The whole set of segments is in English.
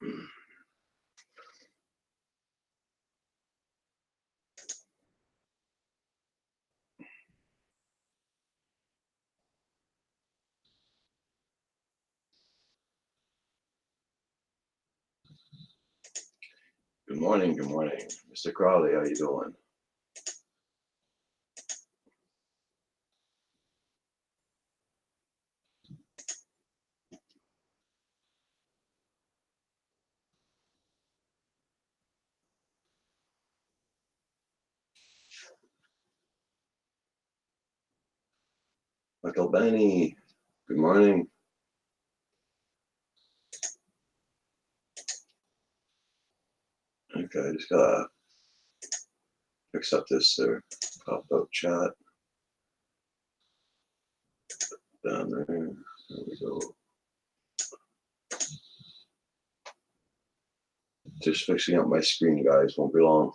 Good morning, Mr. Crowley. How you doing? Michael Benny. Good morning. Okay, I just gotta fix up this pop-up chat down there. There we go. Just fixing up my screen, guys. Won't be long.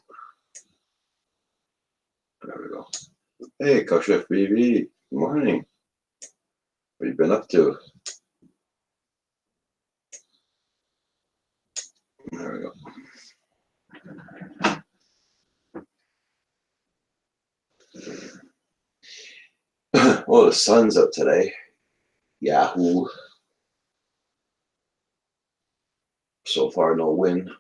There we go. Hey, Koshef BV. Good morning. What you been up to? There we go. Well, the sun's up today. Yahoo. So far, no wind.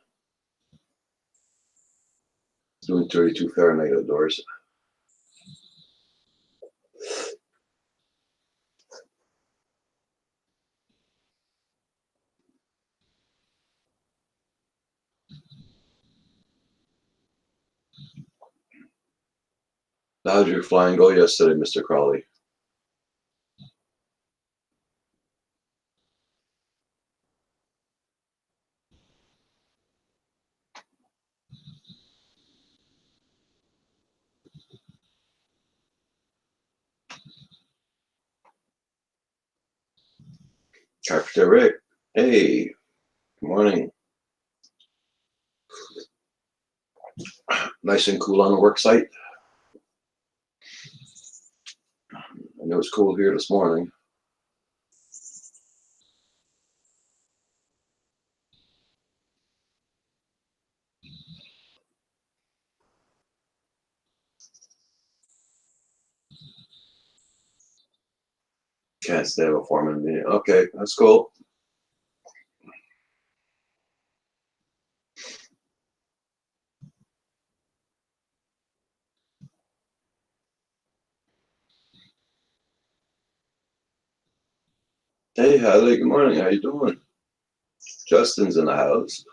Doing 32 Fahrenheit outdoors. How'd your flying go yesterday, Mr. Crowley? Carpenter Rick. Hey, good morning. Nice and cool on the work site. I know it's cool here this morning. Can't stay up a 4-minute meeting. Okay, that's cool. Hey, Hadley, good morning. How you doing? Justin's in the house.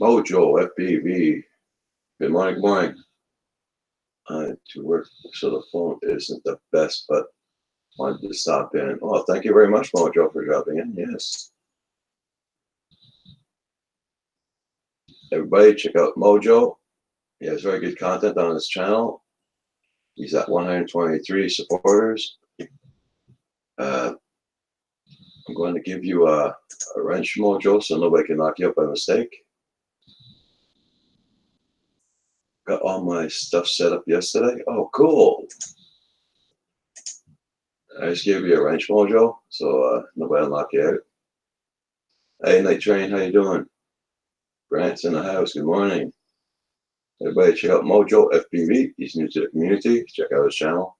Mojo, FBV. Good morning, good morning. To work, so the phone isn't the best, but wanted to stop in. Oh, thank you very much, Mojo, for dropping in. Yes. Everybody, check out Mojo. He has very good content on his channel. He's at 123 supporters. I'm going to give you a wrench, Mojo, so nobody can knock you up by mistake. Got all my stuff set up yesterday. Oh, cool. I just gave you a wrench, Mojo, so nobody will knock you out. Hey, Night Train, how you doing? Grant's in the house. Good morning. Everybody check out Mojo FPV. He's new to the community. Check out his channel.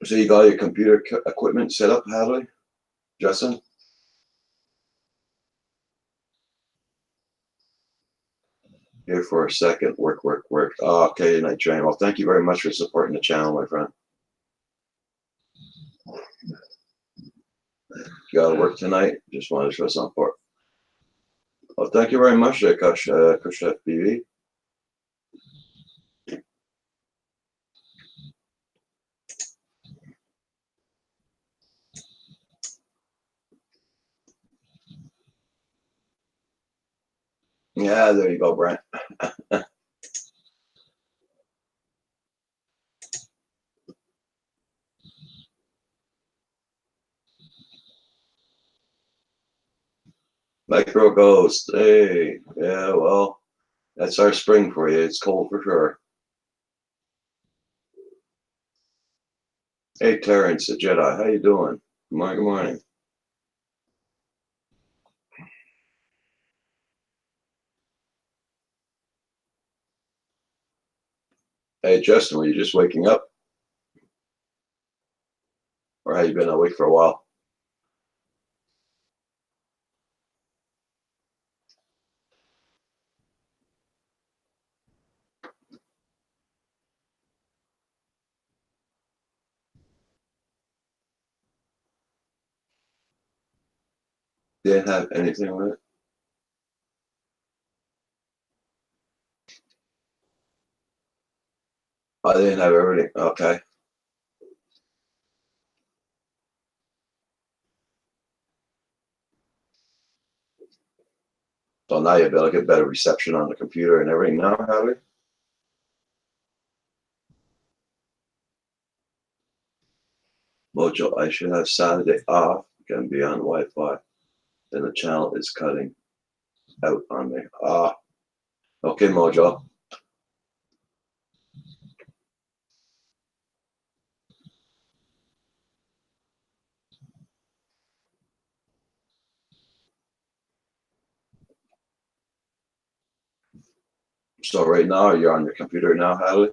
So you got your computer equipment set up, Hadley? Justin? Here for a second. Work, work, work. Oh, okay, Night Train. Well, thank you very much for supporting the channel, my friend. You got to work tonight? Just wanted to show some support. Well, thank you very much, Kush FPV. Yeah, there you go, Brent. Micro Ghost. Hey, yeah, well, that's our spring for you. It's cold for sure. Hey, Terrence, the Jedi, how you doing? Good morning, good morning. Hey, Justin, were you just waking up? Or have you been awake for a while? Didn't have anything with it? I didn't have everything. Okay. So now you'll be able to get better reception on the computer and everything now, Harry? Mojo, I should have Saturday off. Gonna be on Wi-Fi. Then the channel is cutting out on me. Okay, Mojo. So right now, you're on your computer now, Hadley?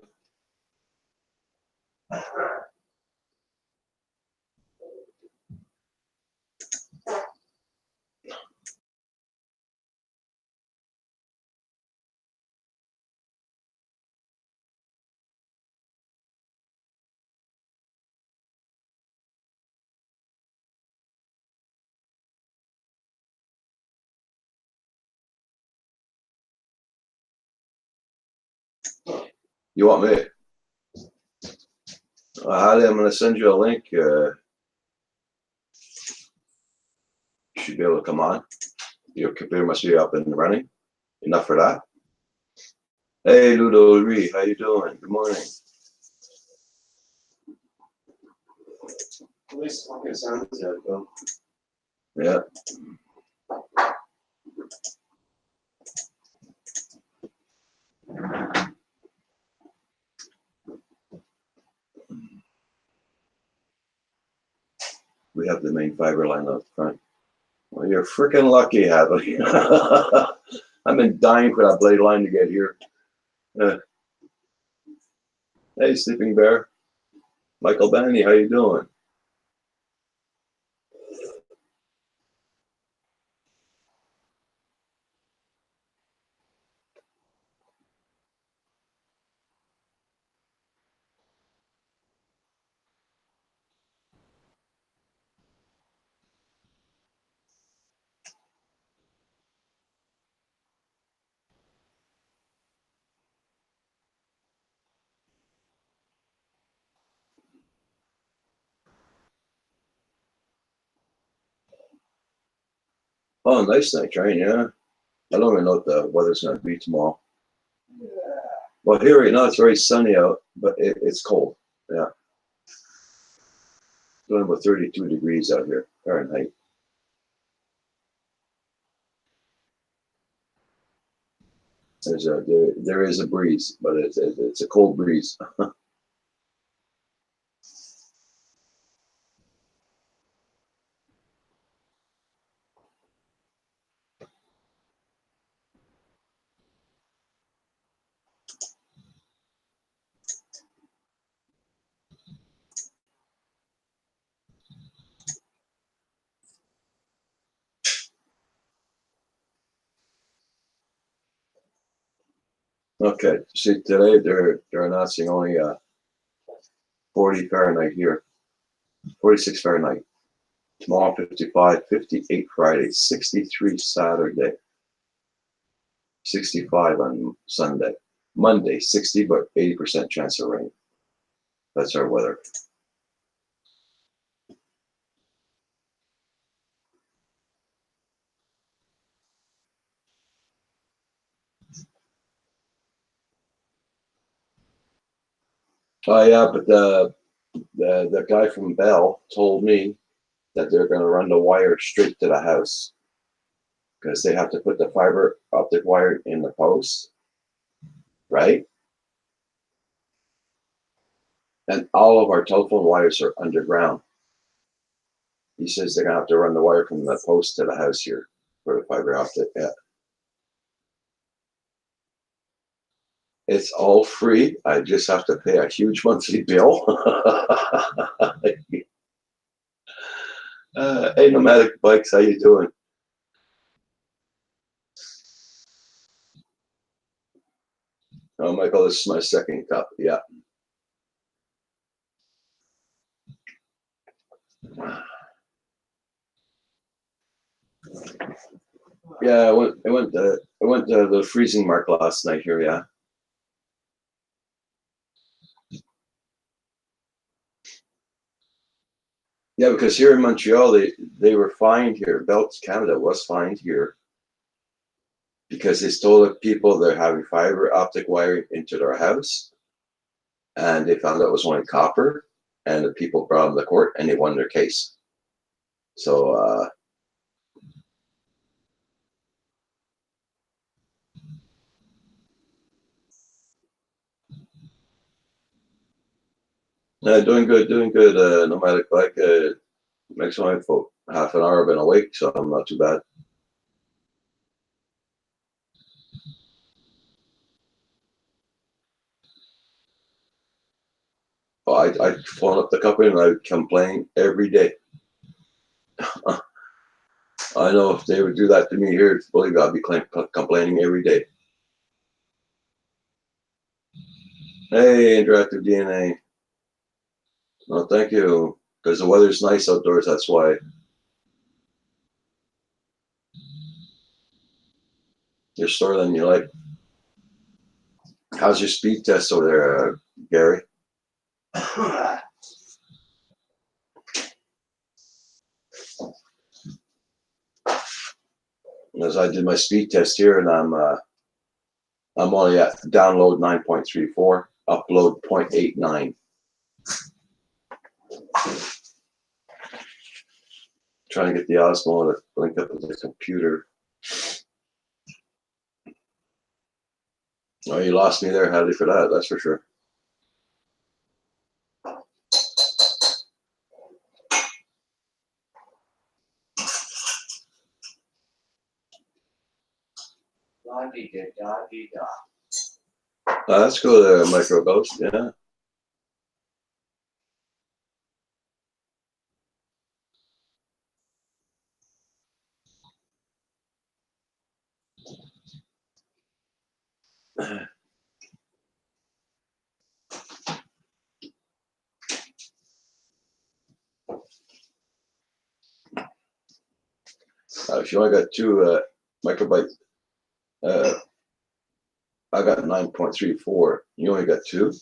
You want me? Hadley, I'm gonna send you a link. You should be able to come on. Your computer must be up and running. Enough for that. Hey, Ludo Ree, how you doing? Good morning. At least fucking sounds good, though. Yeah. We have the main fiber line up front. Well, you're freaking lucky, Hadley. I've been dying for that blade line to get here. Hey, Sleeping Bear. Michael Banny, how you doing? Oh, nice night train, yeah. I don't even know what the weather's going to be tomorrow. Well, here right now it's very sunny out, but it's cold. Yeah. It's doing about 32 degrees out here, Fahrenheit. There is a breeze, but it's a cold breeze. Okay, see today they're announcing only 40 Fahrenheit here, 46 Fahrenheit. Tomorrow 55, 58 Friday, 63 Saturday, 65 on Sunday. Monday 60 but 80% chance of rain. That's our weather. Oh yeah, but the guy from Bell told me that they're going to run the wire straight to the house because they have to put the fiber optic wire in the post, right? And all of our telephone wires are underground. He says they're gonna have to run the wire from the post to the house here for the fiber optic. Yeah. It's all free. I just have to pay a huge monthly bill. Hey, Nomadic Bikes, how you doing? Oh, Michael, this is my second cup. Yeah. Yeah, I went to the freezing mark last night here. Yeah. Yeah, because here in Montreal, they were fined here. Bell Canada was fined here because they stole the people that are having fiber optic wiring into their house, and they found out it was only copper, and the people brought them to court, and they won their case. So doing good, doing good. Nomadic Bike. Next one for half an hour. I've been awake, so I'm not too bad. Oh, I phone up the company and I complain every day. I know if they would do that to me here, believe me, I'd be complaining every day. Hey, Interactive DNA. No, thank you. Because the weather's nice outdoors, that's why. Your store, then you like. How's your speed test over there, Gary? As I did my speed test here, and I'm only at download 9.34, upload 0.89. Trying to get the Osmo to link up with the computer. Oh, you lost me there, Hadley, for that. That's for sure. That's cool, Micro Ghost. Yeah. If you only got two microbyte, I got 9.34. You only got two.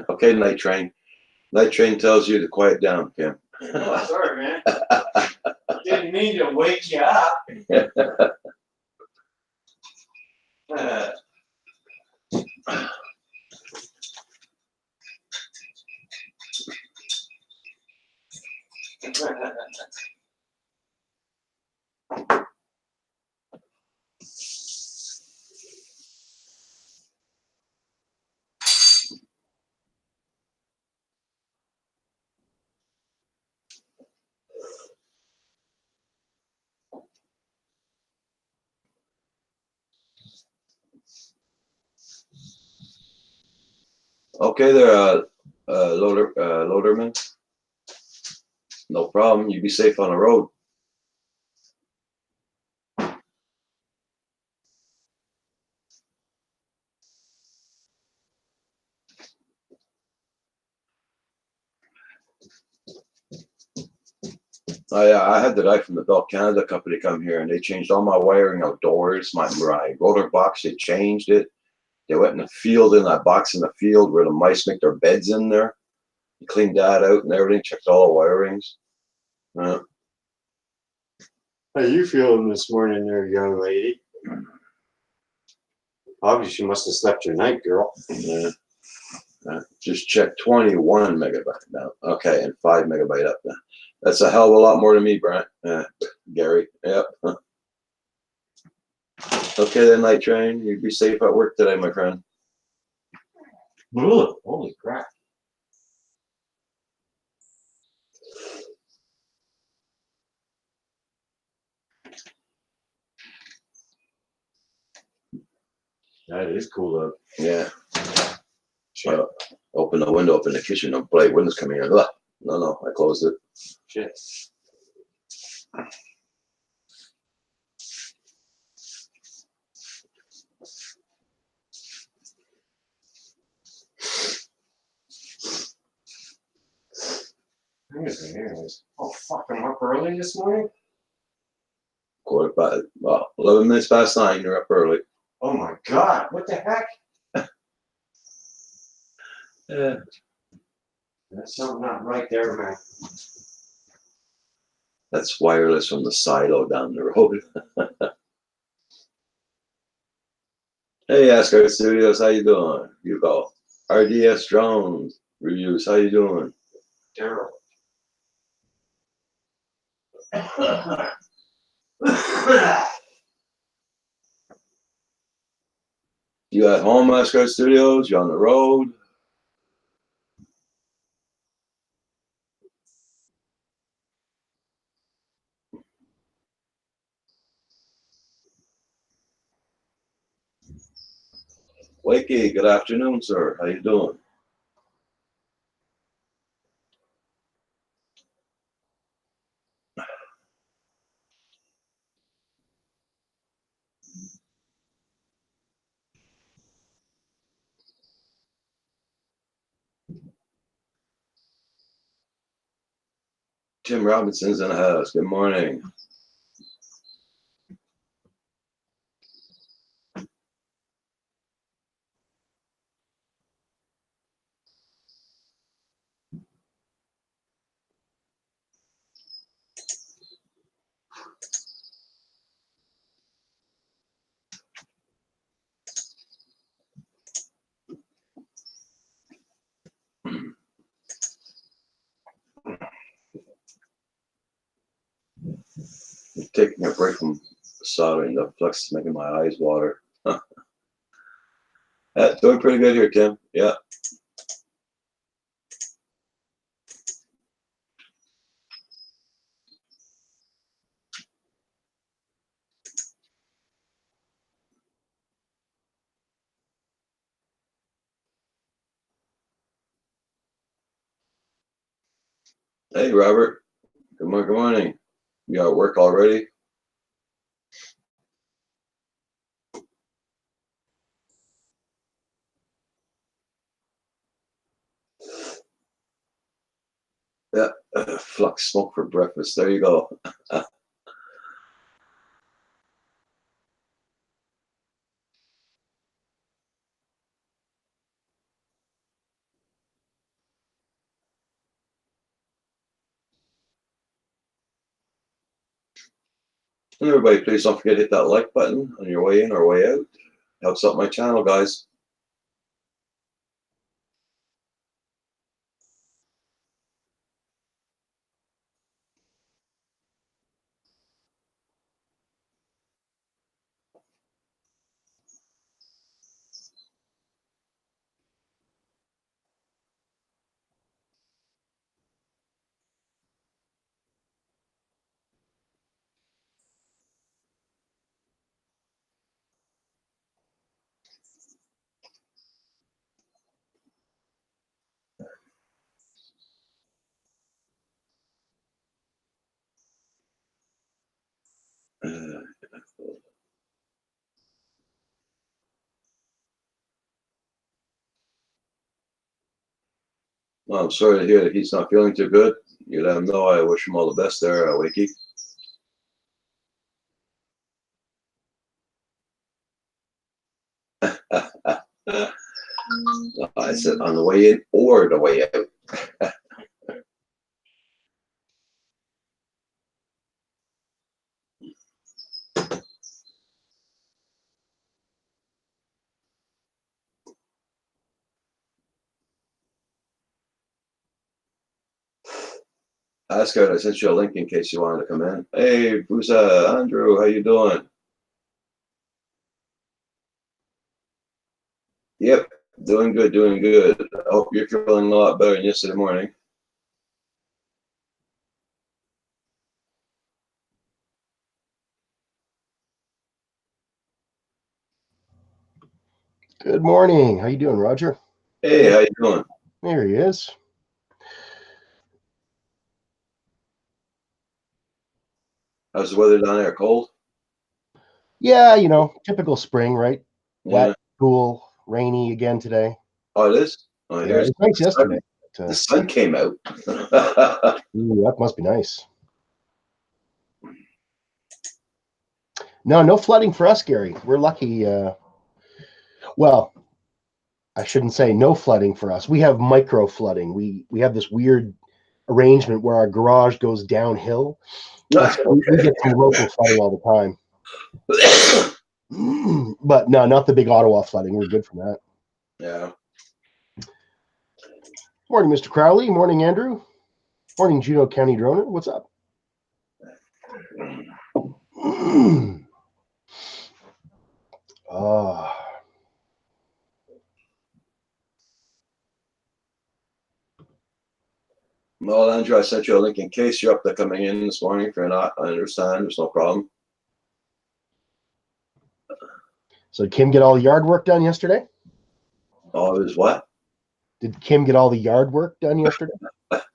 Okay, Night Train. Night Train tells you to quiet down, Kim. Oh, sorry, man. Didn't mean to wake you up. Okay, there, Loaderman. No problem. You be safe on the road. I had the guy from the Bell Canada company come here, and they changed all my wiring outdoors. My rotor box, they changed it. They went in the field, in that box in the field where the mice make their beds in there. They cleaned that out and everything, checked all the wirings. How you feeling this morning there, young lady? Obviously, you must have slept your night, girl. Yeah. Just check 21 megabyte now. Okay, and 5 megabyte up now. That's a hell of a lot more to me, Brent. Gary. Yep. Okay then, Night Train. You be safe at work today, my friend. Ugh, holy crap. That is cool though. Yeah. So open the window up in the kitchen. No bright windows coming in. Ugh. No, I closed it. Shit. Anyways. Oh fuck, I'm up early this morning? Quarter past, well, 11 minutes past 9. You're up early. Oh my god, what the heck? Yeah. There's something not right there, man. That's wireless from the silo down the road. Hey, Asgard Studios, how you doing? You go. RDS Drones Reviews, how you doing? Terrible. You at home, Asgard Studios? You on the road? Wakey, good afternoon, sir. How you doing? Tim Robinson's in the house. Good morning. Taking a break from soldering. The flux is making my eyes water. Doing pretty good here, Tim. Yeah. Hey, Robert. Good morning. Good morning. You got work already? Yeah. Flux smoke for breakfast. There you go. And everybody, please don't forget to hit that like button on your way in or way out. Helps out my channel, guys. Well, I'm sorry to hear that he's not feeling too good. You let him know I wish him all the best there, Wakey. I said on the way in or the way out. Asgard, I sent you a link in case you wanted to come in. Hey, Busa, Andrew, how you doing? Yep, doing good, doing good. I hope you're feeling a lot better than yesterday morning. Good morning. How you doing, Roger? Hey, how you doing? There he is. How's the weather down there? Cold? Yeah, typical spring, right? Yeah. Wet, cool, rainy again today. Oh, it is? Oh, Yeah, it here's was nice the sun. yesterday. The sun came out. Ooh, that must be nice. No flooding for us, Gary. We're lucky. Well, I shouldn't say no flooding for us. We have micro flooding. We have this weird arrangement where our garage goes downhill. We get some local flooding all the time. But no, not the big Ottawa flooding. We're good from that. Yeah. Morning, Mr. Crowley. Morning, Andrew. Morning, Juneau County Droner. What's up? Well, Andrew, I sent you a link in case you're up to coming in this morning. If you're not, I understand. There's no problem. So did Kim get all the yard work done yesterday? Oh, it was what? Did Kim get all the yard work done yesterday?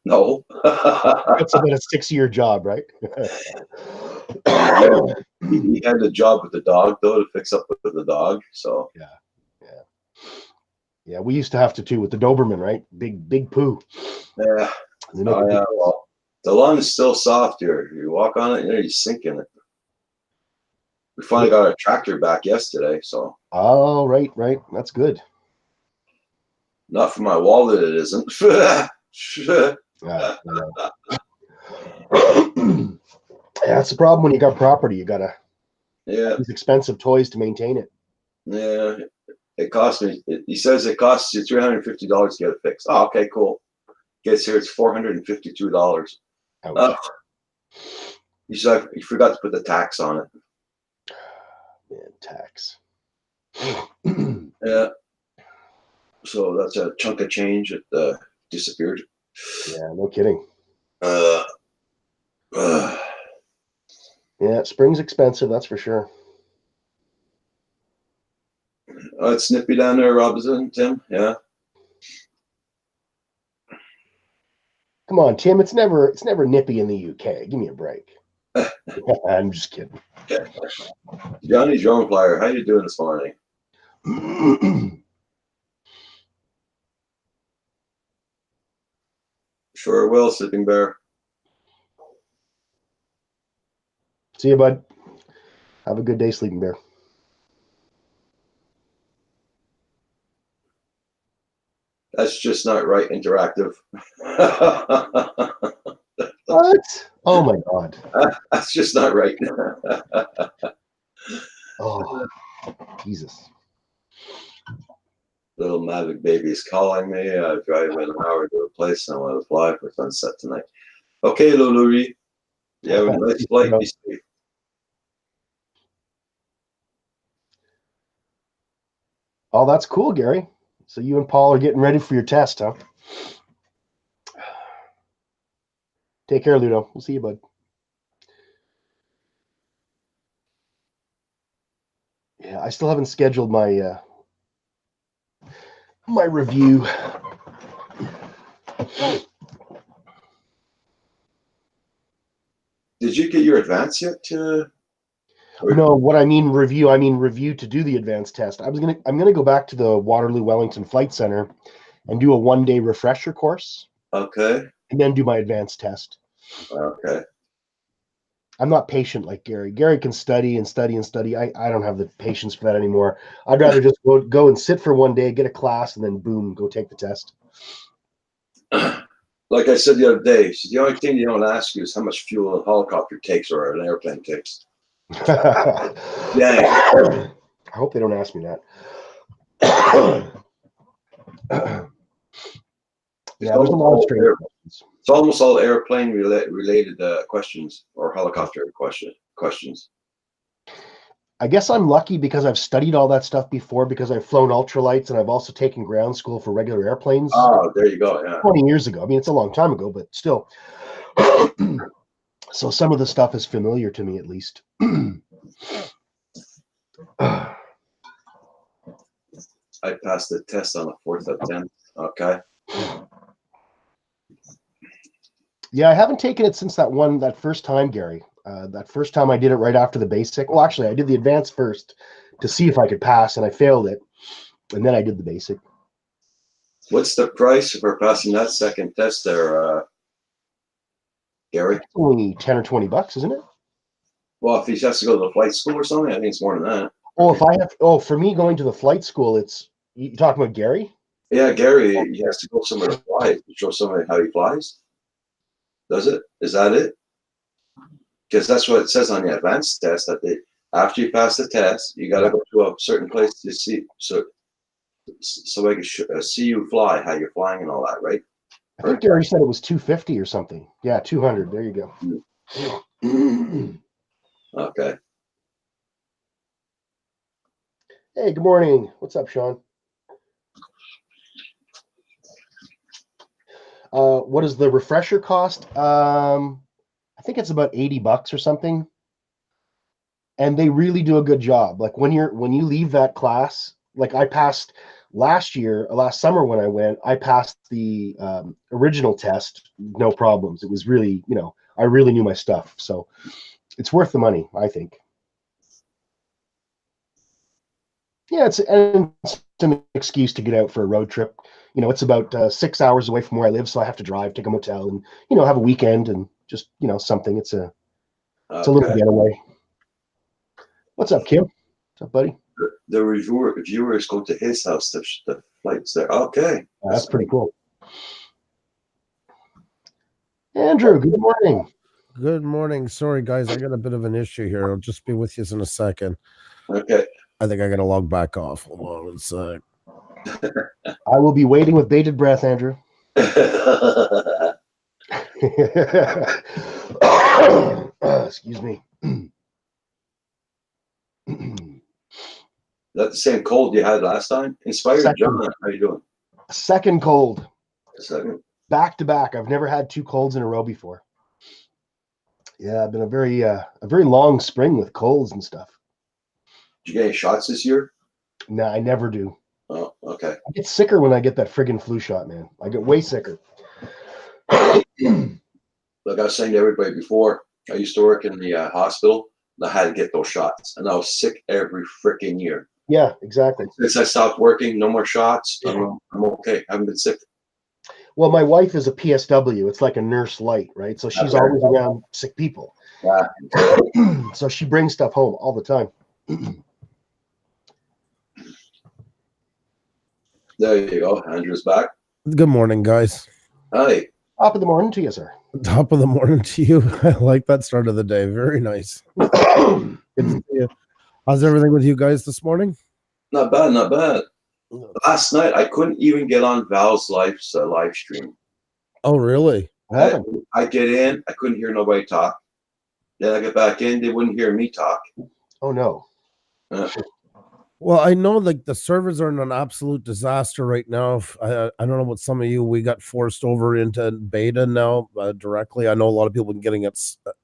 No. That's about a 6-year job, right? He had a job with the dog, though, to fix up with the dog. So Yeah. We used to have to too with the Doberman, right? Big poo. yeah. Oh, yeah. Well, the lawn is still soft here. You walk on it, you sink in it. We finally got our tractor back yesterday, so. Oh, right. That's good. Not for my wallet, it isn't. That's the problem when you got property. You gotta use expensive toys to maintain it. Yeah, it cost me. He says it costs you $350 to get it fixed. Oh, okay, cool. Gets here, it's $452. He said he forgot to put the tax on it. Man, tax. Yeah. So that's a chunk of change that disappeared. Yeah, no kidding. Yeah, spring's expensive, that's for sure. Oh, it's nippy down there, Robinson, Tim. Yeah. Come on, Tim. It's never nippy in the UK. Give me a break. I'm just kidding. Johnny Drone Flyer, how you doing this morning? Sure will, Sleeping Bear. See you, bud. Have a good day, Sleeping Bear. That's just not right, interactive. What? Oh my God. That's just not right. Oh, Jesus. Little Mavic baby's calling me. I drive in an hour to a place and I want to fly for sunset tonight. Okay, Luluri. You have a nice flight. Be safe. Oh, that's cool, Gary. So you and Paul are getting ready for your test, huh? Take care, Ludo. We'll see you, bud. Yeah, I still haven't scheduled my my review. Did you get your advance yet? No, what I mean review to do the advanced test. I'm gonna go back to the Waterloo Wellington Flight Center and do a 1-day refresher course. Okay. And then do my advanced test. Okay. I'm not patient like Gary. Gary can study and study and study. I don't have the patience for that anymore. I'd rather just go and sit for 1 day, get a class, and then boom, go take the test. Like I said the other day, the only thing they don't ask you is how much fuel a helicopter takes or an airplane takes. Dang. I hope they don't ask me that. Yeah, there's a lot of strange questions. It's almost all airplane related questions or helicopter questions. I guess I'm lucky because I've studied all that stuff before because I've flown ultralights and I've also taken ground school for regular airplanes Oh, there you go. Yeah. 20 years ago. I mean, it's a long time ago, but still. So some of the stuff is familiar to me, at least. I passed the test on the 4th attempt. Okay. Yeah, I haven't taken it since that first time, Gary. That first time I did it right after the basic. Well, actually, I did the advanced first to see if I could pass, and I failed it. And then I did the basic. What's the price for passing that second test there, Gary? It's only 10 or 20 bucks, isn't it? Well, if he has to go to the flight school or something, I think it's more than that. For me going to the flight school, you talking about Gary? Yeah, Gary, he has to go somewhere to fly to show somebody how he flies. Does it? Is that it? Because that's what it says on the advanced test, that after you pass the test, you got to go to a certain place to see, so I can see you fly, how you're flying and all that, right? I think Gary said it was 250 or something. Yeah, 200. There you go. Okay. Hey, good morning. What's up, Sean? What does the refresher cost? I think it's about 80 bucks or something. And they really do a good job. Like when you leave that class, like I passed last summer when I went, I passed the original test, no problems. It was really, I really knew my stuff. So it's worth the money, I think. Yeah, it's an excuse to get out for a road trip. It's about 6 hours away from where I live, so I have to drive, take a motel, and have a weekend and just something. It's a little getaway. What's up, Kim? What's up, buddy? The viewers go to his house. The flight's there. Okay, that's pretty cool. Andrew, good morning. Good morning. Sorry, guys, I got a bit of an issue here. I'll just be with you in a second. Okay. I think I got to log back off. Hold on one sec. I will be waiting with bated breath, Andrew. Excuse me. That the same cold you had last time? Inspired John, how you doing? Second cold. Second. Back to back. I've never had two colds in a row before. Yeah, I've been a very long spring with colds and stuff. Did you get any shots this year? No, I never do. Oh, okay. I get sicker when I get that friggin' flu shot, man. I get way sicker. Like I was saying to everybody before, I used to work in the hospital, and I had to get those shots, and I was sick every freaking year. Yeah, exactly. Since I stopped working, no more shots. I'm okay. I haven't been sick. Well, my wife is a PSW. It's like a nurse light, right? So she's always around sick people. Yeah. So she brings stuff home all the time. There you go. Andrew's back. Good morning, guys. Hi. Top of the morning to you, sir. Top of the morning to you. I like that start of the day. Very nice. Good to see you. How's everything with you guys this morning? Not bad, not bad. Last night, I couldn't even get on Val's live stream. Oh, really? I get in, I couldn't hear nobody talk. Then I get back in, they wouldn't hear me talk. Oh, no. Well, I know like the servers are in an absolute disaster right now. I don't know what some of you, we got forced over into beta now directly. I know a lot of people have been getting it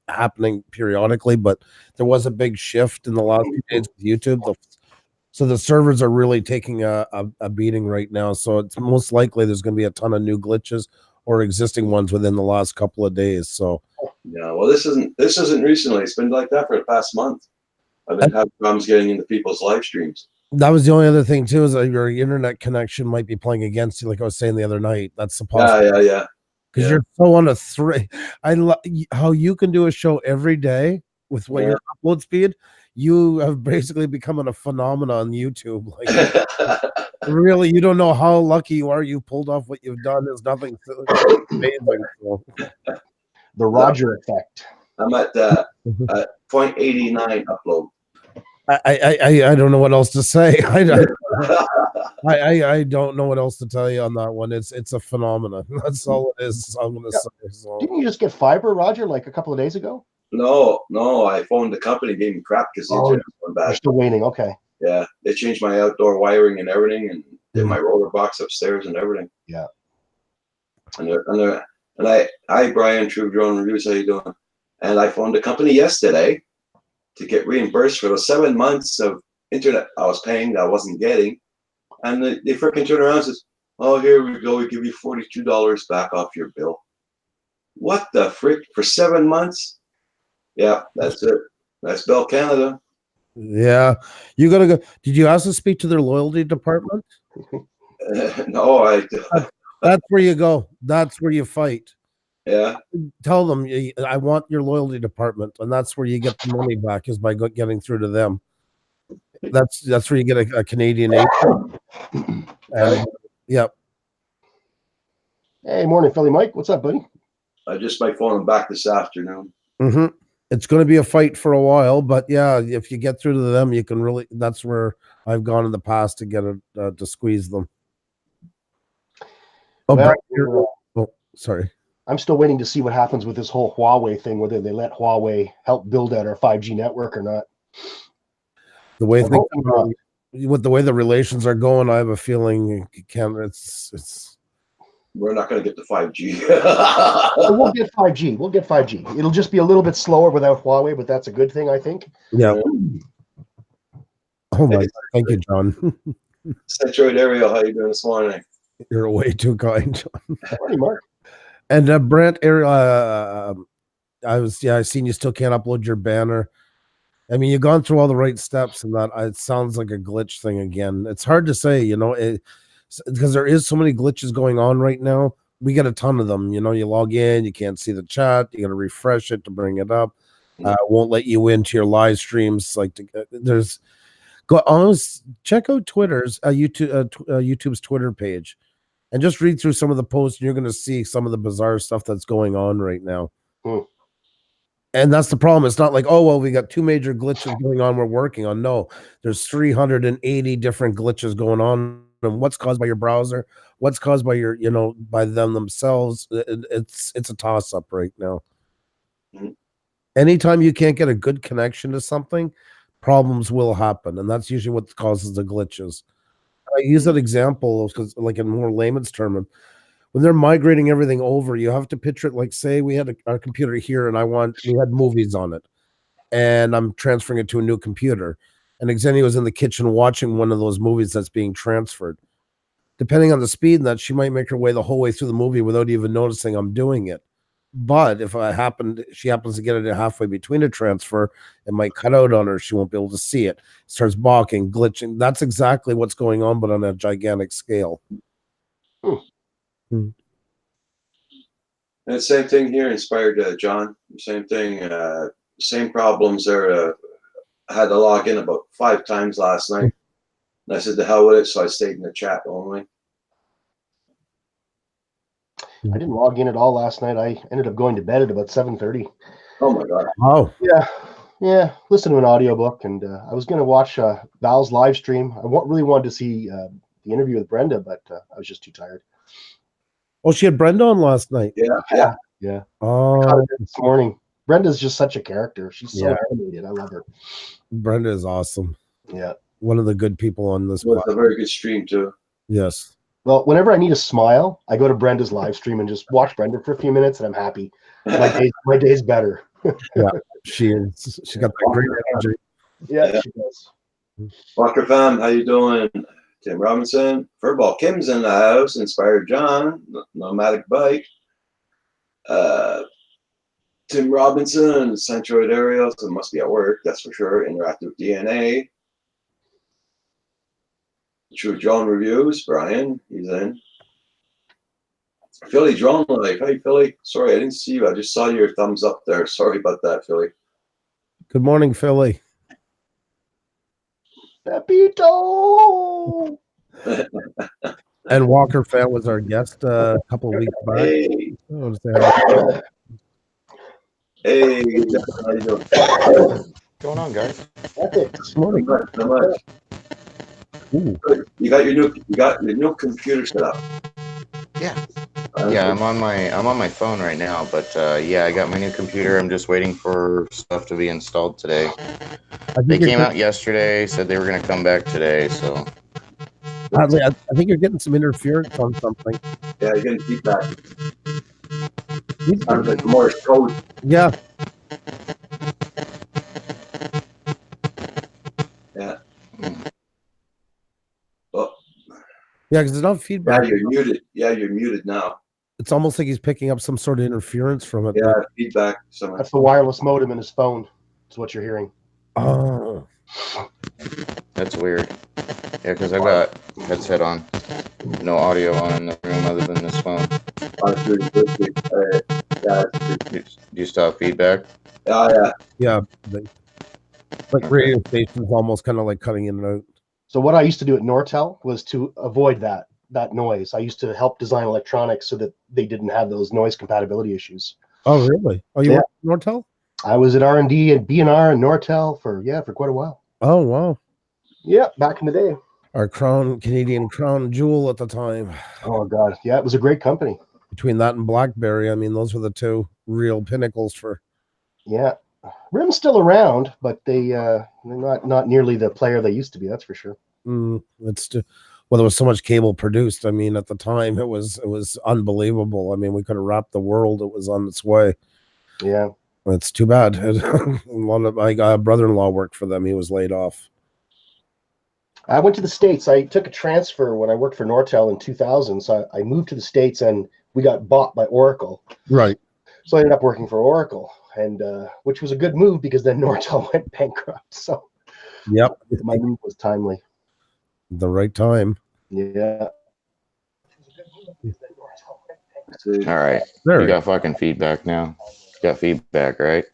happening periodically, but there was a big shift in the last few days with YouTube. So the servers are really taking a beating right now. So it's most likely there's going to be a ton of new glitches or existing ones within the last couple of days. So yeah, well, this isn't recently. It's been like that for the past month. I've been having problems getting into people's live streams. That was the only other thing too, is that your internet connection might be playing against you, like I was saying the other night. That's the possibility. Yeah. Because you're so on a three. I love how you can do a show every day with what your upload speed. You have basically become a phenomenon on YouTube. Like, really, you don't know how lucky you are. You pulled off what you've done. There's nothing amazing. So. The Roger effect. I'm at 0.89 upload. I don't know what else to say. I don't know what else to tell you on that one. It's a phenomenon. That's all it is. I'm gonna say. So. Didn't you just get fiber, Roger, like a couple of days ago? No, I phoned the company, gave me crap because the Oh, internet went You're bad. still waiting. Okay. Yeah, they changed my outdoor wiring and everything, and did my roller box upstairs and everything. Yeah. And hi Brian, True Drone Reviews, how you doing? And I phoned the company yesterday to get reimbursed for the 7 months of internet I was paying that I wasn't getting, and they freaking turn around and says, "Oh, here we go. We give you $42 back off your bill." What the frick for 7 months? Yeah, that's it. That's Bell Canada. Yeah, you gotta go. Did you also speak to their loyalty department? No, That's where you go. That's where you fight. yeah. Tell them I want your loyalty department, and that's where you get the money back is by getting through to them. That's where you get a Canadian agent. And yep. Hey, morning, Philly Mike. What's up, buddy? I just might phone him back this afternoon. Mm-hmm. It's going to be a fight for a while, but yeah, if you get through to them, you can really. That's where I've gone in the past to get it to squeeze them. Oh, Well, sorry. I'm still waiting to see what happens with this whole Huawei thing, whether they let Huawei help build out our 5G network or not. The way I'm hoping not. with the way the relations are going, I have a feeling you can't. It's. We're not going to get the 5G. We'll get 5G. We'll get 5G. It'll just be a little bit slower without Huawei, but that's a good thing, I think. Yeah. Oh my God. Thank you, John. Centroid Ariel, how you doing this morning? You're way too kind, John. Morning, Mark. And Brent, Ariel, I seen you still can't upload your banner. I mean, you've gone through all the right steps, and that it sounds like a glitch thing again. It's hard to say, because there is so many glitches going on right now. We get a ton of them. You log in, you can't see the chat. You got to refresh it to bring it up. Won't let you into your live streams. Check out Twitter's YouTube's Twitter page, and just read through some of the posts. And you're going to see some of the bizarre stuff that's going on right now. And that's the problem. It's not like, oh, well, we got 2 major glitches going on we're working on. No, there's 380 different glitches going on. And what's caused by your browser, what's caused by your, by them themselves. It's a toss-up right now. Anytime you can't get a good connection to something, problems will happen. And that's usually what causes the glitches. I use that example because, like, in more layman's term, when they're migrating everything over, you have to picture it like, say we had our computer here and we had movies on it, and I'm transferring it to a new computer, and Xenia was in the kitchen watching one of those movies that's being transferred. Depending on the speed and that, she might make her way the whole way through the movie without even noticing I'm doing it. But if she happens to get it halfway between a transfer, it might cut out on her. She won't be able to see it. Starts balking, glitching. That's exactly what's going on, but on a gigantic scale. And the same thing here inspired John. Same thing. Same problems there. I had to log in about 5 times last night. And I said, the hell with it. So I stayed in the chat only. I didn't log in at all last night. I ended up going to bed at about 7:30. Oh, my God. Oh. Yeah. Listen to an audiobook. And I was going to watch Val's live stream. I really wanted to see the interview with Brenda, but I was just too tired. Oh, she had Brenda on last night. Yeah. Oh, this morning. Brenda's just such a character. She's so animated. I love her. Brenda is awesome. Yeah. One of the good people on this. It was a very good stream, too. Yes. Well, whenever I need a smile, I go to Brenda's live stream and just watch Brenda for a few minutes, and I'm happy. My day's better. Yeah, she is. She got that great energy. Yeah, she does. Walker fam, how you doing? Tim Robinson, Furball Kim's in the house. Inspired John, Nomadic Bike. Tim Robinson, Centroid Ariel, so must be at work, that's for sure. Interactive DNA. True Drone Reviews, Brian, he's in. Philly Drone Life, hey Philly. Sorry, I didn't see you. I just saw your thumbs up there. Sorry about that, Philly. Good morning, Philly. Pepito. And Walker Fan was our guest a couple of weeks back. Hey, how you doing? What's going on, guys? Ethics. Morning. Not much. Ooh. You got your new computer set up. Yeah. Yeah, I'm on my phone right now, but yeah, I got my new computer. I'm just waiting for stuff to be installed today. I They think you're came get- out yesterday, said they were gonna come back today, so Hadley, I think you're getting some interference on something. Yeah, you're getting feedback. He's- Sounds like Morse code. Yeah, Yeah. Oh, yeah, because there's no yeah, feedback. you're muted. Yeah, you're muted now. It's almost like he's picking up some sort of interference from it. Yeah, feedback. Someone. That's the wireless modem in his phone. That's what you're hearing. Oh, that's weird. Yeah, because I've got headset on, no audio on in the room other than this phone. Yeah, Do you still have feedback? yeah. yeah. Like radio stations almost kind of like cutting in and out. So what I used to do at Nortel was to avoid that noise. I used to help design electronics so that they didn't have those noise compatibility issues. Oh, really? Oh, you Yeah. work at Nortel? I was at R&D and B&R and Nortel for quite a while. Oh, wow. Yeah, back in the day. Our Canadian crown jewel at the time. Oh God, yeah, it was a great company. Between that and BlackBerry, I mean, those were the two real pinnacles for. Yeah, RIM's still around, but they're not nearly the player they used to be. That's for sure. Well, there was so much cable produced. I mean, at the time, it was unbelievable. I mean, we could have wrapped the world. It was on its way. Yeah, It's too bad. A lot of my brother-in-law worked for them. He was laid off. I went to the States. I took a transfer when I worked for Nortel in 2000. So I moved to the States, and we got bought by Oracle. Right. So I ended up working for Oracle, and which was a good move because then Nortel went bankrupt. So Yep. my move was timely. The right time. Yeah. All right, There. you got fucking feedback now. You got feedback, right?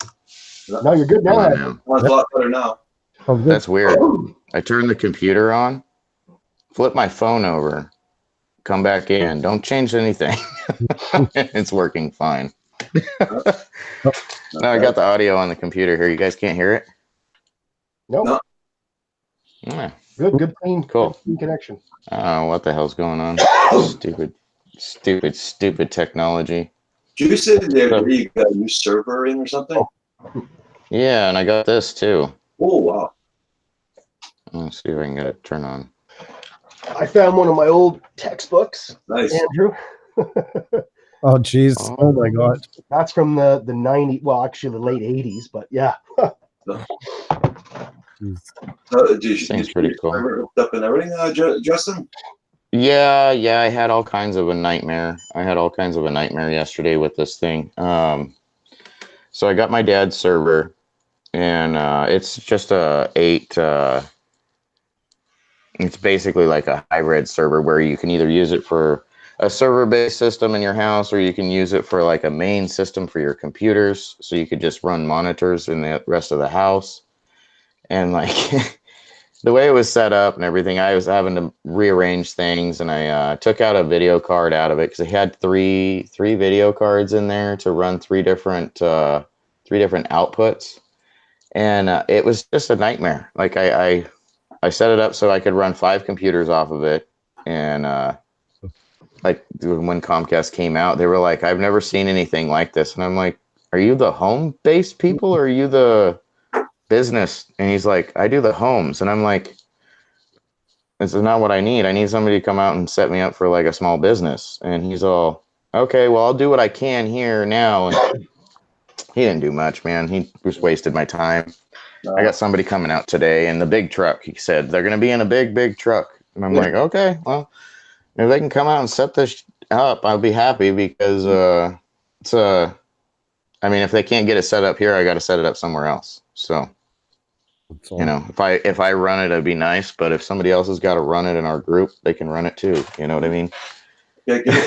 No, you're good Come on now. now. Sounds a lot better now. Oh, good. That's weird. I turned the computer on, flip my phone over, come back in. Don't change anything. It's working fine. Now I got the audio on the computer here. You guys can't hear it? Nope. No. Yeah. Good, clean, Cool. clean connection. I don't know what the hell's going on. Stupid technology. Did you say that you got a new server in or something? Yeah, and I got this too. Oh, wow. Let's see if I can get it turned on. I found one of my old textbooks, Nice. Andrew. Oh, geez. Oh, my God. That's from the 90s. Well, actually, the late 80s, but yeah. Seems pretty cool. Hooked up and everything, Justin? Yeah, I had all kinds of a nightmare. Yesterday with this thing. So I got my dad's server, and it's just it's basically like a hybrid server where you can either use it for a server-based system in your house, or you can use it for like a main system for your computers, so you could just run monitors in the rest of the house. And like the way it was set up and everything, I was having to rearrange things, and I took out a video card out of it because it had three video cards in there to run three different outputs, and it was just a nightmare. Like I set it up so I could run 5 computers off of it, and like when Comcast came out, they were like, "I've never seen anything like this," and I'm like, "Are you the home-based people, or are you the business?" And he's like, "I do the homes," and I'm like, "This is not what I need. I need somebody to come out and set me up for like a small business." And he's all, "Okay, well, I'll do what I can here now." And he didn't do much, man. He just wasted my time. I got somebody coming out today in the big truck. He said they're going to be in a big truck, and I'm like, "Okay, well, if they can come out and set this up, I'll be happy, because it's I mean, if they can't get it set up here, I got to set it up somewhere else." So, you know, if I run it, it'd be nice. But if somebody else has got to run it in our group, they can run it too. You know what I mean? Yeah, give me a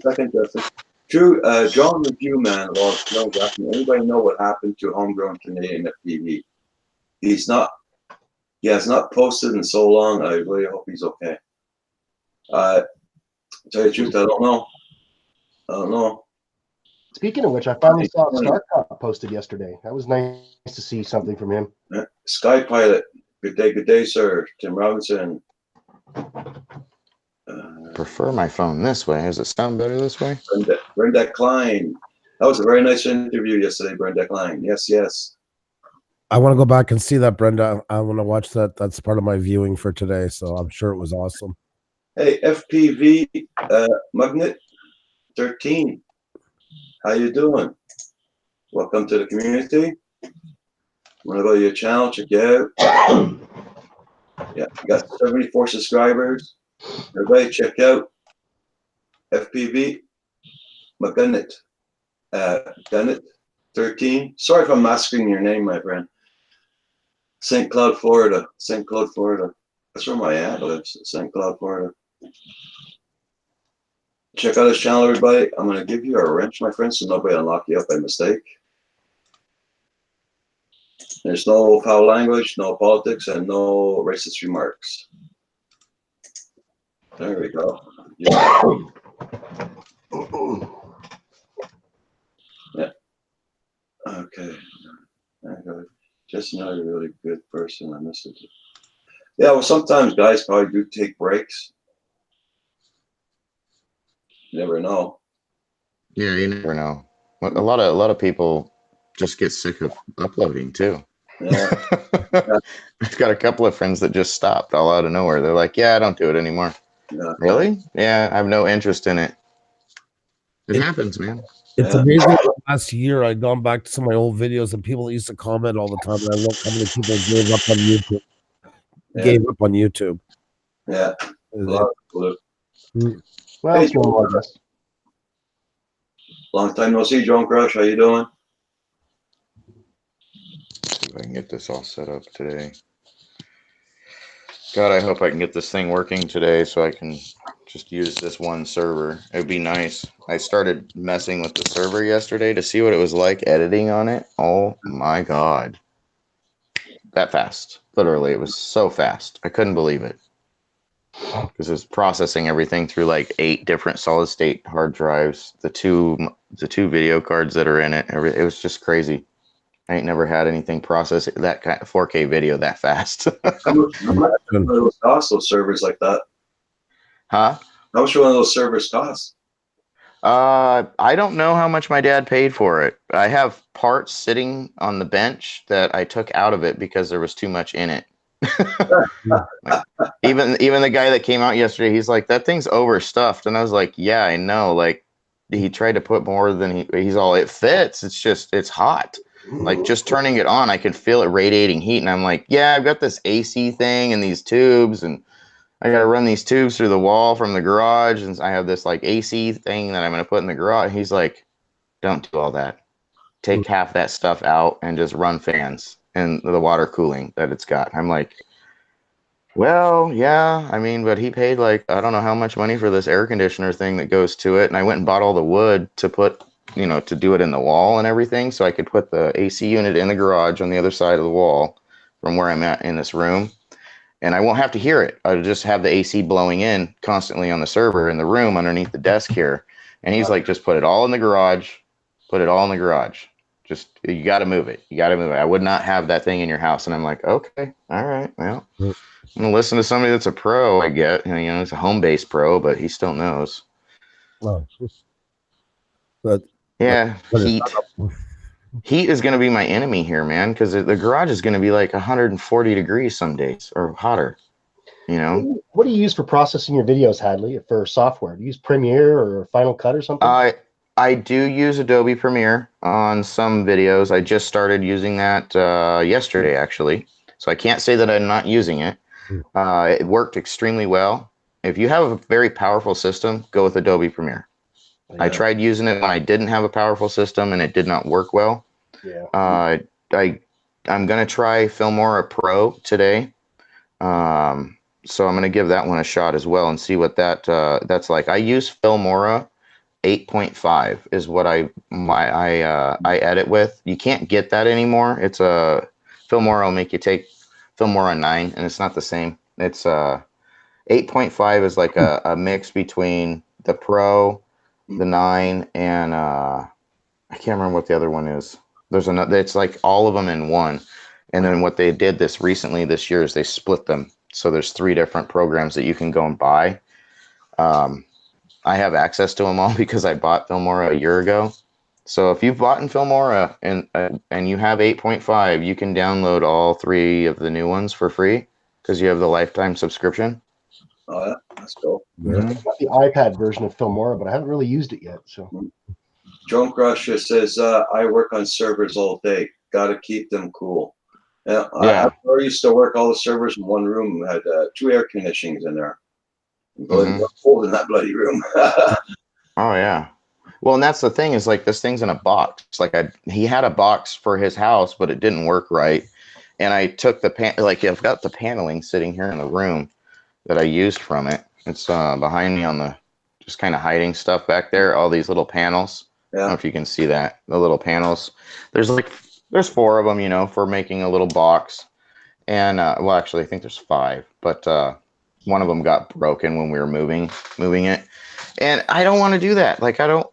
second, Justin. True, John Review Man wants to know, Justin, anybody know what happened to Homegrown Canadian FPV? He has not posted in so long. I really hope he's okay. To tell you the truth, I don't know. Speaking of which, I finally saw StarCop posted yesterday. That was nice to see something from him. Sky Pilot, good day, sir. Tim Robinson. prefer my phone this way. Does it sound better this way? Brenda Klein. That was a very nice interview yesterday, Brenda Klein. Yes, yes. I want to go back and see that, Brenda. I want to watch that. That's part of my viewing for today. So I'm sure it was awesome. Hey, FPV Magnet 13. How you doing? Welcome to the community. Want to go to your channel? Check you out. Yeah, you got 74 subscribers. Everybody check out FPV Magnet. Bennett 13. Sorry if I'm masking your name, my friend. St. Cloud, Florida. St. Cloud, Florida. That's where my aunt lives, St. Cloud, Florida. Check out his channel, everybody. I'm going to give you a wrench, my friend, so nobody will lock you up by mistake. There's no foul language, no politics, and no racist remarks. There we go. Yeah. Yeah. Okay. Just another really good person. I miss it. Yeah, well, sometimes guys probably do take breaks. You never know. Yeah, you never know. A lot of people just get sick of uploading too. Yeah. I've got a couple of friends that just stopped all out of nowhere. They're like, "Yeah, I don't do it anymore." Yeah. Really? Yeah, I have no interest in it. It happens, man. It's Yeah. amazing. Last year, I'd gone back to some of my old videos, and people used to comment all the time. And I look how many people gave up on YouTube. Yeah. Gave up on YouTube. Yeah. A lot of people do. Well, Hey, it's one more, I guess. Long time no see, Drone Crush. How you doing? See if I can get this all set up today. God, I hope I can get this thing working today so I can just use this one server. It'd be nice. I started messing with the server yesterday to see what it was like editing on it. Oh my God. That fast. Literally, it was so fast. I couldn't believe it. Because it's processing everything through like 8 different solid state hard drives, the two video cards that are in it. It was just crazy. I ain't never had anything process that kind of 4K video that fast. How much one of those cost, those servers like that? Huh? How much one of those servers cost? I don't know how much my dad paid for it. I have parts sitting on the bench that I took out of it because there was too much in it. Like, even the guy that came out yesterday, he's like, that thing's overstuffed, and I was like, yeah, I know. Like, he tried to put more than he's all, it fits. It's just, it's hot. Like, just turning it on, I could feel it radiating heat, and I'm like, yeah, I've got this AC thing and these tubes, and I got to run these tubes through the wall from the garage, and I have this like AC thing that I'm going to put in the garage. He's like, don't do all that. Take half that stuff out and just run fans and the water cooling that it's got. I'm like, well, yeah, I mean, but he paid like, I don't know how much money for this air conditioner thing that goes to it. And I went and bought all the wood to put, you know, to do it in the wall and everything. So I could put the AC unit in the garage on the other side of the wall from where I'm at in this room. And I won't have to hear it. I'll just have the AC blowing in constantly on the server in the room underneath the desk here. And he's like, just put it all in the garage. Put it all in the garage. Just, you got to move it. You got to move it. I would not have that thing in your house. And I'm like, okay, all right, well, I'm going to listen to somebody that's a pro, I get. You know, it's a home-based pro, but he still knows. Well, but yeah, heat. Heat is going to be my enemy here, man, because the garage is going to be like 140 degrees some days or hotter, you know? What do you use for processing your videos, Hadley, for software? Do you use Premiere or Final Cut or something? I do use Adobe Premiere on some videos. I just started using that yesterday, actually. So I can't say that I'm not using it. It worked extremely well. If you have a very powerful system, go with Adobe Premiere. Yeah. I tried using it when I didn't have a powerful system and it did not work well. Yeah. I'm going to try Filmora Pro today. So I'm going to give that one a shot as well and see what that's like. I use Filmora 8.5 is what I edit with. You can't get that anymore. It's a Filmora will make you take Filmora 9 and it's not the same. It's 8.5 is like a mix between the Pro, the 9, and I can't remember what the other one is. There's another. It's like all of them in one. And then what they did this year is they split them. So there's 3 different programs that you can go and buy. I have access to them all because I bought Filmora a year ago. So if you've bought in Filmora and you have 8.5, you can download all 3 of the new ones for free because you have the lifetime subscription. Oh, yeah, that's cool. Mhm. I've got the iPad version of Filmora, but I haven't really used it yet. So Drone Crusher says, I work on servers all day. Got to keep them cool. Yeah, Yeah. I used to work all the servers in one room. Had 2 air conditionings in there. Mhm. Cold in that bloody room. Oh yeah. Well, and that's the thing is like this thing's in a box. Like he had a box for his house, but it didn't work right. And I took the like I've got the paneling sitting here in the room that I used from it. It's behind me on the just kind of hiding stuff back there. All these little panels. I don't know Yeah. if you can see that. The little panels. There's 4 of them, you know, for making a little box. And well, actually, I think there's 5, but one of them got broken when we were moving it. And I don't want to do that. Like I don't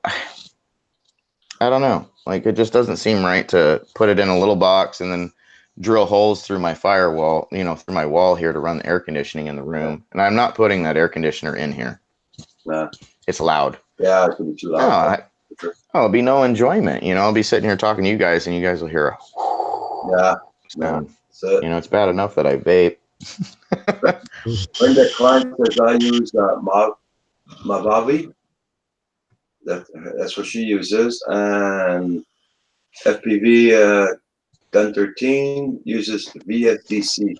know. Like it just doesn't seem right to put it in a little box and then drill holes through my firewall, you know, through my wall here to run the air conditioning in the room. And I'm not putting that air conditioner in here. Nah. It's loud. Yeah, it could be too loud. It'll be no enjoyment. You know, I'll be sitting here talking to you guys and you guys will hear a Yeah. sound. That's it. You know, it's bad enough that I vape. Brenda Klein says I use Mavavi. That's what she uses. And FPV Gun 13 uses VSDC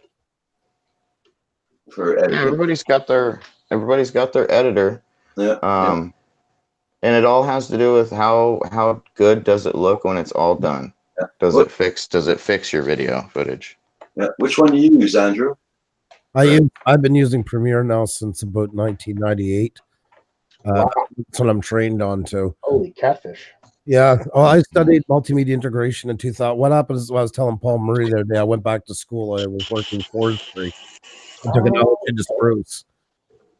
for editing. Everybody's got their editor. Yeah. And it all has to do with how good does it look when it's all done. Yeah. Does it fix your video footage? Yeah. Which one do you use, Andrew? I've been using Premiere now since about 1998. Wow. That's what I'm trained on to. Holy catfish. Yeah. Oh, I studied multimedia integration in 2000. What happened is I was telling Paul Murray the other day, I went back to school. I was working forestry. I took an hour into spruce.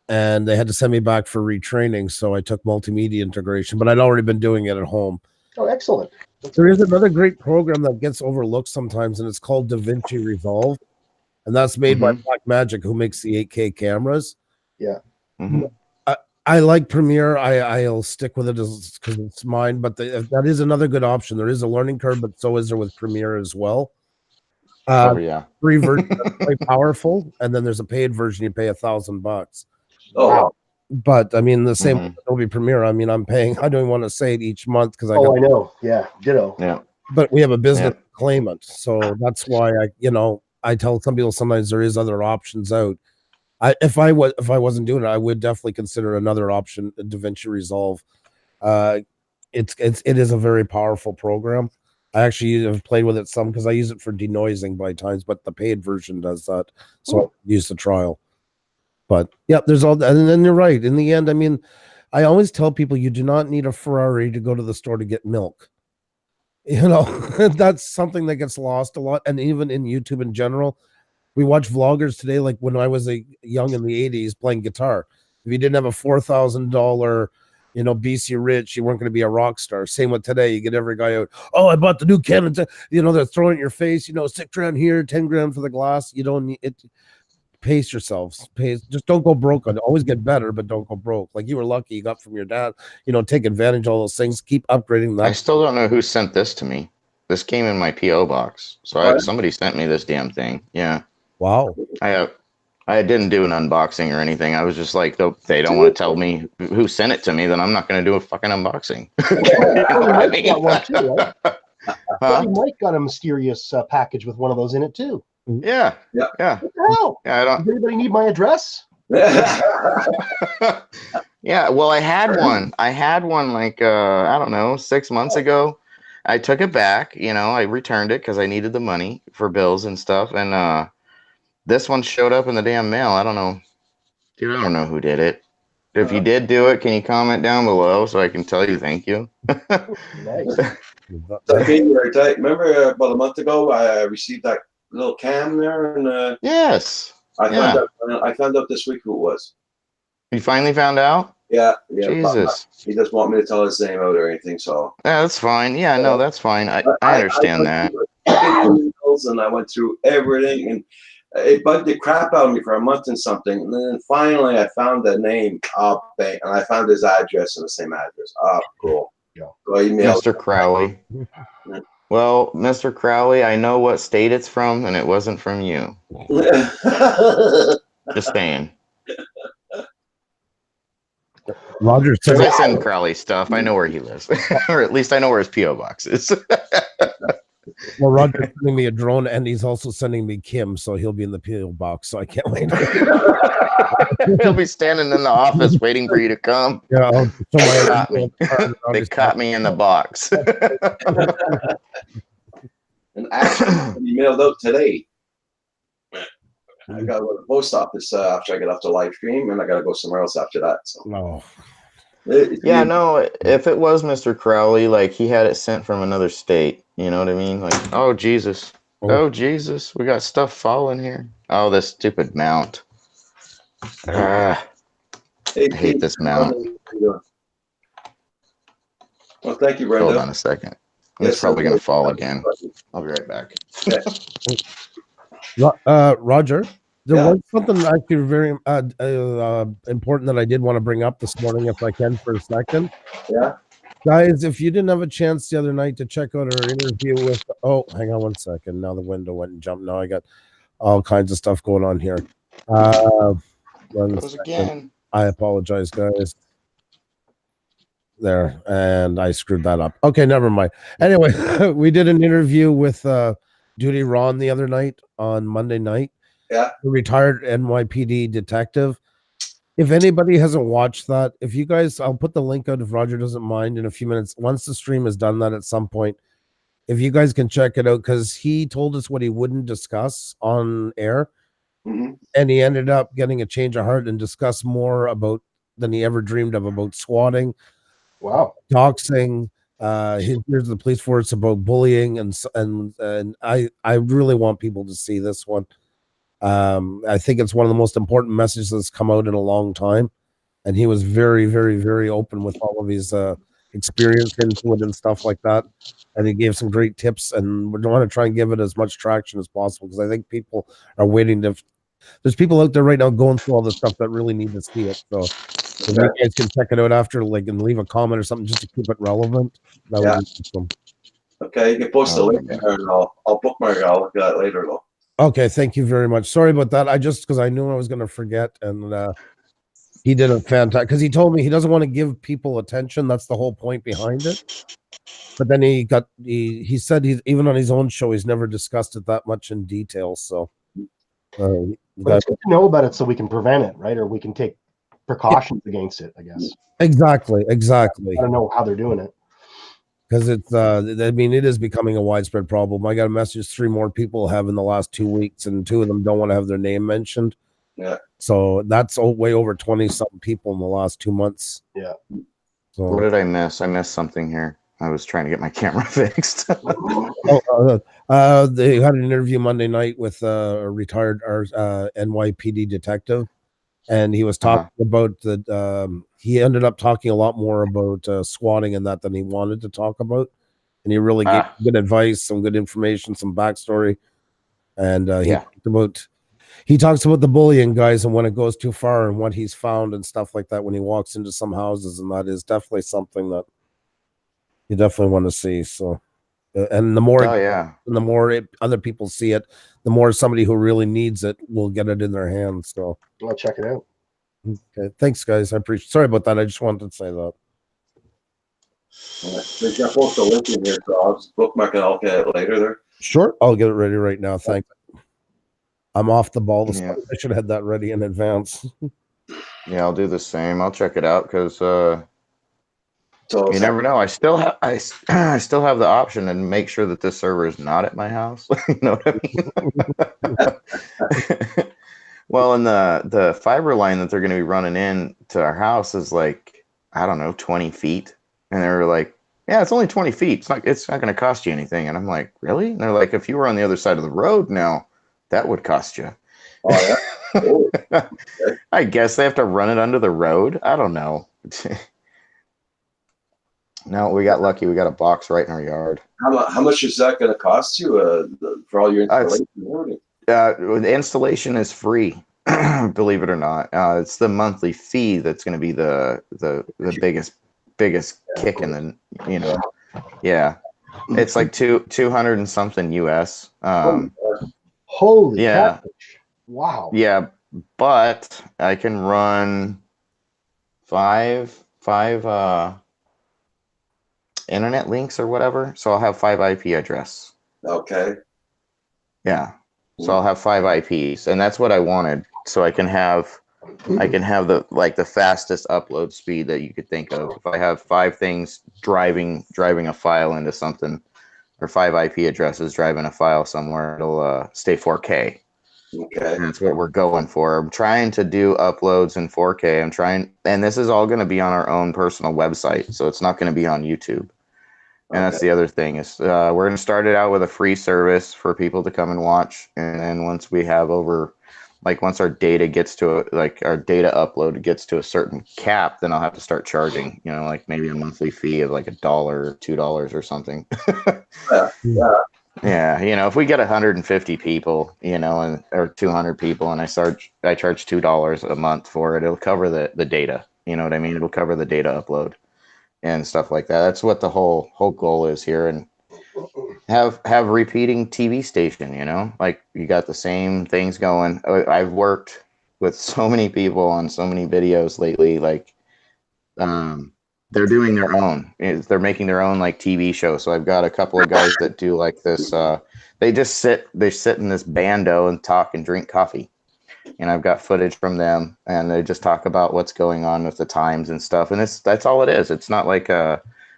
And they had to send me back for retraining. So I took multimedia integration, but I'd already been doing it at home. Oh, excellent. There is another great program that gets overlooked sometimes, and it's called DaVinci Resolve. And that's made by Blackmagic, who makes the 8K cameras. Yeah. Mm-hmm. I like Premiere. I'll stick with it because it's mine, but that is another good option. There is a learning curve, but so is there with Premiere as well. Yeah. Free version is quite powerful, and then there's a paid version. You pay $1,000. Oh, Wow. But I mean, the same with Adobe Premiere. I mean, I'm paying. I don't want to say it each month because I know. Yeah, ditto. Yeah. But we have a business claimant, so that's why I tell some people sometimes there is other options out. If I wasn't doing it, I would definitely consider another option, DaVinci Resolve. It is a very powerful program. I actually have played with it some because I use it for denoising by times, but the paid version does that, so I use the trial. But yeah, there's all, and then you're right. In the end, I mean, I always tell people you do not need a Ferrari to go to the store to get milk. You know, that's something that gets lost a lot, and even in YouTube in general. We watch vloggers today, like when I was young in the 80s playing guitar. If you didn't have a $4,000, BC Rich, you weren't going to be a rock star. Same with today. You get every guy out, oh, I bought the new Canon. They're throwing it in your face, $6,000 here, 10 grand for the glass. You don't need it. Pace yourselves. Just don't go broke. Always get better, but don't go broke. Like you were lucky you got from your dad. Take advantage of all those things. Keep upgrading that. I still don't know who sent this to me. This came in my PO box. So somebody sent me this damn thing. Yeah. Wow. I didn't do an unboxing or anything. I was just like, they don't want to tell me who sent it to me, then I'm not going to do a fucking unboxing. Mike got a mysterious package with one of those in it too. Yeah. What the hell? Yeah, Does anybody need my address? Yeah, well, I had one like I don't know, 6 months ago. I took it back, I returned it because I needed the money for bills and stuff, and this one showed up in the damn mail. I don't know, dude. I don't know who did it. If you did do it, can you comment down below so I can tell you thank you? Nice. Remember about a month ago, I received that little cam there, and yes, I found out this week who it was. You finally found out? Yeah. Jesus. He doesn't want me to tell his name out or anything, so. Yeah, that's fine. Yeah, no, that's fine. I understand that. And I went through everything, and It bugged the crap out of me for a month and something, and then finally I found the name. Oh, and I found his address and the same address. Oh, cool. Yeah. So I emailed. Mr. Crowley. Well, Mr. Crowley, I know what state it's from, and it wasn't from you. Just saying. Roger said, Because I send Crowley stuff. I know where he lives. Or at least I know where his P.O. box is. well, Roger's sending me a drone, and he's also sending me Kim, so he'll be in the PO box. So I can't wait. He'll be standing in the office waiting for you to come. Yeah, I'll show my Caught me. They caught me in the box. And actually, he mailed out today. I gotta go to the post office after I get off the live stream, and I gotta go somewhere else after that. So No. Yeah, no, if it was Mr. Crowley, like he had it sent from another state, you know what I mean? Like, oh Jesus, oh Jesus, we got stuff falling here. Oh, this stupid mount. I hate this mount. Well, thank you, Brenda. Hold on a second. It's probably gonna fall again. I'll be right back. Roger, there Yeah. was something actually very important that I did want to bring up this morning, if I can, for a second. Yeah. Guys, if you didn't have a chance the other night to check out our interview with, oh, hang on one second. Now the window went and jumped. Now I got all kinds of stuff going on here. Goes again. I apologize, guys. There, and I screwed that up. Okay, never mind. Anyway, we did an interview with Duty Ron the other night on Monday night. Yeah. The retired NYPD detective. If anybody hasn't watched that, if you guys, I'll put the link out if Roger doesn't mind in a few minutes. Once the stream is done, that at some point, if you guys can check it out, because he told us what he wouldn't discuss on air, and he ended up getting a change of heart and discussed more about than he ever dreamed of about swatting. Wow. Doxing, here's the police force about bullying, and I really want people to see this one. I think it's one of the most important messages that's come out in a long time, and he was very, very, very open with all of his experience into it and stuff like that, and he gave some great tips, and we want to try and give it as much traction as possible because I think people are waiting to. There's people out there right now going through all this stuff that really need to see it. So if you guys can check it out after, like, and leave a comment or something just to keep it relevant, that would be awesome. Okay, you can post the link there, and I'll bookmark it. I'll look at it later, though. Okay, thank you very much. Sorry about that. I just because I knew I was going to forget, and he did a fantastic. Because he told me he doesn't want to give people attention. That's the whole point behind it. But then he said he's even on his own show he's never discussed it that much in detail. So. But it's good to know about it so we can prevent it, right? Or we can take precautions against it, I guess. Exactly. I don't know how they're doing it. Because it's, I mean, it is becoming a widespread problem. I got a message 3 more people have in the last 2 weeks, and 2 of them don't want to have their name mentioned. Yeah. So that's way over 20-something people in the last 2 months. Yeah. So What did I miss? I missed something here. I was trying to get my camera fixed. they had an interview Monday night with a retired NYPD detective, and he was talking about the. He ended up talking a lot more about swatting and that than he wanted to talk about, and he really gave good advice, some good information, some backstory, and he talks about the bullying guys and when it goes too far and what he's found and stuff like that when he walks into some houses, and that is definitely something that you definitely want to see. So, and the more, and the more other people see it, the more somebody who really needs it will get it in their hands. So I'll check it out. Okay, thanks, guys. I appreciate. Sorry about that. I just wanted to say that. There's got post a link in here, so I'll just bookmark it. I'll get it later there. Sure, I'll get it ready right now. Thanks. I'm off the ball. I should have had that ready in advance. Yeah, I'll do the same. I'll check it out because you never know. I still have the option to make sure that this server is not at my house. You know what I mean? Well, and the fiber line that they're going to be running in to our house is like, I don't know, 20 feet. And they're like, yeah, it's only 20 feet. It's not going to cost you anything. And I'm like, really? And they're like, if you were on the other side of the road now, that would cost you. Oh, yeah. I guess they have to run it under the road. I don't know. No, we got lucky. We got a box right in our yard. How much is that going to cost you for all your installation and everything? The installation is free, believe it or not. It's the monthly fee that's going to be the biggest kick in the, you know, yeah. It's like 200 and something US. Holy Yeah. catfish. Wow. Yeah, but I can run five internet links or whatever. So I'll have 5 IP address. Okay. Yeah. So I'll have 5 IPs, and that's what I wanted. So I can have the fastest upload speed that you could think of. If I have 5 things driving a file into something, or 5 IP addresses driving a file somewhere, it'll stay 4K. Okay. And that's what we're going for. I'm trying to do uploads in 4K. And this is all going to be on our own personal website, so it's not going to be on YouTube. And that's the other thing is we're going to start it out with a free service for people to come and watch. And then once we have once our data gets to our data upload gets to a certain cap, then I'll have to start charging, you know, like maybe a monthly fee of like $1 or $2 or something. Yeah. Yeah, you know, if we get 150 people, you know, or 200 people, and I charge $2 a month for it, it'll cover the data. You know what I mean? It'll cover the data upload and stuff like that. That's what the whole goal is here, and have repeating TV station. You know, like you got the same things going. I've worked with so many people on so many videos lately, like they're doing their own. They're making their own like TV show. So I've got a couple of guys that do like this. They sit in this bando and talk and drink coffee. And I've got footage from them, and they just talk about what's going on with the times and stuff. And that's all it is. It's not like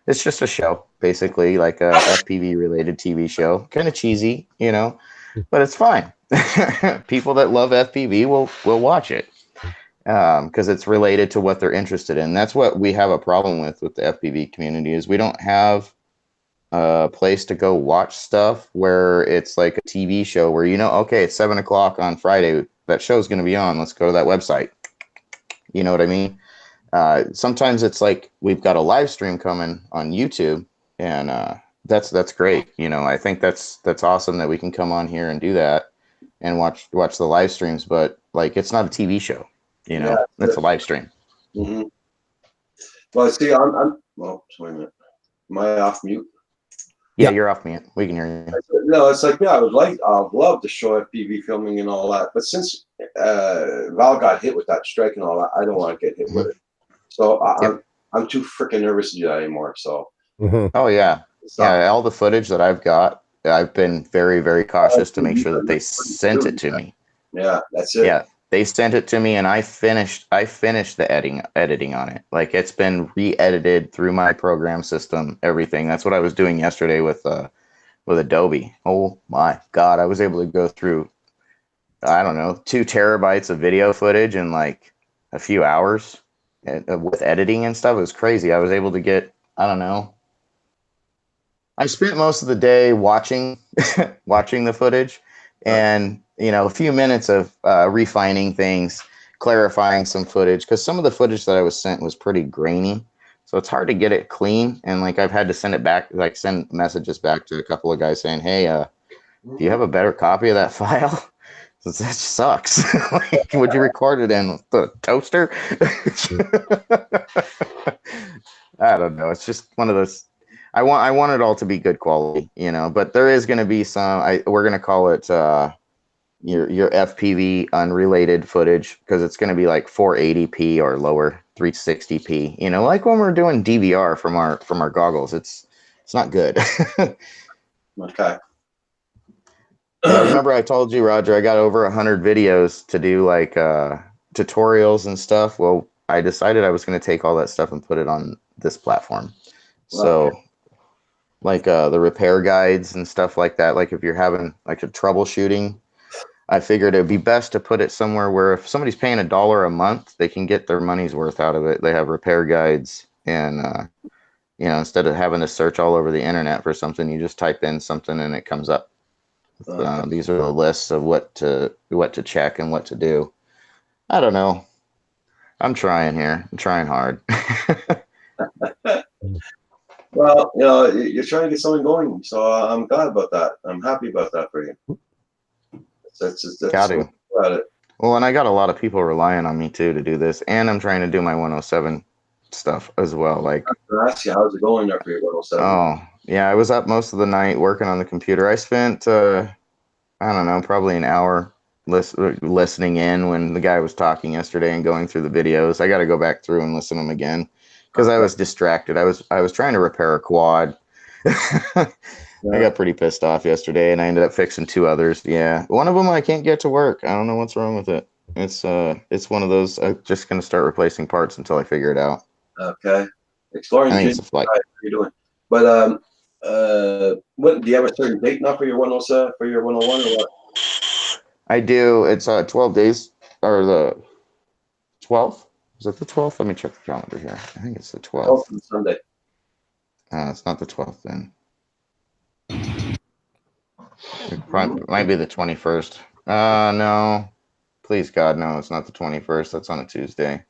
it's just a show, basically, like a FPV related TV show. Kind of cheesy, you know, but it's fine. People that love FPV will watch it. Because it's related to what they're interested in. That's what we have a problem with the FPV community is we don't have a place to go watch stuff where it's like a TV show where, you know, okay, it's 7 o'clock on Friday. That show's going to be on. Let's go to that website. You know what I mean? Sometimes it's like we've got a live stream coming on YouTube, and that's great. You know, I think that's awesome that we can come on here and do that and watch the live streams. But like, it's not a TV show. You know, it's a live stream. Mm-hmm. Well, see, I'm. Well, wait a minute. Am I off mute? Yeah, you're off mute. We can hear you. No, it's like, yeah, I'd love to show FPV filming and all that, but since Val got hit with that strike and all that, I don't want to get hit with it. So I'm too freaking nervous to do that anymore. So. Oh yeah, yeah. All the footage that I've got, I've been very, very cautious to make sure that they sent it to me. Yeah, that's it. Yeah. They sent it to me, and I finished the editing on it. Like, it's been re-edited through my program system, everything. That's what I was doing yesterday with Adobe. Oh my God, I was able to go through, I don't know, 2 terabytes of video footage in like a few hours with editing and stuff. It was crazy. I was able to get, I don't know. I spent most of the day watching the footage, and you know, a few minutes of refining things, clarifying some footage, because some of the footage that I was sent was pretty grainy, so it's hard to get it clean. And like, I've had to send it back, like send messages back to a couple of guys saying, hey, do you have a better copy of that file? That sucks. Like, would you record it in the toaster? I don't know. It's just one of those. I want it all to be good quality, you know, but there is going to be some, we're going to call it your FPV unrelated footage, because it's going to be like 480p or lower, 360p, you know, like when we're doing DVR from our goggles. It's not good. Okay. Remember I told you, Roger, I got over 100 videos to do like tutorials and stuff. Well, I decided I was going to take all that stuff and put it on this platform. So like the repair guides and stuff like that, like if you're having like a troubleshooting, I figured it'd be best to put it somewhere where if somebody's paying $1 a month, they can get their money's worth out of it. They have repair guides, and you know, instead of having to search all over the internet for something, you just type in something and it comes up. These are the lists of what to check and what to do. I don't know. I'm trying here. I'm trying hard. Well, you know, you're trying to get something going, so I'm glad about that. I'm happy about that for you. That's Got to. about it. Well, and I got a lot of people relying on me too to do this, and I'm trying to do my 107 stuff as well. Like, I was gonna ask you, how's it going there for your 107? oh yeah, I was up most of the night working on the computer. I spent I don't know, probably an hour listening in when the guy was talking yesterday and going through the videos. I got to go back through and listen to them again because I was distracted. I was trying to repair a quad. I got pretty pissed off yesterday, and I ended up fixing 2 others. Yeah, one of them I can't get to work. I don't know what's wrong with it. It's one of those. I'm just gonna start replacing parts until I figure it out. Okay. Exploring I think Ginger, it's a flight. how are you doing? But what do you have a certain date now for your 107 for your 101 or what? I do. It's 12 days or the 12th. Is it the 12th? Let me check the calendar here. I think it's the 12th. Oh, from Sunday. It's not the 12th then. It might be the 21st. No. Please God, no, it's not the 21st. That's on a Tuesday.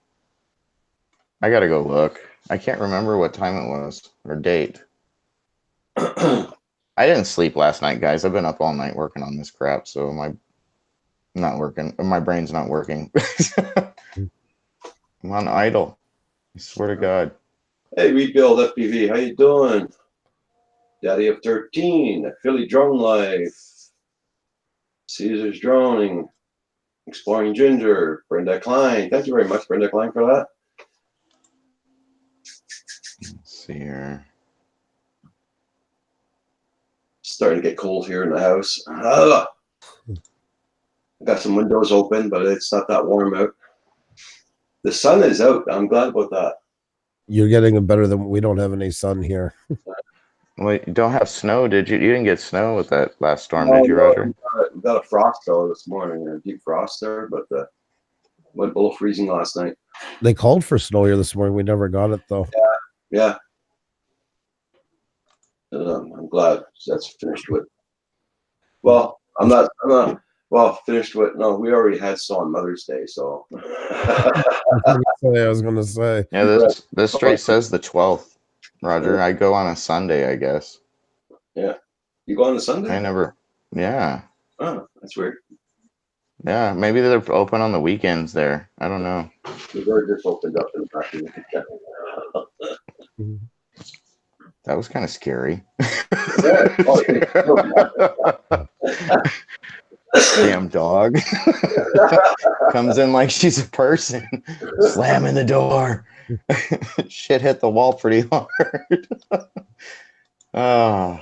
I gotta go look. I can't remember what time it was or date. I didn't sleep last night, guys. I've been up all night working on this crap, so my brain's not working. I'm on idle. I swear to God. Hey, Rebuild FPV, how you doing? Daddy of 13, Philly Drone Life, Caesar's Droning, Exploring Ginger, Brenda Klein. Thank you very much, Brenda Klein, for that. Let's see here. Starting to get cold here in the house. I got some windows open, but it's not that warm out. The sun is out. I'm glad about that. You're getting it better than we don't have any sun here. Wait, you don't have snow, did you? You didn't get snow with that last storm, did you, Roger? We got a frost though this morning, a deep frost there, but went below freezing last night. They called for snow here this morning. We never got it though. Yeah. I'm glad that's finished with. Well, I'm not. Well, finished with. No, we already had snow on Mother's Day, so. I was gonna say. Yeah, this straight says the 12th, Roger. I go on a Sunday, I guess. Yeah. You go on a Sunday? I never. Yeah. Oh, that's weird. Yeah, maybe they're open on the weekends there. I don't know. The bird just opened up in the back of the That was kind of scary. Damn dog. Comes in like she's a person. Slamming the door. Shit hit the wall pretty hard. Oh.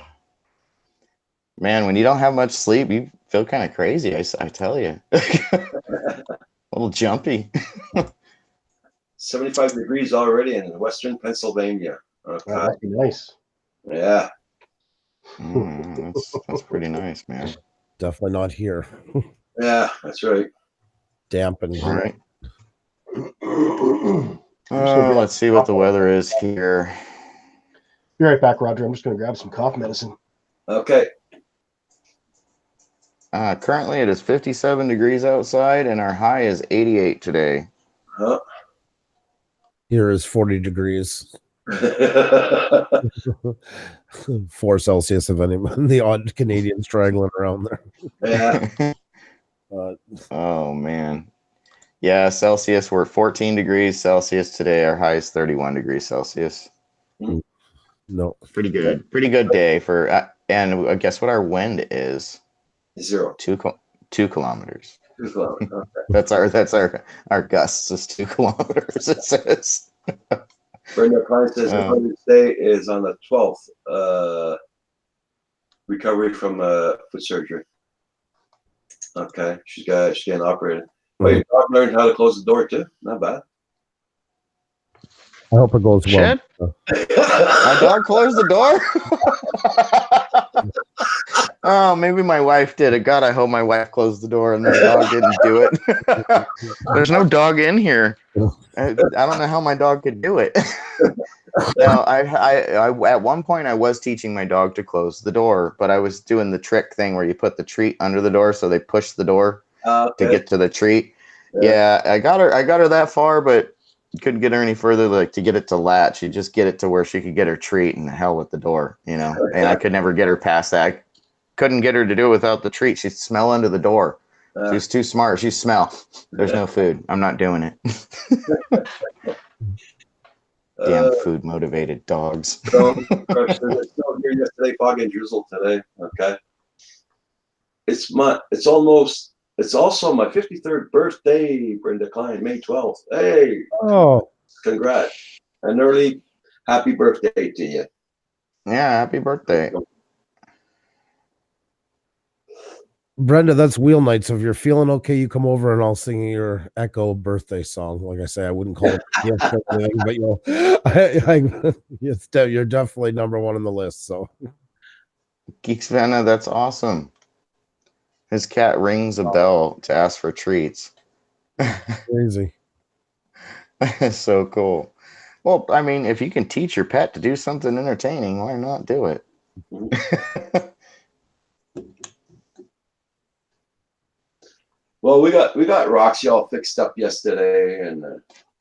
Man, when you don't have much sleep, you feel kind of crazy, I tell you. A little jumpy. 75 degrees already in western Pennsylvania. Okay. Wow, that'd be nice. Yeah. That's pretty nice, man. Definitely not here. Yeah, that's right. Damp and All right. Let's see what the weather is here. Be right back, Roger. I'm just going to grab some cough medicine. Okay. Currently, it is 57 degrees outside, and our high is 88 today. Huh? Here is 40 degrees. 4 Celsius, if anyone, the odd Canadian straggling around there. Yeah. Oh, man. Yeah, Celsius, we're 14 degrees Celsius today. Our high is 31 degrees Celsius. No. Pretty good. Pretty good day for, and guess what our wind is? 0. 2 kilometers. 2 kilometers. Okay. That's our gusts is 2 kilometers, it says. Brenda Klein says Mother's Day is on the 12th. Recovery from foot surgery. Okay, she's getting operated. Well, your dog learned how to close the door too. Not bad. I hope it goes well. Shit. My dog closed the door? Oh, maybe my wife did it. God, I hope my wife closed the door and the dog didn't do it. There's no dog in here. I don't know how my dog could do it. Now, I at one point I was teaching my dog to close the door, but I was doing the trick thing where you put the treat under the door so they push the door to get to the treat. Yeah, I got her that far, but couldn't get her any further, like to get it to latch. You just get it to where she could get her treat, and the hell with the door, you know. And I could never get her past that. I couldn't get her to do it without the treat. She'd smell under the door. She's too smart. She smell. There's no food. I'm not doing it. Damn food motivated dogs. So, there's snow here yesterday, fog and drizzle today. Okay. It's also my 53rd birthday, Brenda Klein, May 12th. Hey, Oh, congrats. An early happy birthday to you. Yeah, happy birthday. Brenda, that's wheel night. So if you're feeling okay, you come over and I'll sing your Echo birthday song. Like I say, I wouldn't call it a gift or anything, but you're definitely number one on the list. So Geeks Vanna, that's awesome. His cat rings a bell to ask for treats. crazy. So cool. Well, I mean, if you can teach your pet to do something entertaining, why not do it? Well, we got Roxy all fixed up yesterday, and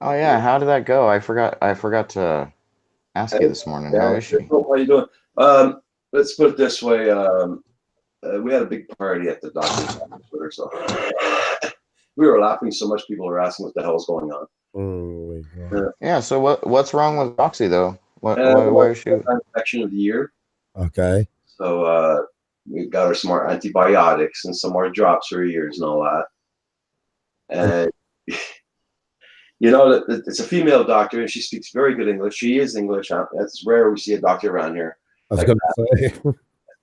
Oh yeah, how did that go? I forgot to ask you this morning. How is she? How are you doing? Let's put it this way. We had a big party at the doctor's office with her, so we were laughing so much. People were asking what the hell's going on. Oh my God. Yeah. So what's wrong with Roxy though? Why is she? Infection of the year. Okay. So we got her some more antibiotics and some more drops for her ears and all that. And you know, it's a female doctor, and she speaks very good English. She is English. It's rare we see a doctor around here. I was gonna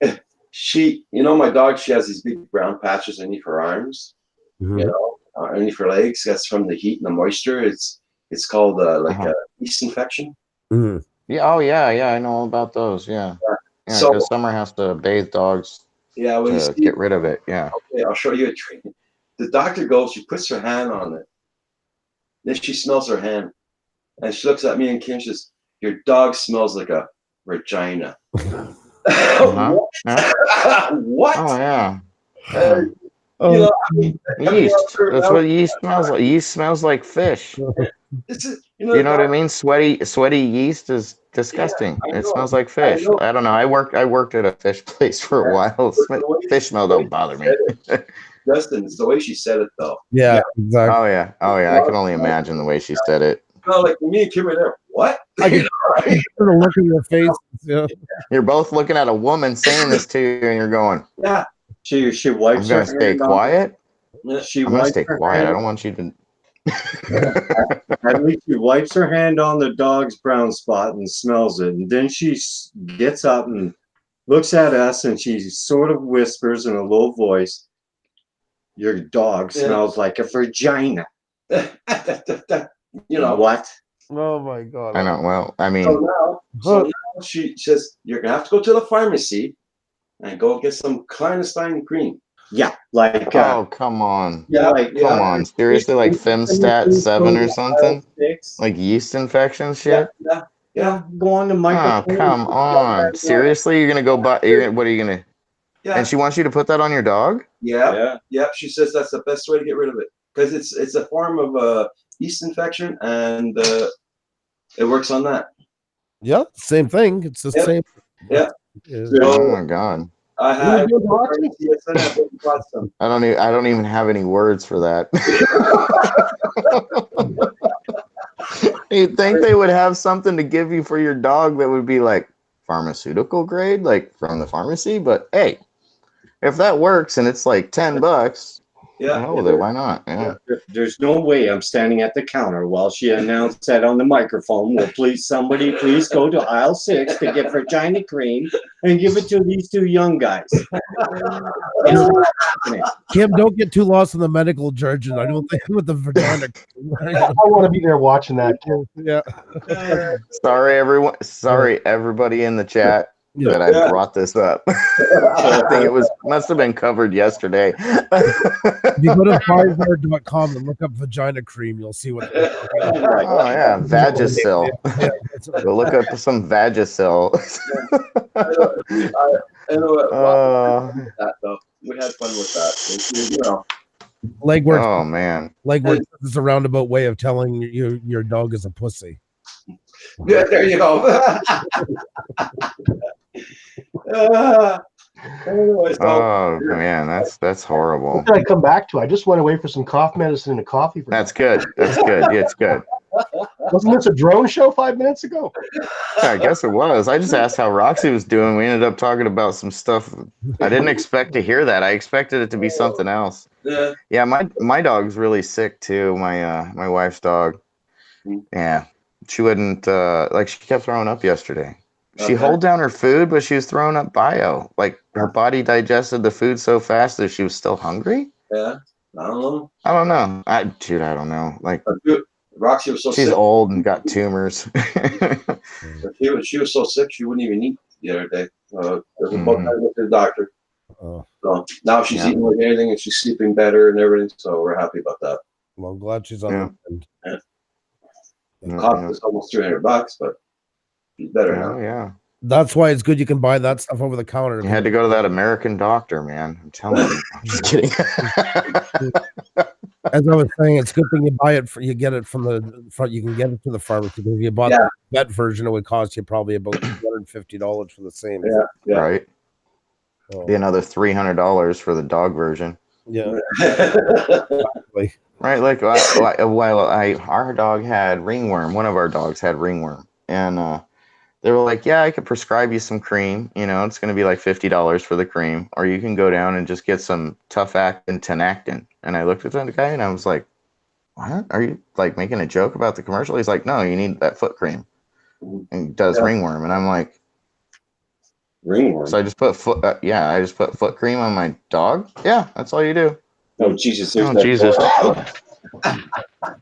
say. She, you know, my dog, she has these big brown patches underneath her arms, Mhm. you know, underneath her legs. That's from the heat and the moisture. It's called like a yeast infection. Mhm. Yeah. Oh yeah. I know all about those. Yeah. Yeah. So- Because Summer has to bathe dogs Yeah, well, you to see, get rid of it. Yeah. okay, I'll show you a trick. The doctor goes, she puts her hand on it. Then she smells her hand. And she looks at me and Kim says, "Your dog smells like a vagina." Uh-huh. Yeah. What? Oh yeah. You Oh, know, I mean, Yeast. That's what yeast smells like. Yeast smells like fish. This is, You know what I mean? Sweaty yeast is disgusting. I It know. smells like fish. know. I don't know. I worked at a fish place for a while. Fish smell don't bother me. Justin, it's the way she said it, though. yeah, exactly. Oh yeah. I can only imagine the way she said it. You know, like me and Kim are there. What? I can sort of look at your face. Yeah. You're both looking at a woman saying this to you, and you're going, Yeah. She "I'm wipes her gonna stay hand on- quiet. She I'm gonna wipes stay her quiet. I hand- don't want you to." At least she wipes her hand on the dog's brown spot and smells it, and then she gets up and looks at us, and she sort of whispers in a low voice, "Your dog Yeah. smells like a vagina." You know. What? Oh my God. I know. Well, I mean, So now she says, "You're going to have to go to the pharmacy and go get some Clandestine cream." Yeah, like oh come on, like come on, seriously, like Femstat 7 or something, like yeast infection shit. Yeah. Go on the Oh microphone. come on, seriously, you're gonna go buy? What are you gonna? Yeah. And she wants you to put that on your dog? Yeah. She says that's the best way to get rid of it because it's a form of yeast infection, and it works on that. Yeah, same thing. It's the Yep. same. Yeah. Yeah. Oh my god, I had. You go to Yes, I have. I bought some. I don't even have any words for that. You'd think they would have something to give you for your dog that would be like pharmaceutical grade, like from the pharmacy. But hey, if that works and it's like $10, Yeah. hell with it. Why not? Yeah. There's no way I'm standing at the counter while she announced that on the microphone. Will somebody please go to aisle 6 to get vagina cream and give it to these two young guys. Kim, don't get too lost in the medical jargon. I don't think with the vagina. I want to be there watching that. Yeah. Sorry, everyone. Sorry, everybody in the chat Yeah. that I brought this up. I think it must have been covered yesterday. If you go to Pfizer.com and look up vagina cream, you'll see what. Oh yeah, Vagisil. Yeah, that's what- Go look up some Vagisil. I know that though. We had fun with that. You know. Legwork. Oh man. Legwork is a roundabout way of telling you your dog is a pussy. Yeah, there you go. Anyways, Oh man, that's horrible. What did I come back to? I just went away for some cough medicine and a coffee. That's good. That's good. Yeah, it's good. Wasn't this a drone show 5 minutes ago? I guess it was. I just asked how Roxy was doing. We ended up talking about some stuff. I didn't expect to hear that. I expected it to be something else. yeah. Yeah, my dog's really sick too. My wife's dog. Yeah, she wouldn't like. She kept throwing up yesterday. She Okay. hold down her food, but she was throwing up bio. Like her body digested the food so fast that she was still hungry. Yeah. I don't know. I don't know. I don't know. Like But dude, Roxy was so she's sick. old and got tumors. She was so sick she wouldn't even eat the other day. It was about Mhm. time to go to the doctor. Oh, So now she's Yeah. eating like anything and she's sleeping better and everything. So we're happy about that. well, I'm glad she's on Yeah. the mend. The cost is almost $300, but she's better Oh now. yeah. That's why it's good you can buy that stuff over the counter. You had to go to that American doctor, man. I'm telling you. I'm just kidding. As I was saying, it's a good thing you buy it you get it from the front. You can get it to the pharmacy. If you bought Yeah. the vet version, it would cost you probably about $250 for the same. Yeah. Yeah. Right. So, Be another $300 for the dog version. yeah. Like, Right, like our dog had ringworm. One of our dogs had ringworm, and they were like, "Yeah, I could prescribe you some cream. You know, it's going to be like $50 for the cream, or you can go down and just get some Tough Actin Tenactin." And I looked at the guy and I was like, "What? Are you like making a joke about the commercial?" He's like, "No, you need that foot cream, and it does Yeah. ringworm." And I'm like, Ringworm. "So I just put foot, I just put foot cream on my dog. Yeah, that's all you do." Oh Jesus! There's Oh that Jesus! dog.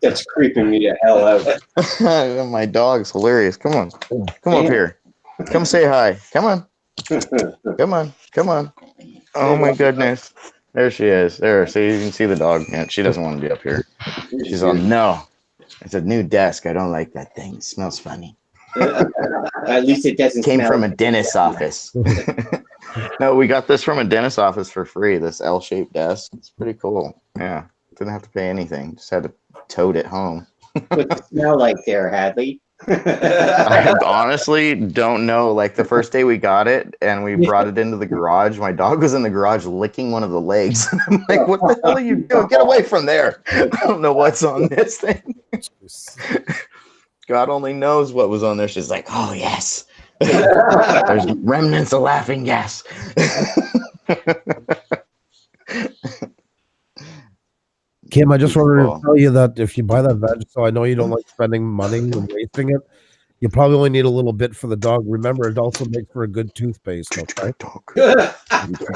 That's creeping me the hell out. My dog's hilarious. Come on. Come up here. Come say hi. Come on. Come on. Come on. Oh my goodness. There she is. There. So you can see the dog. Yeah, she doesn't want to be up here. She's all, no. It's a new desk. I don't like that thing. It smells funny. At least it doesn't Came smell from a dentist's office. No, we got this from a dentist's office for free. This L-shaped desk. It's pretty cool. Yeah. Didn't have to pay anything. Just had to tote it home. What's it smell like there, Hadley? I honestly don't know. Like the first day we got it and we brought it into the garage, my dog was in the garage licking one of the legs. I'm like, what the hell are you doing? Get away from there. I don't know what's on this thing. God only knows what was on there. She's like, oh, yes. There's remnants of laughing gas. Kim, I just wanted Cool. to tell you that if you buy that veg, so I know you don't like spending money and wasting it, you probably only need a little bit for the dog. Remember, it also makes for a good toothpaste. Okay?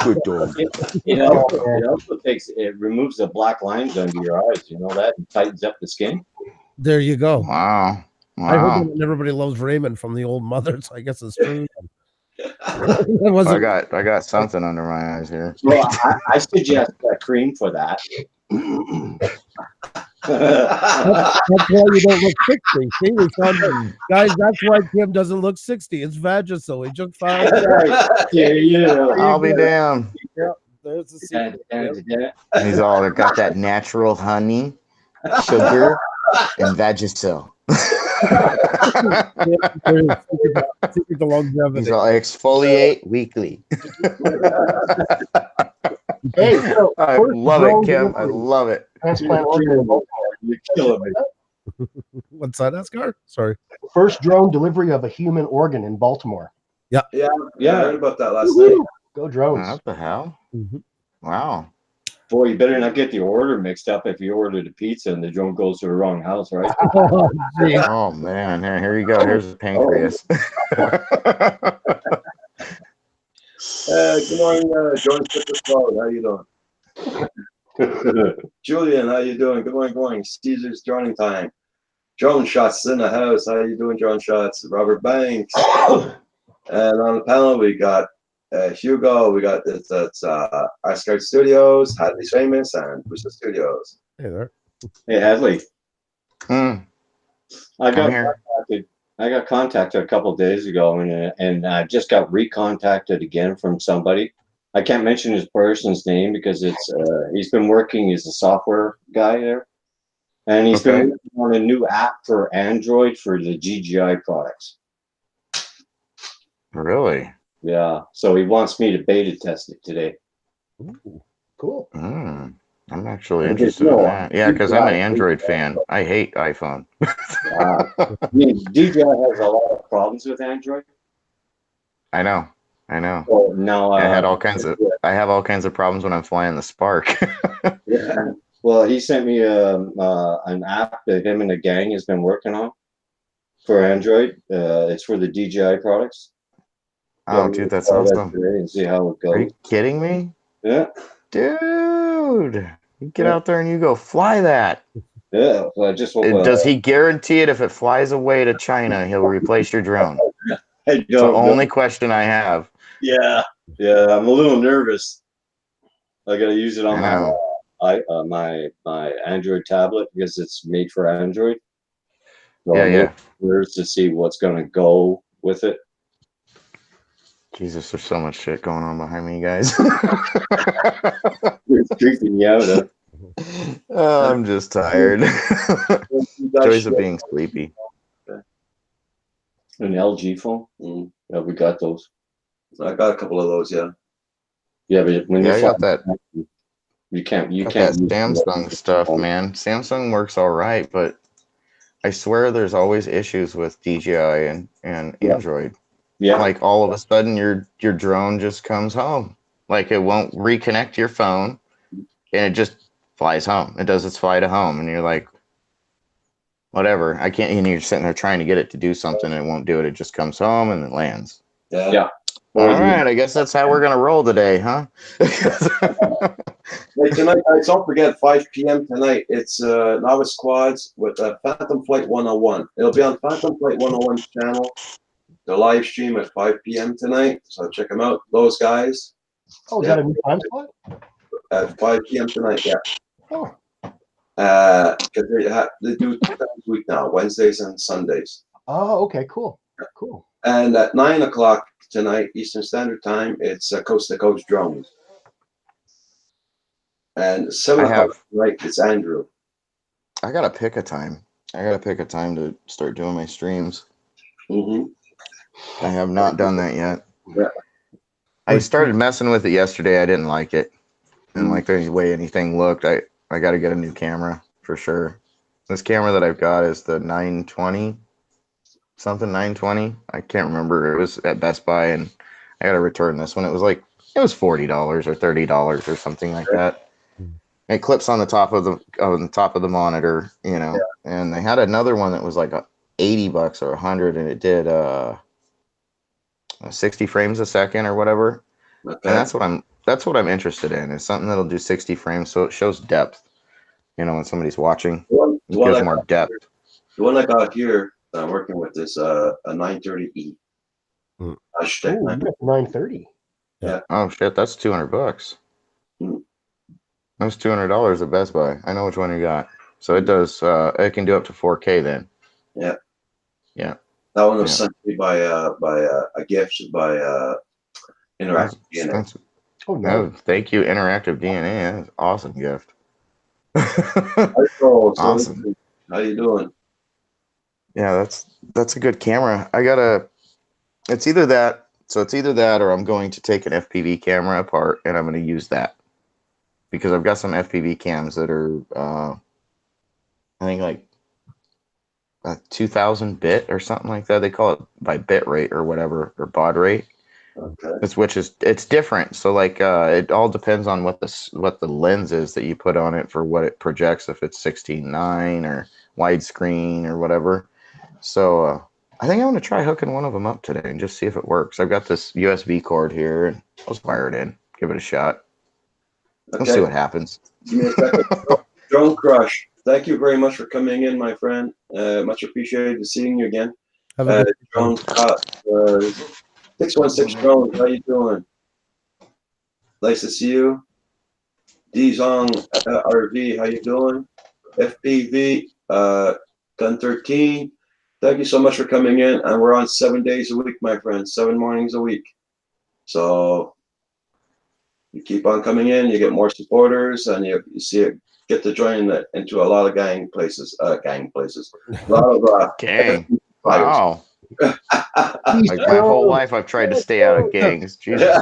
Good dog. You know, it also it removes the black lines under your eyes. You know that, and tightens up the skin. There you go. Wow. I Wow. heard that everybody loves Raymond from the old mother, so I guess it's true. That wasn't- I got something under my eyes here. Well, I suggest that cream for that. That's why you don't look 60. See, we found out. Guys, that's why Kim doesn't look 60. It's Vagisil. We just found out. I'll be damned. There's the secret. He's all got that natural honey, sugar, and Vagisil. Secret to longevity. He's all exfoliate weekly. Hey, so I first love drone it, Kim. I delivery love it. transplant organ in Baltimore. You're killing me. What's that, Ascar? Sorry. First drone delivery of a human organ in Baltimore. Yeah, I heard about that last night. Woo-hoo! Go drones. What the hell? Mhm. Wow. Boy, you better not get the order mixed up if you ordered a pizza and the drone goes to the wrong house, right? Oh, gee. Oh man, here you go. Here's the pancreas. Good morning, Jordan Clifford. How you doing? Julian, how you doing? Good morning, good morning. Caesar's joining time. Drone Shots in the house. How you doing, Drone Shots? Robert Banks. And on the panel, we got Hugo. We got it's Asgard Studios, Hadley's Famous, and Booster Studios. Hey there. Hey, Hadley, Mm, I I'm got here. contacted a couple of days ago, and I just got recontacted again from somebody. I can't mention his person's name because it's he's been working as a software guy there, and he's been working on a new app for Android for the GGI products. Really? Yeah. So he wants me to beta test it today. Ooh, cool. I'm actually And interested there's in no- that. Yeah, because I'm an Android fan. I hate iPhone. I mean, DJI has a lot of problems with Android. I know. I know. So now I have all kinds of problems when I'm flying the Spark. yeah. Well, he sent me an app that him and the gang has been working on for Android. It's for the DJI products. Oh, I'm dude, gonna that's try that awesome. today and see how it Are you goes. kidding me? Yeah, Dude, you get Yeah. out there and you go fly that. yeah. So I just hope. Does he guarantee it if it flies away to China, he'll replace your drone? I It's the don't know. only question I have. Yeah, yeah. I'm a little nervous. I gotta use it on I know. my Android tablet because it's made for Android. So Yeah, I'm yeah. curious to see what's gonna go with it. Jesus, there's so much shit going on behind me, guys. It's freaking me out. Oh, I'm just tired. Joys of being sleepy. An LG phone. Yeah, we got those. I got a couple of those, yeah. Yeah, but when Yeah, you I got that. you can't Got that use Samsung stuff, man. Samsung works all right, but I swear there's always issues with DJI and Yeah. Android. Yeah, Like all of a sudden your drone just comes home. Like it won't reconnect your phone and it just flies home. It does its fly to home and you're like, whatever. I can't, and you're sitting there trying to get it to do something and it won't do it. It just comes home and it lands. Yeah. Yeah. All right, I guess that's how we're gonna roll today, huh? Hey, tonight, guys, don't forget 5 p.m. tonight. It's Novice Quads with Phantom Flight 101. It'll be on Phantom Flight 101's channel. The live stream at 5 p.m. tonight. So check them out. Those guys Oh, is that a new time slot? at 5 p.m. tonight. Yeah. Oh, Because they do 2 times a week now, Wednesdays and Sundays. oh, okay, cool, cool. And at 9 o'clock tonight, Eastern Standard Time, it's Coast to Coast Drones. And 7 o'clock tonight, it's Andrew. I gotta pick a time. I gotta pick a time to start doing my streams. Mm-hmm. I have not done that yet. Yeah. I started messing with it yesterday. I didn't like it. Didn't like the way anything looked. I got to get a new camera for sure. This camera that I've got is the 920 something 920. I can't remember. It was at Best Buy and I got to return this one. It was $40 or $30 or something like that. It clips on the top of the monitor, you know. Yeah. And they had another one that was like $80 or 100 and it did 60 frames a second or whatever. Okay. And that's what I'm interested in. Is something that'll do 60 frames so it shows depth. You know, when somebody's watching, it gives more depth. The one I got here that I'm working with is a 930E. Oh, you got 930. Yeah. Oh shit, that's $200. That's $200 at Best Buy. I know which one you got. So it does. It can do up to 4K then. Yeah. Yeah. That one was sent to me by a gift by Interactive DNA. Oh no! Thank you, Interactive DNA. That's an awesome gift. Awesome. How you doing? Yeah, that's a good camera. It's either that. So it's either that or I'm going to take an FPV camera apart and I'm going to use that. Because I've got some FPV cams that are, I think like 2000 bit or something like that. They call it by bit rate or whatever, or baud rate. Okay. It's different. So like it all depends on what the lens is that you put on it for what it projects. If it's 16:9 or widescreen or whatever. So I think I'm going to try hooking one of them up today and just see if it works. I've got this USB cord here and I'll just wire it in, give it a shot. Okay. We'll see what happens. Give me a second. Drone Crush, thank you very much for coming in, my friend. Much appreciated seeing you again. Drone 616 Drones, how you doing? Nice to see you. Dzong RV, how you doing? FPV, Gun 13. Thank you so much for coming in. And we're on 7 days a week, my friend, 7 mornings a week. So you keep on coming in, you get more supporters, and you see it get to join into a lot of gang places. A lot of gang. Wow. Like my whole life, I've tried to stay out of gangs. Jesus,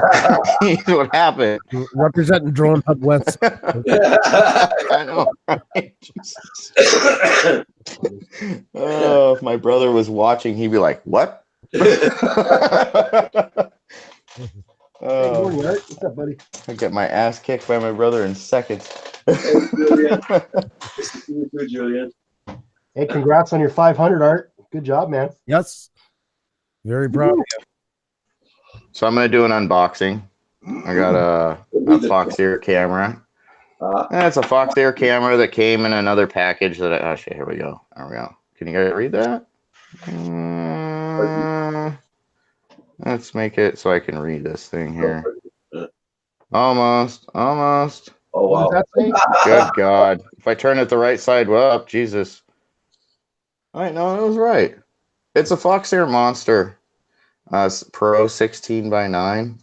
Christ, what happened? Representing Drone Hub West. I know. Right? Jesus. Oh, if my brother was watching, he'd be like, "What?" Hey, Oh, morning, Art. What's up, buddy? I get my ass kicked by my brother in seconds. Julian. Nice to see you too, Julian. Hey, congrats on your 500, Art. Good job, man. Yes. Very proud of you. So I'm gonna do an unboxing. I got a Foxeer camera. It's a Foxeer camera that came in another package that I, oh shit, here we go. There we go. Can you guys read that? Let's make it so I can read this thing here. Almost. Oh What wow. does that say? Good God. If I turn it the right side up, Jesus. All right, no, it was right. It's a Foxeer Monster Pro 16:9.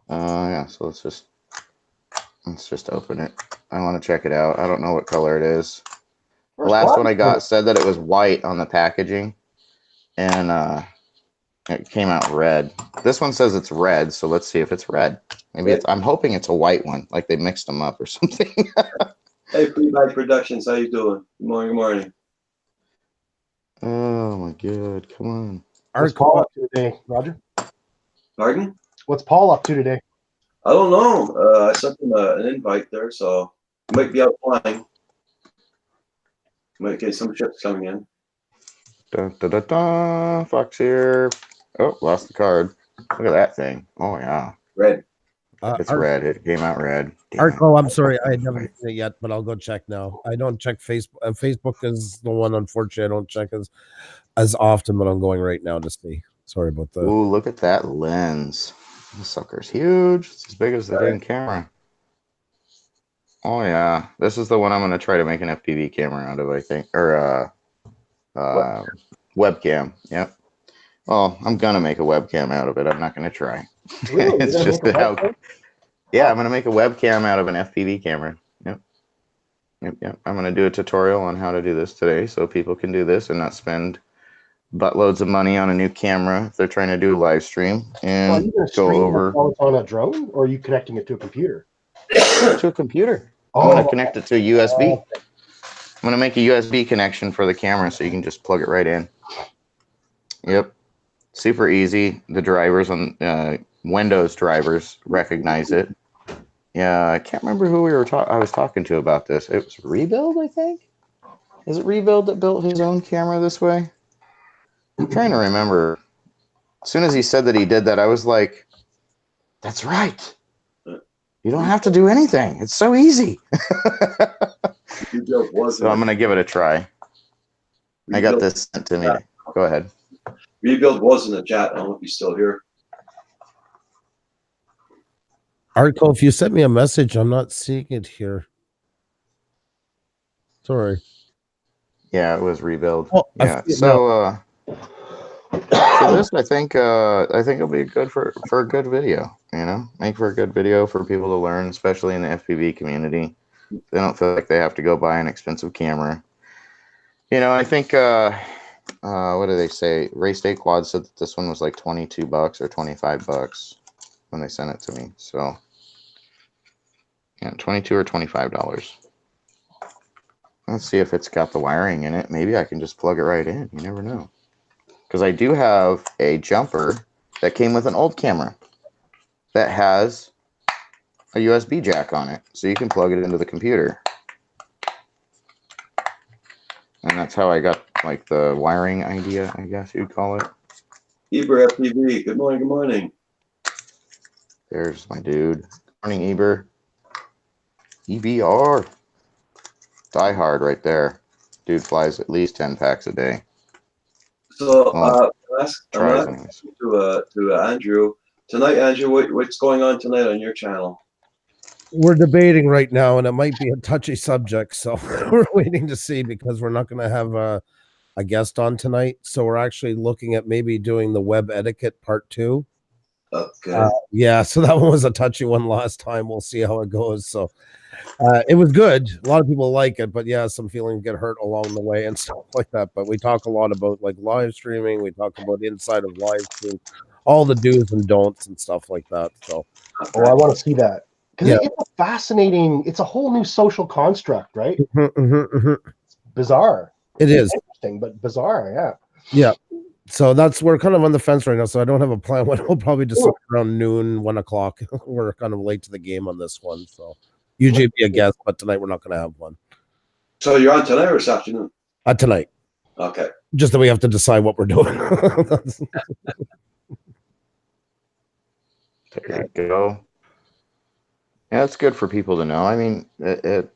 Yeah, so let's just open it. I want to check it out. I don't know what color it is. The last one I got said that it was white on the packaging, and it came out red. This one says it's red, so let's see if it's red. Maybe it's. I'm hoping it's a white one, like they mixed them up or something. Hey, Pre-Bag Productions, how you doing? Good morning, good morning. Oh my God! Come on. What's Paul up to today, Roger? Pardon? What's Paul up to today? I don't know. I sent him an invite there, so he might be out flying. Might get some ships coming in. Da, da, da, da. Foxeer. Oh, lost the card. Look at that thing. Oh yeah, Red. it's red. It came out red. Damn it. Arco, I'm sorry, I haven't seen it yet, but I'll go check now. I don't check Facebook. Facebook is the one, unfortunately, I don't check as often, but I'm going right now to see. Sorry about that. Ooh, look at that lens. This sucker's huge. It's as big as the dang camera. Oh yeah, this is the one I'm gonna try to make an FPV camera out of, I think, or webcam. Yep. Well, I'm gonna make a webcam out of it. I'm not gonna try. Really? It's You're gonna just make a how. webcam? Yeah, I'm gonna make a webcam out of an FPV camera. Yep. I'm gonna do a tutorial on how to do this today, so people can do this and not spend buttloads of money on a new camera if they're trying to do a live stream Well, are and you going to go stream over while it's on a drone, or are you connecting it to a computer? to a computer. I'm gonna connect it to a USB. Oh, I'm gonna make a USB connection for the camera so you can just plug it right in. Yep. Super easy. The drivers on Windows drivers recognize it. Yeah, I can't remember who I was talking to about this. It was Rebuild, I think. Is it Rebuild that built his own camera this way? I'm trying to remember. As soon as he said that he did that, I was like, that's right. You don't have to do anything. It's so easy. So I'm going to give it a try. I got this sent to me. Go ahead. Rebuild was in the chat. I don't know if he's still here. Arco, if you sent me a message, I'm not seeing it here. Sorry. Yeah, it was Rebuild. Oh, Yeah. So for this, I think it'll be good for a good video. You know, make for a good video for people to learn, especially in the FPV community. They don't feel like they have to go buy an expensive camera. You know, I think what do they say? Race Day Quad said that this one was like $22 or $25 when they sent it to me. So yeah, $22 or $25. Let's see if it's got the wiring in it. Maybe I can just plug it right in. You never know. Because I do have a jumper that came with an old camera that has a USB jack on it. So you can plug it into the computer. And that's how I got like the wiring idea, I guess you'd call it. Eber FPV. Good morning, good morning. There's my dude. Good morning, Eber. EBR. Die Hard right there. Dude flies at least 10 packs a day. So Well, I'm asking to Andrew. Tonight, Andrew, what's going on tonight on your channel? We're debating right now, and it might be a touchy subject, so we're waiting to see because we're not going to have a guest on tonight. So we're actually looking at maybe doing the web etiquette part 2. Okay. Yeah, so that one was a touchy one last time. We'll see how it goes. So it was good. A lot of people like it, but yeah, some feelings get hurt along the way and stuff like that. But we talk a lot about like live streaming. We talk about inside of live stream, all the do's and don'ts and stuff like that. So Oh, I want to see that because Yeah. it's a fascinating. It's a whole new social construct, right? Bizarre. it is. Interesting, but bizarre. Yeah. Yeah. So we're kind of on the fence right now. So I don't have a plan. We'll probably decide around noon, 1 o'clock. We're kind of late to the game on this one. So usually be a guest, but tonight we're not going to have one. So you're on tonight or this afternoon? Tonight. Okay. Just that we have to decide what we're doing. There you go. Yeah, it's good for people to know. I mean, I'm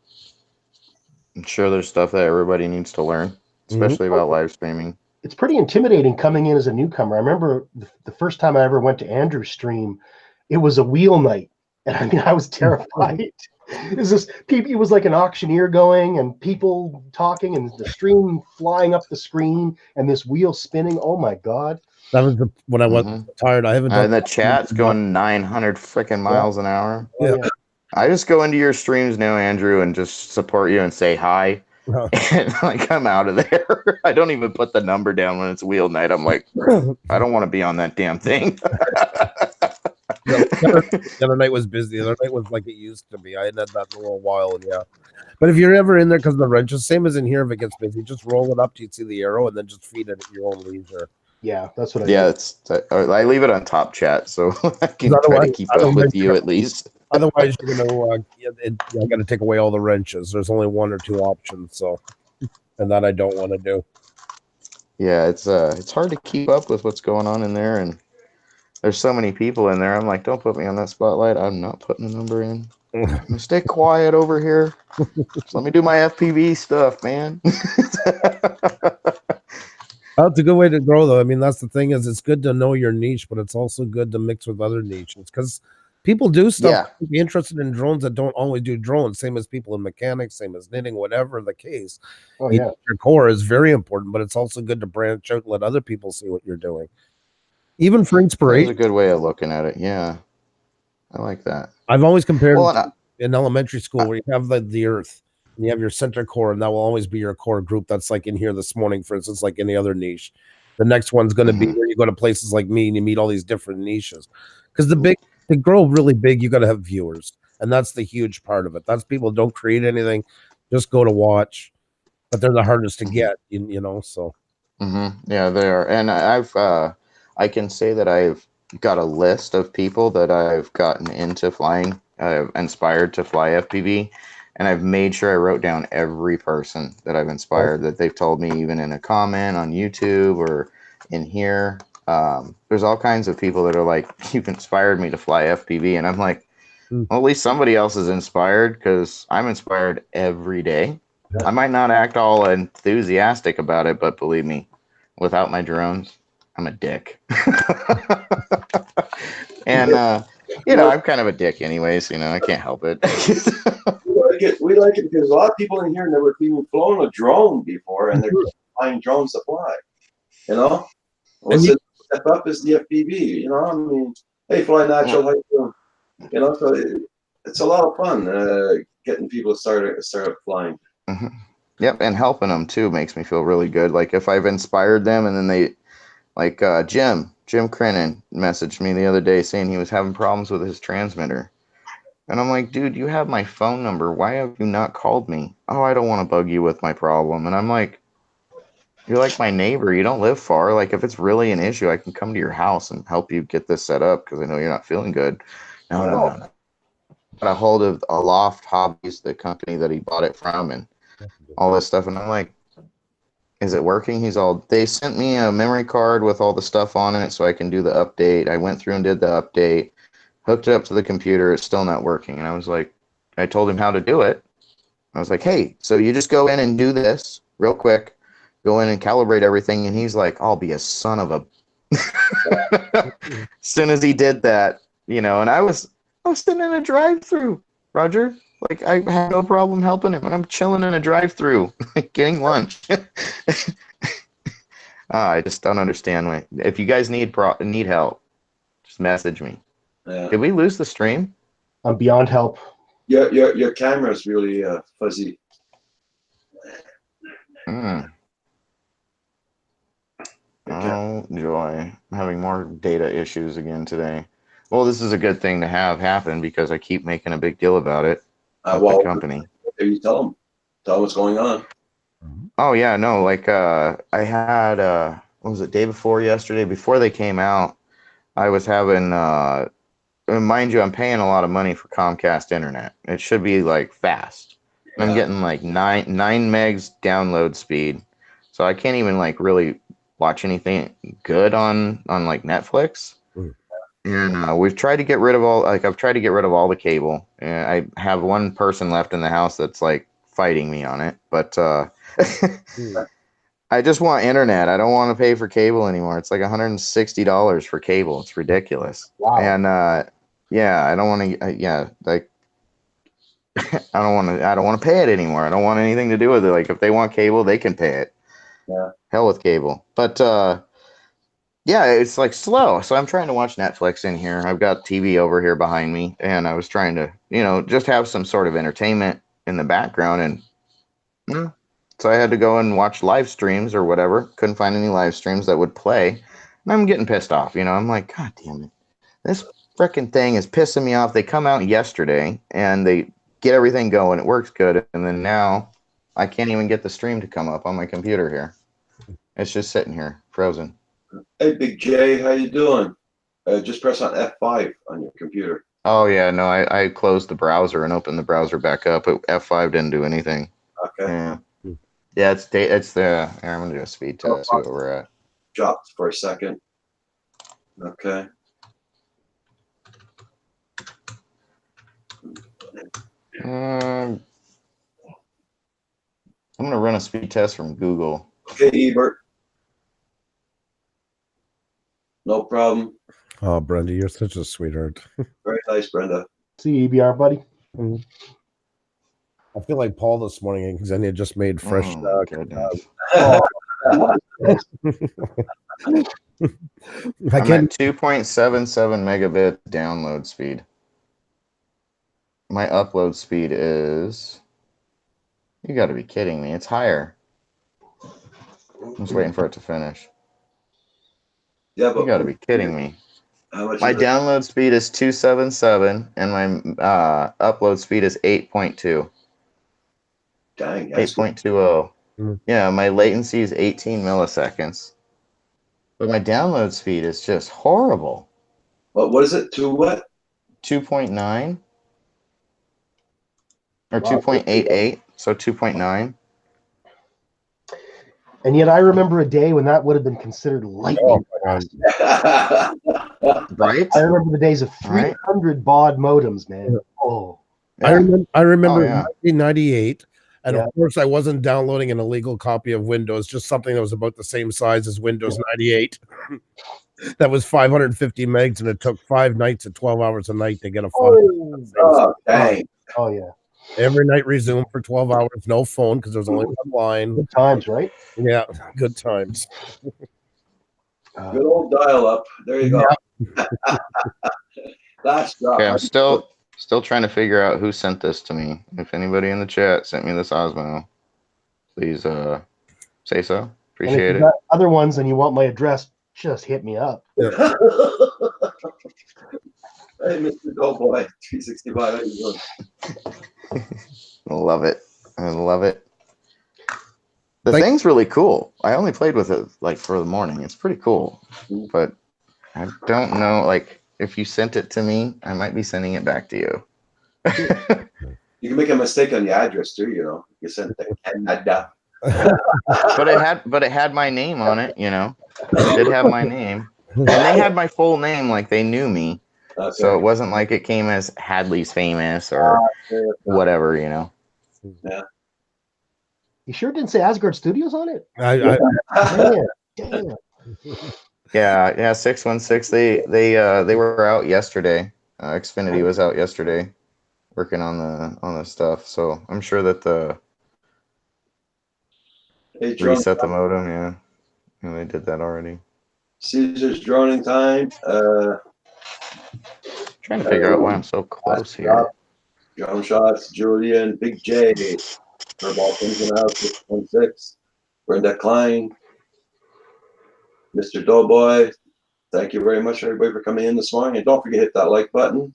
sure there's stuff that everybody needs to learn, especially about live streaming. It's pretty intimidating coming in as a newcomer. I remember the first time I ever went to Andrew's stream, it was a wheel night. And I mean, I was terrified. It was like an auctioneer going and people talking and the stream flying up the screen and this wheel spinning. Oh my God. That was when I was tired. I haven't done And the chat's going 900 freaking miles an hour. Oh, Yeah. I just go into your streams now, Andrew, and just support you and say hi. And like I'm out of there. I don't even put the number down when it's wheel night. I'm like, I don't want to be on that damn thing. The other night was busy. The other night was like it used to be. I hadn't had that in a little while, and yeah. But if you're ever in there because of the wrenches, same as in here, if it gets busy, just roll it up till you see the arrow, and then just feed it at your own leisure. Yeah, that's what I Yeah, do. I leave it on top chat, so I can try to keep up with you at least. Otherwise, you're gonna I got to take away all the wrenches. There's only one or two options, so and that I don't want to do. Yeah, it's hard to keep up with what's going on in there, and there's so many people in there. I'm like, don't put me on that spotlight. I'm not putting a number in. I'm gonna stay quiet over here. Just let me do my FPV stuff, man. That's a good way to grow, though. I mean, that's the thing is, it's good to know your niche, but it's also good to mix with other niches because people do stuff. Yeah. Be interested in drones that don't always do drones. Same as people in mechanics, same as knitting, whatever the case. Oh, yeah. Your core is very important, but it's also good to branch out and let other people see what you're doing, even for That's inspiration. a good way of looking at it. Yeah, I like that. I've always compared Well, in elementary school where you have the earth and you have your center core, and that will always be your core group. That's like in here this morning, for instance, like any other niche. The next one's going to be where you go to places like me and you meet all these different niches. Because to grow really big, you got to have viewers, and that's the huge part of it. That's people don't create anything, just go to watch, but they're the hardest to get, you know. So yeah, they are, and I can say that I've got a list of people that I've gotten into flying, inspired to fly FPV, and I've made sure I wrote down every person that I've inspired that they've told me, even in a comment on YouTube or in here. There's all kinds of people that are like, you've inspired me to fly FPV, and I'm like, well, at least somebody else is inspired, because I'm inspired every day. I might not act all enthusiastic about it, but believe me, without my drones, I'm a dick. And I'm kind of a dick anyways, I can't help it. We like it because a lot of people in here never even flown a drone before, and they're buying drones to fly. What's the step up is the FPV. I mean, they fly natural height. So it's a lot of fun getting people started flying. Mm-hmm. Yep, and helping them too makes me feel really good. Like if I've inspired them, and then they, like Jim Crennan messaged me the other day saying he was having problems with his transmitter. And I'm like, dude, you have my phone number. Why have you not called me? Oh, I don't want to bug you with my problem. And I'm like, you're like my neighbor. You don't live far. Like, if it's really an issue, I can come to your house and help you get this set up because I know you're not feeling good. No. Got a hold of Aloft Hobbies, the company that he bought it from, and all this stuff. And I'm like, is it working? They sent me a memory card with all the stuff on it so I can do the update. I went through and did the update. Hooked it up to the computer. It's still not working. And I was like, I told him how to do it. I was like, hey, so you just go in and do this real quick. Go in and calibrate everything. And he's like, I'll be a son of a. As soon as he did that, and I was sitting in a drive-through, Roger. Like, I had no problem helping him. And I'm chilling in a drive-through, getting lunch. I just don't understand. If you guys need help, just message me. Yeah. Did we lose the stream? I'm beyond help. Your camera's really fuzzy. Hmm. Okay. Oh, joy. I'm having more data issues again today. Well, this is a good thing to have happen because I keep making a big deal about it with Well, the company. you tell them what's going on. Oh yeah, no, like I had what was it, day before yesterday, before they came out, I was having mind you, I'm paying a lot of money for Comcast internet. It should be like fast. And I'm Yeah. getting like nine megs download speed. So I can't even like really watch anything good on like Netflix. Mm. And we've tried to get rid of I've tried to get rid of all the cable. And I have one person left in the house that's like fighting me on it. But I just want internet. I don't want to pay for cable anymore. It's like $160 for cable. It's ridiculous. Wow. And yeah, I don't want to. Yeah, like I don't want to pay it anymore. I don't want anything to do with it. Like if they want cable, they can pay it. Yeah. Hell with cable. But yeah, it's like slow. So I'm trying to watch Netflix in here. I've got TV over here behind me, and I was trying to, just have some sort of entertainment in the background, and so I had to go and watch live streams or whatever. Couldn't find any live streams that would play, and I'm getting pissed off. I'm like, God damn it, this freaking thing is pissing me off. They come out yesterday and they get everything going. It works good, and then now I can't even get the stream to come up on my computer here. It's just sitting here, frozen. Hey, Big J, how you doing? Just press on F5 on your computer. Oh yeah, no, I closed the browser and opened the browser back up. F5 didn't do anything. Okay. Yeah, yeah, it's the. Here, I'm gonna do a speed test. See what we're at. Dropped for a second. Okay. I'm gonna run a speed test from Google. Okay, Ebert. No problem. Oh, Brenda, you're such a sweetheart. Very nice, Brenda. See you, EBR, buddy. I feel like Paul this morning because then he just made fresh. Oh, my goodness. I I'm can't. at 2.77 megabit download speed. My upload speed is. You got to be kidding me! It's higher. I'm just waiting for it to finish. Yeah, but You got to be kidding me! how much My is it? download speed is 277, and my upload speed is 8.2. Dang, that's 8.20. Mm. Yeah, my latency is 18 milliseconds. But my download speed is just horrible. what is it? To what? 2.9 or Wow. 2.88, so 2.9. And yet I remember a day when that would have been considered lightning. God. Right? I remember the days of Right. 300 baud modems, man. Oh, I remember Oh, yeah. 1998, and Yeah. of course, I wasn't downloading an illegal copy of Windows, just something that was about the same size as Windows 98. That was 550 megs, and it took 5 nights at 12 hours a night to get a file. Oh, dang. oh yeah. Every night resume for 12 hours, no phone because there was only one line. Good times, right? Yeah, good times. Good old dial up. There you go. Last job. Okay, I'm still trying to figure out who sent this to me. If anybody in the chat sent me this Osmo, please say so. And if Appreciate you it. got other ones and you want my address, just hit me up. Hey, Mr. Doughboy, 365. How you doing? I love it. I love it. The Thank- thing's really cool. I only played with it like for the morning. It's pretty cool. But I don't know, like, if you sent it to me, I might be sending it back to you. You can make a mistake on the address too, You sent it to Canada. But it had my name on it, It did have my name. And they had my full name, like they knew me. Okay. So it wasn't like it came as Hadley's Famous or whatever, You sure didn't say Asgard Studios on it? I Damn. Yeah, 616. They were out yesterday. Xfinity was out yesterday, working on the stuff. So I'm sure that Hey, drone reset the modem. Yeah, they did that already. Caesar's droning time. Trying to figure out why I'm so close here. Drum Shots, Julian, Big J, Furball Things in the House, 616, Brenda Klein, Mr. Doughboy. Thank you very much, everybody, for coming in this morning. And don't forget to hit that like button.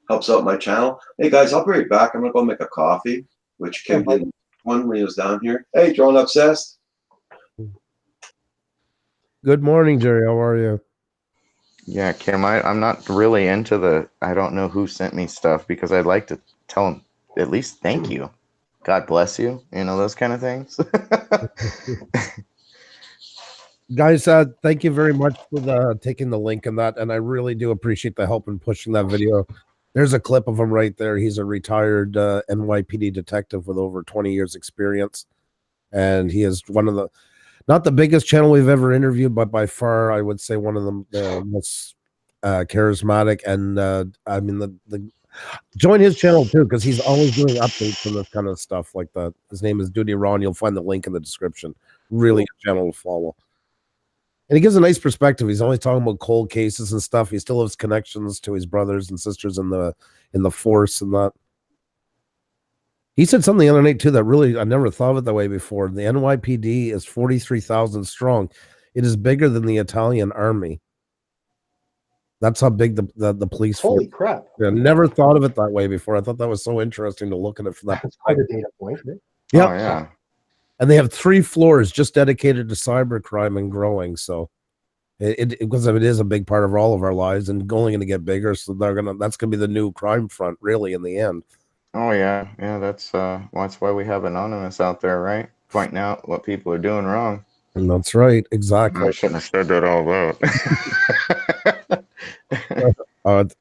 Helps out my channel. Hey, guys, I'll be right back. I'm going to go make a coffee, which Kim did one when he was down here. Hey, Drone Obsessed. Good morning, Jerry. How are you? Yeah, Kim, I'm not really into the I don't know who sent me stuff because I'd like to tell them at least thank you. God bless you. You know, those kind of things. Guys, thank you very much for taking the link and that, and I really do appreciate the help in pushing that video. There's a clip of him right there. He's a retired NYPD detective with over 20 years experience, and he is one of the, not the biggest channel we've ever interviewed, but by far I would say one of the most charismatic. And I mean the join his channel too, because he's always doing updates on this kind of stuff like that. His name is Duty Ron. You'll find the link in the description. Really good channel to follow. And he gives a nice perspective. He's always talking about cold cases and stuff. He still has connections to his brothers and sisters in the force and that. He said something the other night too that really I never thought of it that way before. The NYPD is 43,000 strong. It is bigger than the Italian army. That's how big the police Holy force. crap! I never thought of it that way before. I thought that was so interesting to look at it from that That's quite perspective. a data point. Right? Yeah. Oh, yeah. And they have 3 floors just dedicated to cybercrime and growing. So because it is a big part of all of our lives and only going to get bigger. So that's going to be the new crime front, really, in the end. Oh, yeah. Yeah, that's why we have Anonymous out there, right? Pointing out what people are doing wrong. And that's right, exactly. I shouldn't have said that all out.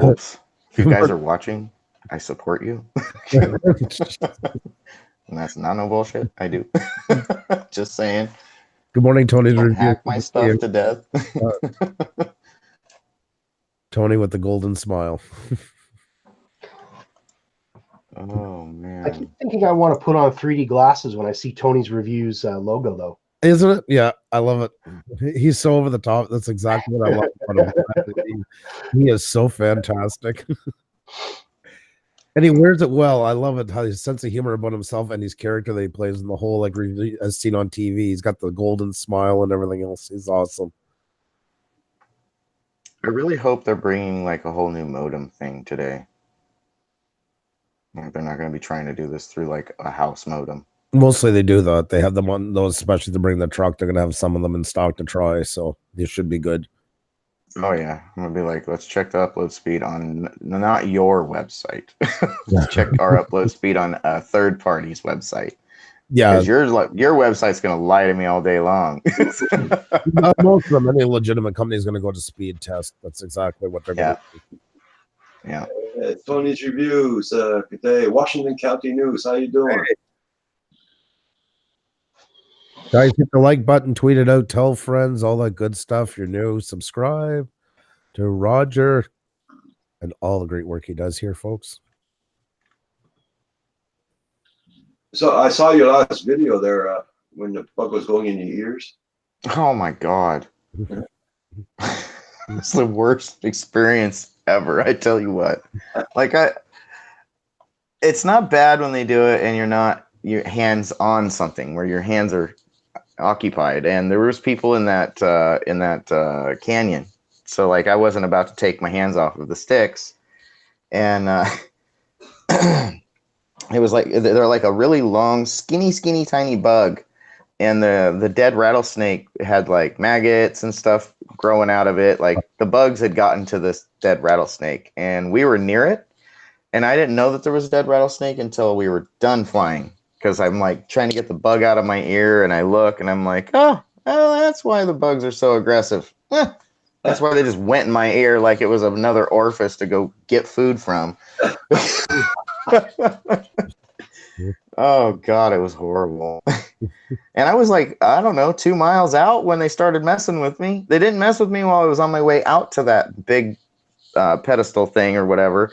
Whoops. If you guys are watching, I support you. And that's not no bullshit. I do. Just saying. Good morning, Tony. Don't hack my stuff to death. Tony with the golden smile. Oh, I man. keep thinking I want to put on 3D glasses when I see Tony's Reviews logo, though. Isn't it? Yeah, I love it. He's so over the top. That's exactly what I love about him. He is so fantastic. And he wears it well. I love it how his sense of humor about himself and his character that he plays in the whole, like as seen on TV. He's got the golden smile and everything else. He's awesome. I really hope they're bringing like a whole new modem thing today. They're not going to be trying to do this through like a house modem. Mostly they do that. They have them on those, especially to bring the truck. They're going to have some of them in stock to try. So this should be good. Oh, yeah. I'm going to be like, let's check the upload speed on not your website. Let's check our upload speed on a third party's website. Yeah. Because your website's going to lie to me all day long. Most of them, any legitimate company is going to go to speed test. That's exactly what they're going to do. Yeah. Tony's Reviews. Good day. Washington County News. How you doing? Guys, hit the like button, tweet it out, tell friends, all that good stuff. If you're new, subscribe to Roger and all the great work he does here, folks. So I saw your last video there when the bug was going in your ears. Oh, my God. It's the worst experience ever. I tell you what. Like, it's not bad when they do it and you're not your hands on something where your hands are occupied, and there was people in that canyon, so like I wasn't about to take my hands off of the sticks, and it was like they're like a really long skinny tiny bug, and the dead rattlesnake had like maggots and stuff growing out of it. Like the bugs had gotten to this dead rattlesnake, and we were near it, and I didn't know that there was a dead rattlesnake until we were done flying. Because I'm like trying to get the bug out of my ear, and I look and I'm like, oh, that's why the bugs are so aggressive. That's why they just went in my ear like it was another orifice to go get food from. Oh, God, it was horrible. And I was like, I don't know, 2 miles out when they started messing with me. They didn't mess with me while I was on my way out to that big pedestal thing or whatever.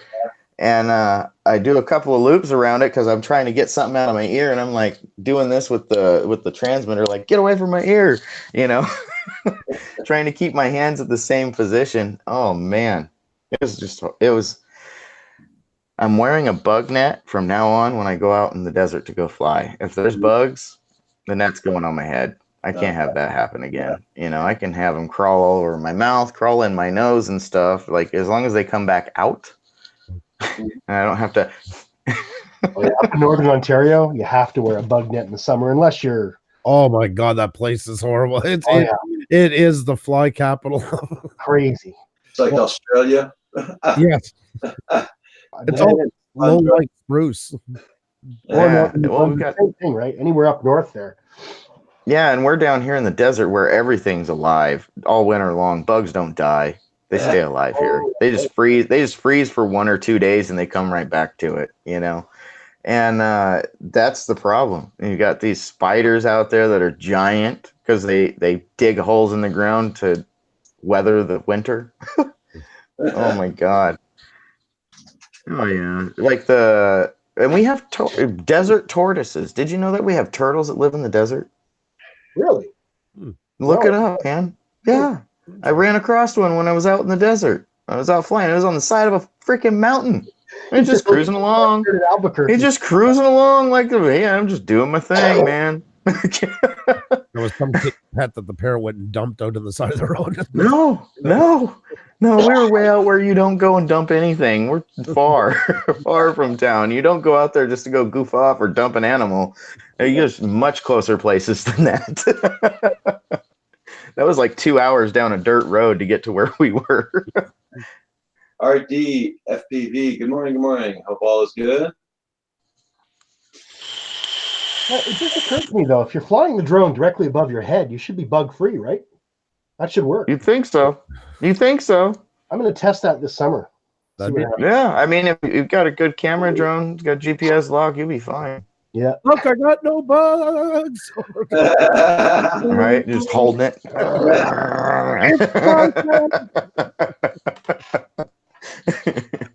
And I do a couple of loops around it because I'm trying to get something out of my ear, and I'm like doing this with the transmitter, like get away from my ear, you know. trying to keep my hands at the same position. Oh man, it was. I'm wearing a bug net from now on when I go out in the desert to go fly. If there's bugs, the net's going on my head. I can't have that happen again. You know, I can have them crawl all over my mouth, crawl in my nose and stuff. Like as long as they come back out, and I don't have to. Up in Northern Ontario, you have to wear a bug net in the summer unless you're. Oh my God, that place is horrible. It is the fly capital. Crazy. It's like Australia. Yes, it's all low like spruce. Yeah, well, we've got same thing, right? Anywhere up north there. Yeah, and we're down here in the desert where everything's alive all winter long. Bugs don't die; they stay alive here. They just freeze. They just freeze for 1 or 2 days, and they come right back to it. You know, and that's the problem. And you got these spiders out there that are giant because they dig holes in the ground to weather the winter. Oh my God. Oh yeah, and we have desert tortoises. Did you know that we have turtles that live in the desert? Really? Look it up, man. Yeah, I ran across one when I was out in the desert. I was out flying. It was on the side of a freaking mountain. He's just cruising along. He's just cruising along like, yeah, I'm just doing my thing, man. There was some kid pet that the parrot went and dumped out on the side of the road. No, we were way out where you don't go and dump anything. We're far from town. You don't go out there just to go goof off or dump an animal. You just much closer places than that. That was like 2 hours down a dirt road to get to where we were. RD FPV. Good morning. Good morning. Hope all is good. It just occurred to me though, if you're flying the drone directly above your head, you should be bug free, right? That should work. You'd think so. I'm going to test that this summer. Yeah, I mean, if you've got a good camera drone, it's got GPS log, you'll be fine. Yeah. Look, I got no bugs. Right? Just holding it.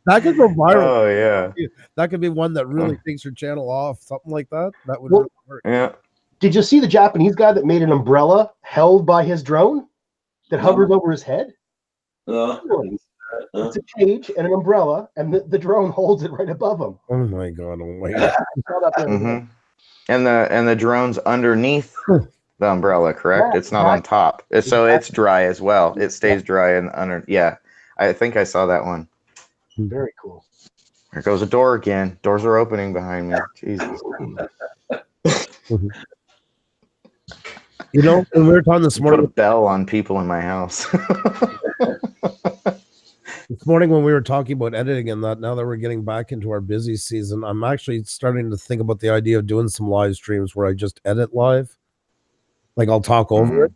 That could go viral. Oh yeah. That could be one that really takes your channel off. Something like that. That would Well, really work. Yeah. Did you see the Japanese guy that made an umbrella held by his drone that hovered over his head? It's a cage and an umbrella, and the drone holds it right above him. Oh my God. Oh my God. Mm-hmm. And the drone's underneath the umbrella, correct? Yeah, it's not on top. So it's dry as well. It stays dry and under. Yeah, I think I saw that one. Very cool. There goes a door again. Doors are opening behind me. Jesus. You know, when we were talking this Put a morning, bell on people in my house. this morning when we were talking about editing and that, now that we're getting back into our busy season, I'm actually starting to think about the idea of doing some live streams where I just edit live. Like I'll talk over it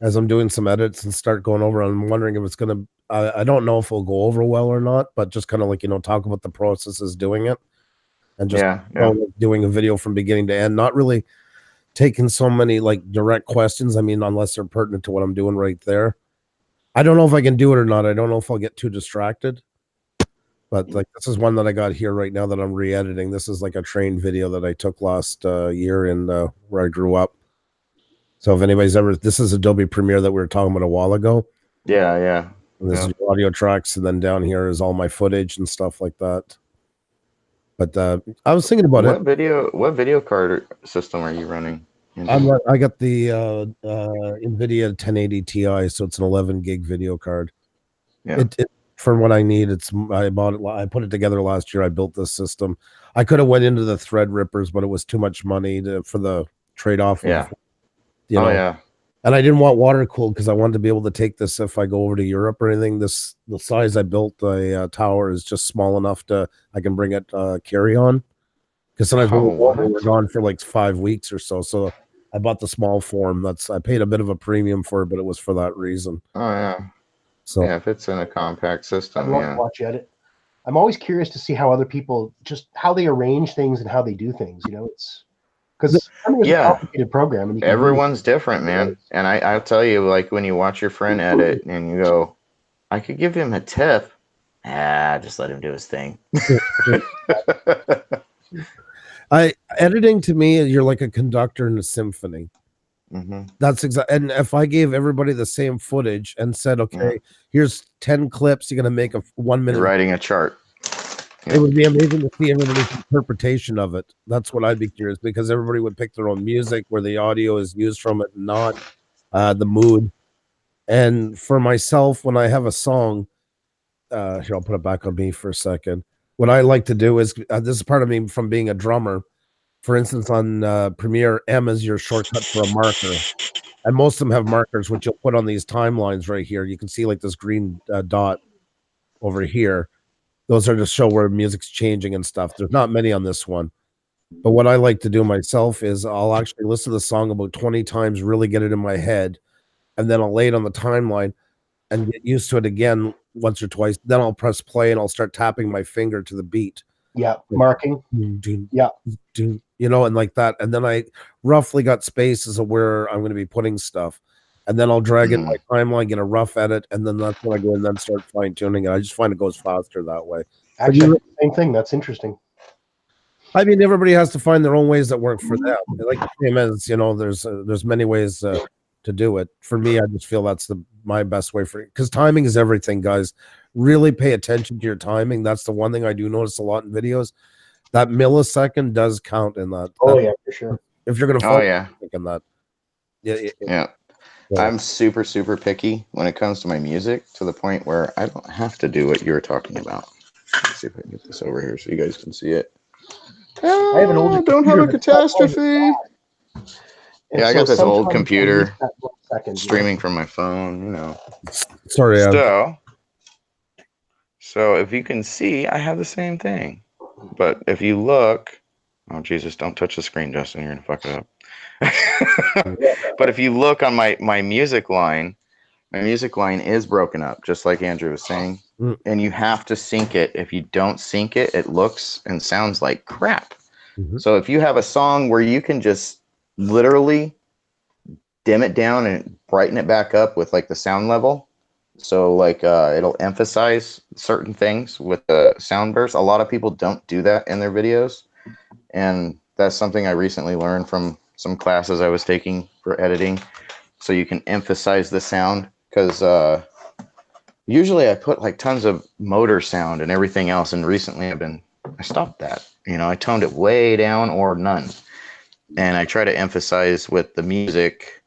as I'm doing some edits and start going over. I'm wondering if it's going to, I don't know if it'll go over well or not, but just kind of like, talk about the processes doing it and just doing a video from beginning to end, not really taking so many like direct questions. I mean, unless they're pertinent to what I'm doing right there. I don't know if I can do it or not. I don't know if I'll get too distracted, but like this is one that I got here right now that I'm re-editing. This is like a train video that I took last year in where I grew up. So if anybody's this is Adobe Premiere that we were talking about a while ago. Yeah. And this is your audio tracks, and then down here is all my footage and stuff like that. But I was thinking about What video card system are you running? I got the NVIDIA 1080 Ti, so it's an 11 gig video card. Yeah. It for what I need. I bought it. I put it together last year. I built this system. I could have went into the Threadrippers, but it was too much money for the trade off. Yeah. Yeah. And I didn't want water cooled because I wanted to be able to take this if I go over to Europe or anything. The size I built the tower is just small enough I can bring it carry on. Because sometimes we're gone for like 5 weeks or so. So I bought the small form. I paid a bit of a premium for it, but it was for that reason. Oh yeah. So yeah, if it's in a compact system, I'd love to watch edit. I'm always curious to see how other people how they arrange things and how they do things. It's because it's a complicated program, and everyone's different, man. And I'll tell you, like when you watch your friend edit and you go, I could give him a tip. Just let him do his thing. Editing to me, you're like a conductor in a symphony. Mm-hmm. That's exactly. And if I gave everybody the same footage and said, okay, here's 10 clips, you're gonna make a 1 minute. You're writing a chart. It would be amazing to see everybody's interpretation of it. That's what I'd be curious, because everybody would pick their own music where the audio is used from it, not the mood. And for myself, when I have a song, here, I'll put it back on me for a second. What I like to do is this is part of me from being a drummer. For instance, on Premiere, M is your shortcut for a marker. And most of them have markers, which you'll put on these timelines right here. You can see like this green dot over here. Those are to show where music's changing and stuff. There's not many on this one. But what I like to do myself is I'll actually listen to the song about 20 times, really get it in my head, and then I'll lay it on the timeline and get used to it again once or twice. Then I'll press play and I'll start tapping my finger to the beat. Yeah, marking. Yeah. You know, and like that. And then I roughly got spaces of where I'm going to be putting stuff. And then I'll drag in my timeline, get a rough edit, and then that's when I go and then start fine tuning it. I just find it goes faster that way. Actually, same thing. That's interesting. I mean, everybody has to find their own ways that work for them. Like the same as, you know, there's many ways to do it. For me, I just feel that's my best way for it, because timing is everything, guys. Really pay attention to your timing. That's the one thing I do notice a lot in videos. That millisecond does count in that. Oh yeah, for sure. If you're gonna in that. Yeah. I'm super, super picky when it comes to my music, to the point where I don't have to do what you're talking about. Let's see if I can get this over here so you guys can see it. I have an old don't have a catastrophe. Yeah, I got this old computer streaming from my phone, you know. Sorry. So if you can see, I have the same thing. But if you look, oh Jesus, don't touch the screen, Justin, you're gonna fuck it up. But if you look on my music line is broken up, just like Andrew was saying. And you have to sync it. If you don't sync it, it looks and sounds like crap. So if you have a song where you can just literally dim it down and brighten it back up with like the sound level, so like it'll emphasize certain things with the sound burst. A lot of people don't do that in their videos, and that's something I recently learned from some classes I was taking for editing. So you can emphasize the sound, because usually I put like tons of motor sound and everything else, and recently I stopped that. You know, I toned it way down or none, and I try to emphasize with the music.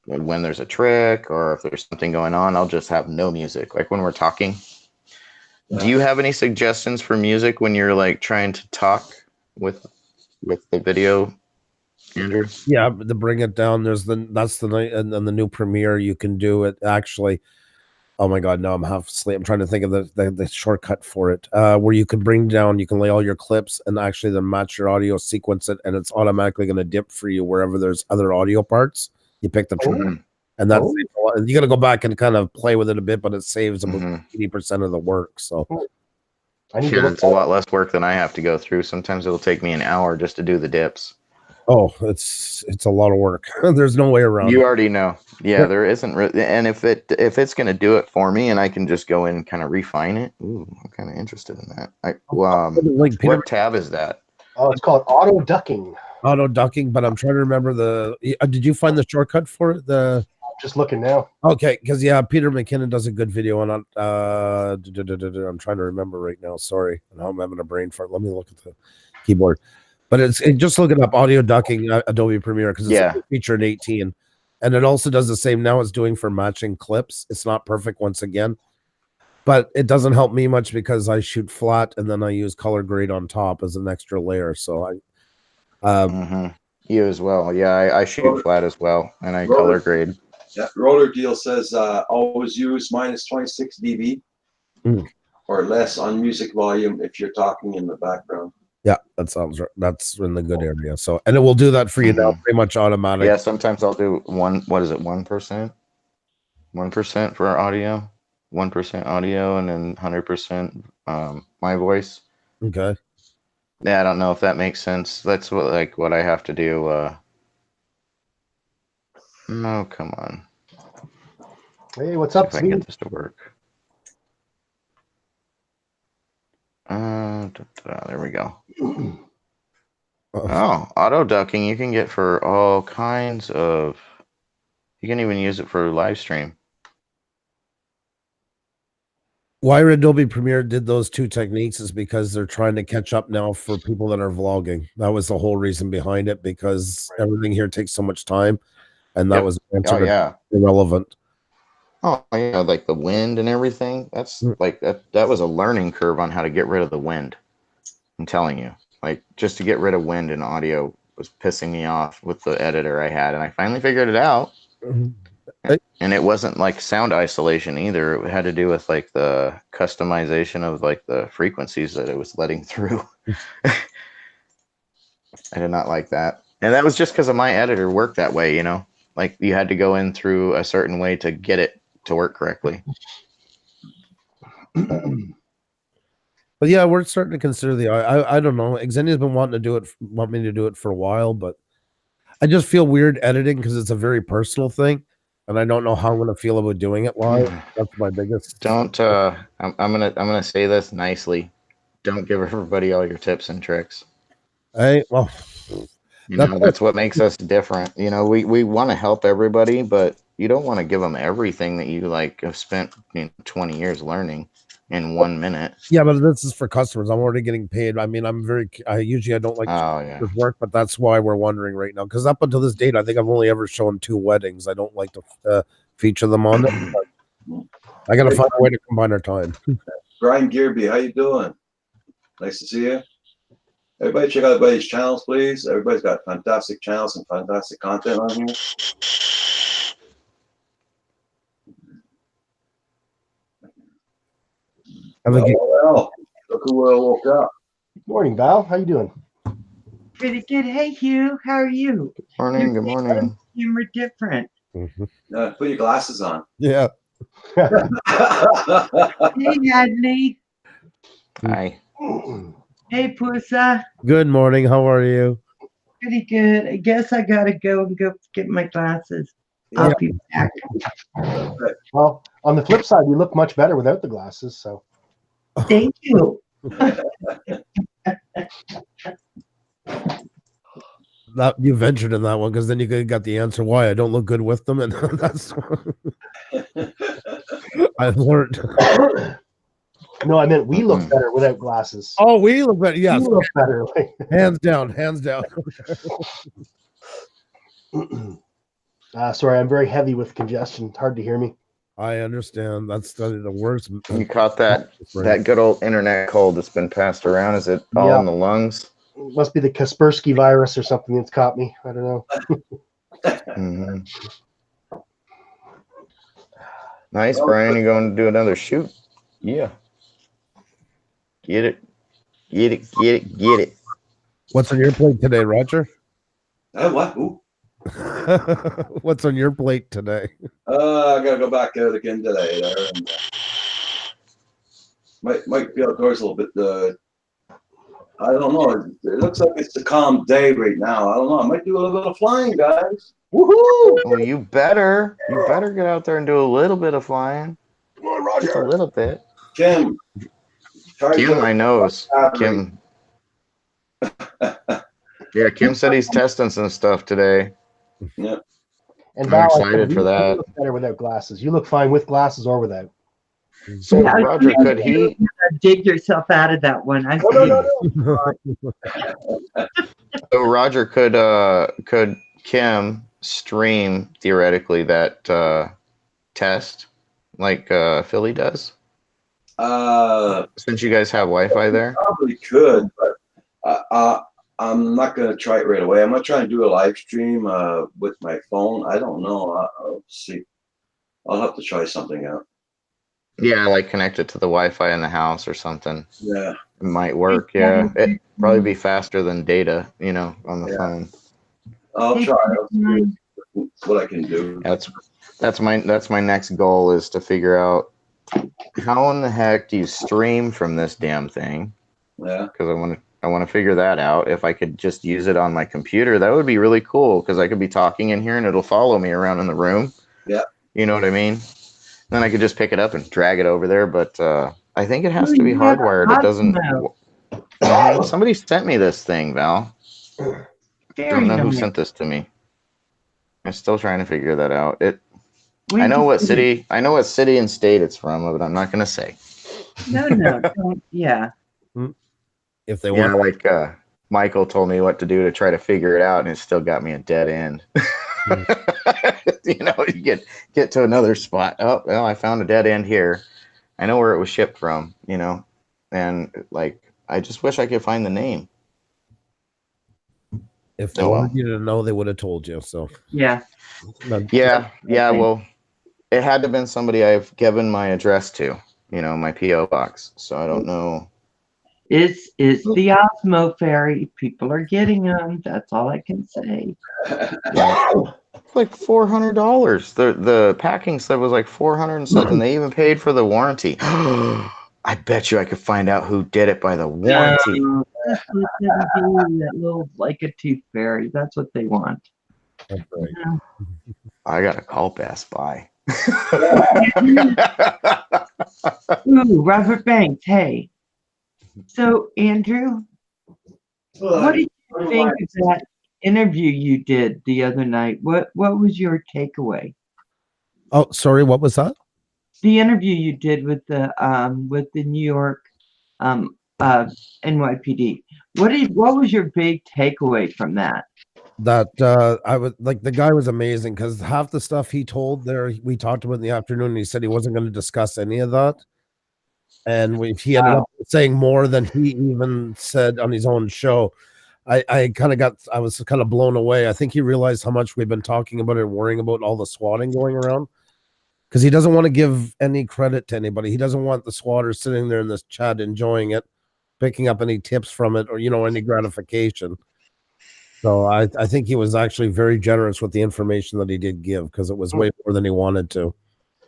When there's a trick or if there's something going on, I'll just have no music. Like when we're talking. Do you have any suggestions for music when you're like trying to talk with the video, Andrew? Yeah, to bring it down, that's the night, and then the new Premiere, you can do it actually. Oh my God, no, I'm half asleep. I'm trying to think of the shortcut for it, where you can you can lay all your clips and actually then match your audio, sequence it, and it's automatically going to dip for you wherever there's other audio parts. You pick the track, and that's you got to go back and kind of play with it a bit, but it saves about 80% of the work. So it's a lot less work than I have to go through. Sometimes it'll take me an hour just to do the dips. Oh, it's a lot of work. There's no way around. You already know. Yeah, there isn't. And if it's going to do it for me, and I can just go in and kind of refine it. Ooh, I'm kind of interested in that. What tab is that? Oh, it's called auto ducking. Auto ducking, but I'm trying to remember did you find the shortcut for it? I'm just looking now. Okay, because Peter McKinnon does a good video on it. I'm trying to remember right now. Sorry, now I'm having a brain fart. Let me look at the keyboard. But just look it up, audio ducking, Adobe Premiere, because it's a feature in 18. And it also does the same now it's doing for matching clips. It's not perfect once again, but it doesn't help me much because I shoot flat and then I use color grade on top as an extra layer. So you as well. Yeah, I shoot flat as well, and I color grade. Yeah, Roller Deal says always use minus 26 dB or less on music volume if you're talking in the background. Yeah, that sounds right. That's in the good area. So, and it will do that for you now, pretty much automatic. Yeah, sometimes I'll do 1%? 1% for audio, 1% audio, and then 100% my voice. Okay. Yeah, I don't know if that makes sense. That's what I have to do. No, come on. Hey, what's up, if I can get this to work. There we go. Oh, auto ducking you can get for all kinds of. You can even use it for live stream. Why Adobe Premiere did those two techniques is because they're trying to catch up now for people that are vlogging. That was the whole reason behind it, because everything here takes so much time, and that Yep. was Oh yeah. irrelevant. Oh yeah, like the wind and everything. That's like that was a learning curve on how to get rid of the wind. I'm telling you. Like just to get rid of wind in audio was pissing me off with the editor I had, and I finally figured it out. And it wasn't like sound isolation either. It had to do with like the customization of like the frequencies that it was letting through. I did not like that. And that was just because of my editor worked that way, you know? Like you had to go in through a certain way to get it to work correctly. But yeah, we're starting to consider the. I don't know. Xenia's been want me to do it for a while, but I just feel weird editing because it's a very personal thing, and I don't know how I'm going to feel about doing it live. That's my biggest. Don't. I'm gonna say this nicely. Don't give everybody all your tips and tricks. Hey, well, You know, that's what makes us different. You know, we want to help everybody, but you don't want to give them everything that you like have spent 20 years learning in 1 minute. Yeah, but this is for customers. I'm already getting paid. I mean, I usually don't like this work, but that's why we're wondering right now. Because up until this date, I think I've only ever shown 2 weddings. I don't like to feature them on it. I got to find a way to combine our time. Brian Gearby, how you doing? Nice to see you. Everybody check out everybody's channels, please. Everybody's got fantastic channels and fantastic content on here. Well, look who woke up. Morning, Val. How you doing? Pretty good. Hey, Hugh. How are you? Morning. Good morning. You were different. Put your glasses on. Yeah. Hey, Hadley. Hi. Hey, Pusa. Good morning. How are you? Pretty good. I guess I gotta go get my glasses. Yeah. I'll be back. Well, on the flip side, you look much better without the glasses. So Thank you. That you ventured in that one because then you got the answer why I don't look good with them, and that's I learned. no, I meant we look better without glasses. Oh, we look better. Yes, we look better. hands down, hands down. Sorry, I'm very heavy with congestion. It's hard to hear me. I understand. That's the worst. You caught that good old internet cold that's been passed around. Is it all in the lungs? It must be the Kaspersky virus or something that's caught me. I don't know. Nice, Brian. You going to do another shoot? Yeah. Get it. Get it. Get it. Get it. What's on your plate today, Roger? What? Ooh. What's on your plate today? I gotta go back out again today. There, and, might be outdoors a little bit. I don't know. It looks like it's a calm day right now. I don't know. I might do a little bit of flying, guys. Woohoo! Well, you better get out there and do a little bit of flying. Come on, Roger. Just a little bit. Kim. Kim, I know. Kim. Yeah, Kim said he's testing some stuff today. Yeah. And I'm Val, excited for that. You look better without glasses. You look fine with glasses or without. So, Roger, could he dig yourself out of that one? So, Roger, could Kim stream theoretically that test like Philly does? Since you guys have Wi-Fi there, Probably could, but I'm not gonna try it right away. I'm gonna try and do a live stream with my phone. I don't know. I'll see. I'll have to try something out. yeah, like connect it to the Wi-Fi in the house or something. Yeah. It might work. Yeah, it'd probably be faster than data, on the phone. I'll try. I'll see what I can do. That's my next goal is to figure out how in the heck do you stream from this damn thing? Yeah. Because I want to figure that out. If I could just use it on my computer, that would be really cool. Because I could be talking in here and it'll follow me around in the room. Yeah. You know what I mean? Then I could just pick it up and drag it over there. But I think it has to be hardwired. It doesn't. Somebody sent me this thing, Val. Very don't know who nice. sent this to me. I'm still trying to figure that out. We I know what just- city. I know what city and state it's from, but I'm not gonna say. No, don't, yeah. If they Yeah, want. like Michael told me what to do to try to figure it out, and it still got me a dead end. You know, you get to another spot. Oh, well, I found a dead end here. I know where it was shipped from. You know, and like I just wish I could find the name. If they Oh, well. wanted you to know, they would have told you. So Yeah. Yeah, Okay. well, it had to have been somebody I've given my address to, you know, my P.O. box. So I don't know. It's the Osmo Ferry. People are getting them. That's all I can say. It's like $400. The packing stuff was like 400 and something. They even paid for the warranty. I bet you I could find out who did it by the warranty. Just let them do that little like a tooth fairy. That's what they want. that's right. Yeah. I gotta call Best Buy. Ooh, Robert Banks. Hey. So, Andrew, what did you think of that interview you did the other night? What was your takeaway? Oh, sorry. What was that? The interview you did with the New York NYPD. What was your big takeaway from that? That I was like, the guy was amazing because half the stuff he told there, we talked about in the afternoon. And he said he wasn't going to discuss any of that, and he ended up saying more than he even said on his own show. I was kind of blown away. I think he realized how much we've been talking about it and worrying about all the swatting going around, because he doesn't want to give any credit to anybody. He doesn't want the swatters sitting there in this chat enjoying it, picking up any tips from it, or any gratification. So I think he was actually very generous with the information that he did give, because it was way more than he wanted to.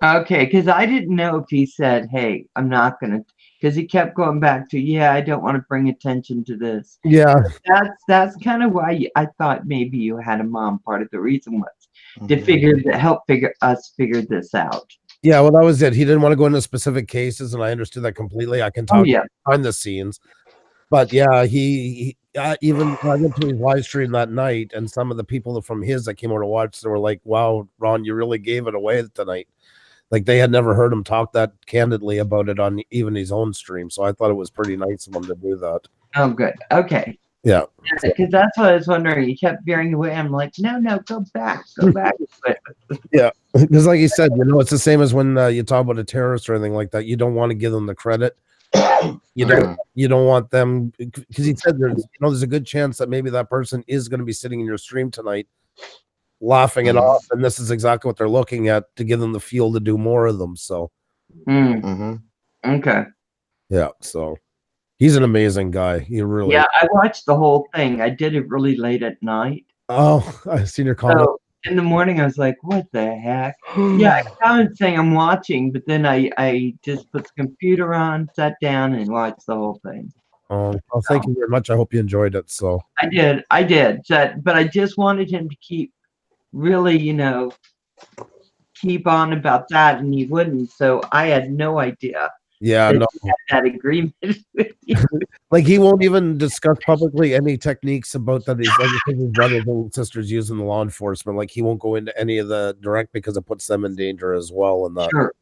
Okay, because I didn't know if he said, "Hey, I'm not gonna," because he kept going back to, "Yeah, I don't want to bring attention to this." Yeah, That's kind of why I thought maybe you had a mom. Part of the reason was to help figure this out. yeah. Well, that was it. He didn't want to go into specific cases, and I understood that completely. I can Oh talk yeah, behind the scenes, but yeah, he even I went to his live stream that night, and some of the people from his that came over to watch, they were like, "Wow, Ron, you really gave it away tonight." Like, they had never heard him talk that candidly about it on even his own stream. So I thought it was pretty nice of him to do that. oh good, okay. Yeah. Because that's what I was wondering. He kept veering away. I'm like, no, go back. But Yeah. Because like you said, it's the same as when you talk about a terrorist or anything like that. You don't want to give them the credit. You don't want them, because he said there's a good chance that maybe that person is going to be sitting in your stream tonight laughing it off, and this is exactly what they're looking at to give them the fuel to do more of them. So okay. yeah, so he's an amazing guy. He really Yeah, I watched the whole thing. I did it really late at night. Oh, I've seen your comment. So in the morning, I was like, what the heck? Yeah, I commented saying I'm watching, but then I just put the computer on, sat down, and watched the whole thing. Well, thank you very much. I hope you enjoyed it. So I did. But I just wanted him to keep really, keep on about that, and he wouldn't. So I had no idea yeah, that no, he had that agreement with you. like he won't even discuss publicly any techniques about that. His brothers and sisters using the law enforcement. Like, he won't go into any of the direct, because it puts them in danger as well. And that, Sure.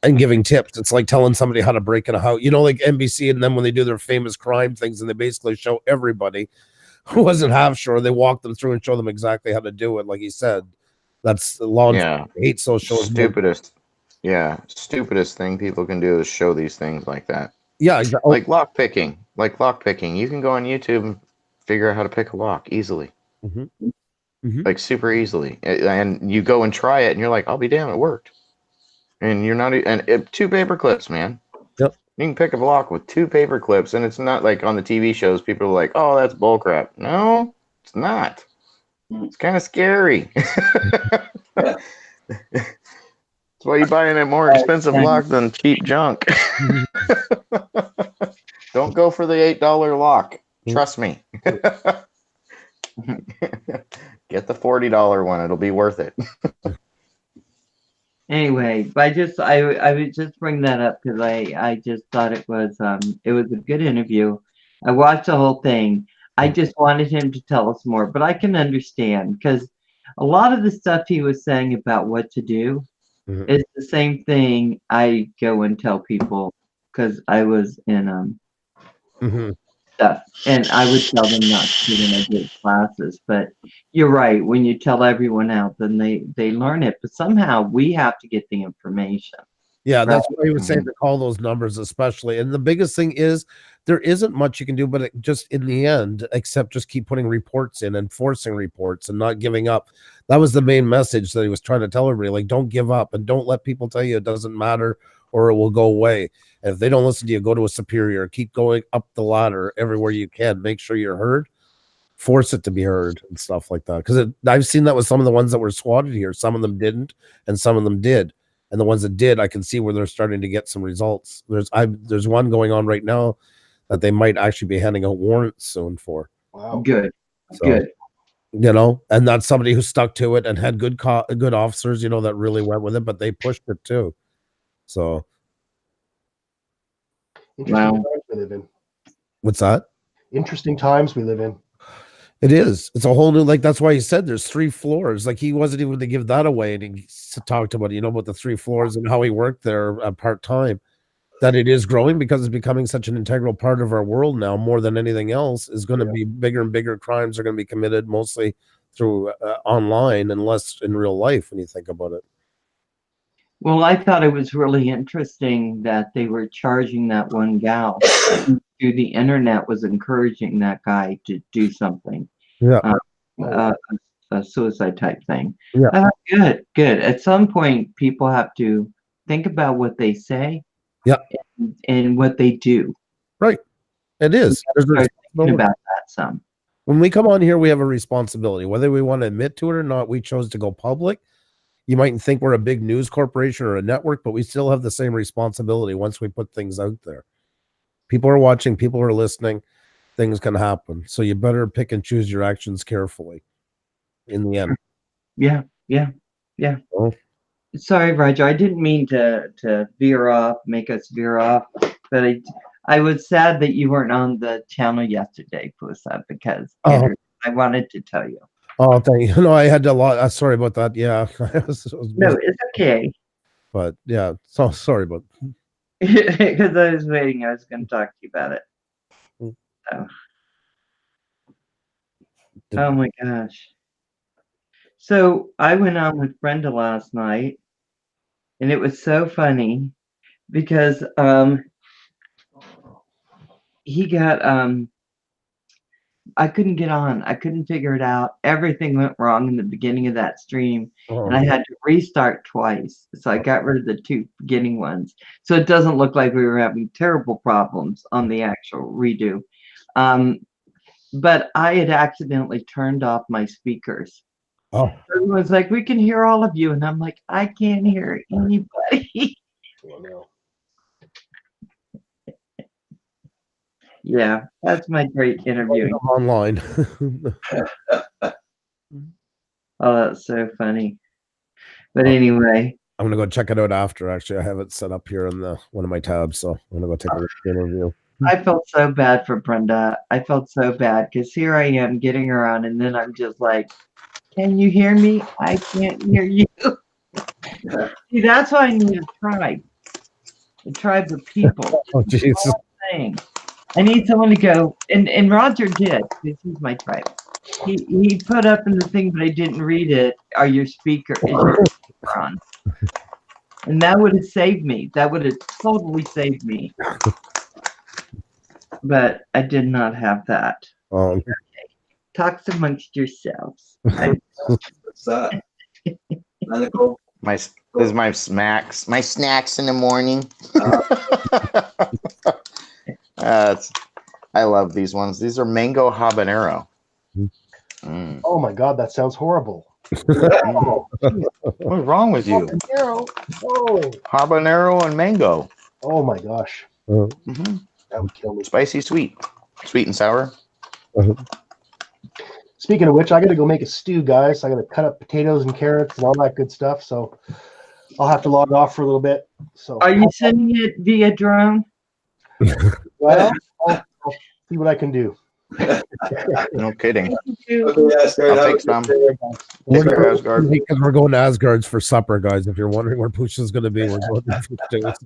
and giving tips. It's like telling somebody how to break in a house. Like NBC, and then when they do their famous crime things, and they basically show everybody who wasn't half sure, they walk them through and show them exactly how to do it. Like he said, that's the law enforcement hates those shows. Stupidest thing people can do is show these things like that. Yeah, exactly. Like lock picking. You can go on YouTube and figure out how to pick a lock easily. Like super easily. And you go and try it, and you're like, I'll be damned, it worked. And you're not, and 2 paper clips, man. Yep. You can pick a lock with 2 paper clips, and it's not like on the TV shows, people are like, oh, that's bullcrap. No, it's not. It's kind of scary. That's why you buy a more expensive lock than cheap junk. Don't go for the $8 lock. Trust me. Get the $40 one. It'll be worth it. Anyway, I would just bring that up because I just thought it was a good interview. I watched the whole thing. I just wanted him to tell us more, but I can understand because a lot of the stuff he was saying about what to do Mhm. is the same thing I go and tell people because I was in Mhm. stuff, and I would tell them not to when I did classes. But you're right. When you tell everyone out, then they learn it. But somehow we have to get the information. Yeah, that's Right. why he was saying to call those numbers, especially. And the biggest thing is there isn't much you can do, but it just in the end, except just keep putting reports in and forcing reports and not giving up. That was the main message that he was trying to tell everybody. Like, don't give up and don't let people tell you it doesn't matter or it will go away. And if they don't listen to you, go to a superior, keep going up the ladder everywhere you can. Make sure you're heard, force it to be heard and stuff like that. Because I've seen that with some of the ones that were swatted here. Some of them didn't, and some of them did. And the ones that did, I can see where they're starting to get some results. There's one going on right now that they might actually be handing out warrants soon for. Wow. Good. So, Good. and that's somebody who stuck to it and had good officers, that really went with it, but they pushed it too. So Interesting Wow. times we live in. what's that? Interesting times we live in. It is. It's a whole new, like, that's why he said there's 3 floors. Like, he wasn't even to give that away. And he talked about, about the 3 floors and how he worked there part-time, that it is growing because it's becoming such an integral part of our world now, more than anything else, is going to be bigger and bigger crimes are going to be committed mostly through online and less in real life when you think about it. Well, I thought it was really interesting that they were charging that one gal who through the internet was encouraging that guy to do something. Yeah. A suicide type thing. Yeah. I thought, good. At some point, people have to think about what they say. Yeah. And what they do. Right. It is. There's a Start thinking responsibility. about that some. When we come on here, we have a responsibility, whether we want to admit to it or not. We chose to go public. You might think we're a big news corporation or a network, but we still have the same responsibility once we put things out there. People are watching, people are listening, things can happen. So you better pick and choose your actions carefully in the end. Yeah. Oh. Sorry, Roger. I didn't mean to make us veer off, but I was sad that you weren't on the channel yesterday, Pusa, because Andrew, I wanted to tell you. Oh, thank you. No, I had a lot. Sorry about that. Yeah. No, it's okay. But yeah, so sorry about Because I was waiting. I was going to talk to you about it. So. Oh my gosh. So I went on with Brenda last night, and it was so funny because he got I couldn't get on. I couldn't figure it out. Everything went wrong in the beginning of that stream, and I had to restart twice. So I got rid of the 2 beginning ones. So it doesn't look like we were having terrible problems on the actual redo. But I had accidentally turned off my speakers. Oh. Everyone's like, we can hear all of you. And I'm like, I can't hear anybody. Oh, no. Yeah, that's my great interviewing. online. Oh, that's so funny. But anyway. I'm gonna go check it out after. Actually, I have it set up here in one of my tabs, so I'm gonna go take a look at the interview. I felt so bad for Brenda. I felt so bad because here I am getting her on, and then I'm just like, can you hear me? I can't hear you. See, that's why I need a tribe of people. Oh, Jesus. I need someone to go, and Roger did, because he's my tribe. He put up in the thing, but I didn't read it. Are your speaker is your speaker on? And that would have saved me. That would have totally saved me. But I did not have that. Okay. Talk amongst yourselves. What's that? Nicole? This is my snacks in the morning. I love these ones. These are mango habanero. Oh my God, that sounds horrible. What's wrong with you? Habanero. Oh. Habanero and mango. Oh my gosh. Mm-hmm. That would kill me. Spicy sweet and sour. Speaking of which, I got to go make a stew, guys. I got to cut up potatoes and carrots and all that good stuff. So I'll have to log off for a little bit. So are you sending it via drone? Well, I'll see what I can do. No kidding. Okay, Asgard, I'll have a take good some. day. Take care, Asgard. Because we're going to Asgard's for supper, guys. If you're wondering where Pusha's going to be, we're going to Pusha's.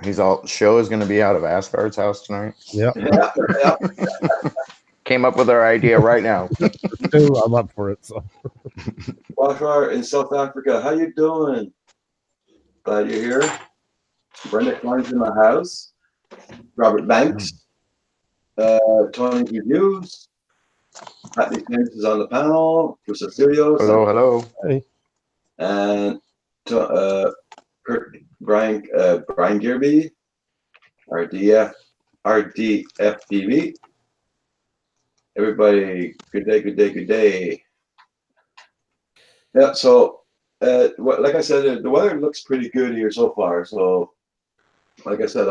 He's all show is going to be out of Asgard's house tonight. Yeah, Yeah, yeah. Came up with our idea right now. I'm up for it. So Washar in South Africa, how you doing? Glad you're here. Brenda Klein's in the house. Robert Banks. Tony Reviews. Happy James is on the panel. For Cecilio. Hello. And Brian Gearby. RDFDB. Everybody, good day. Yeah, so like I said, the weather looks pretty good here so far. So, like I said,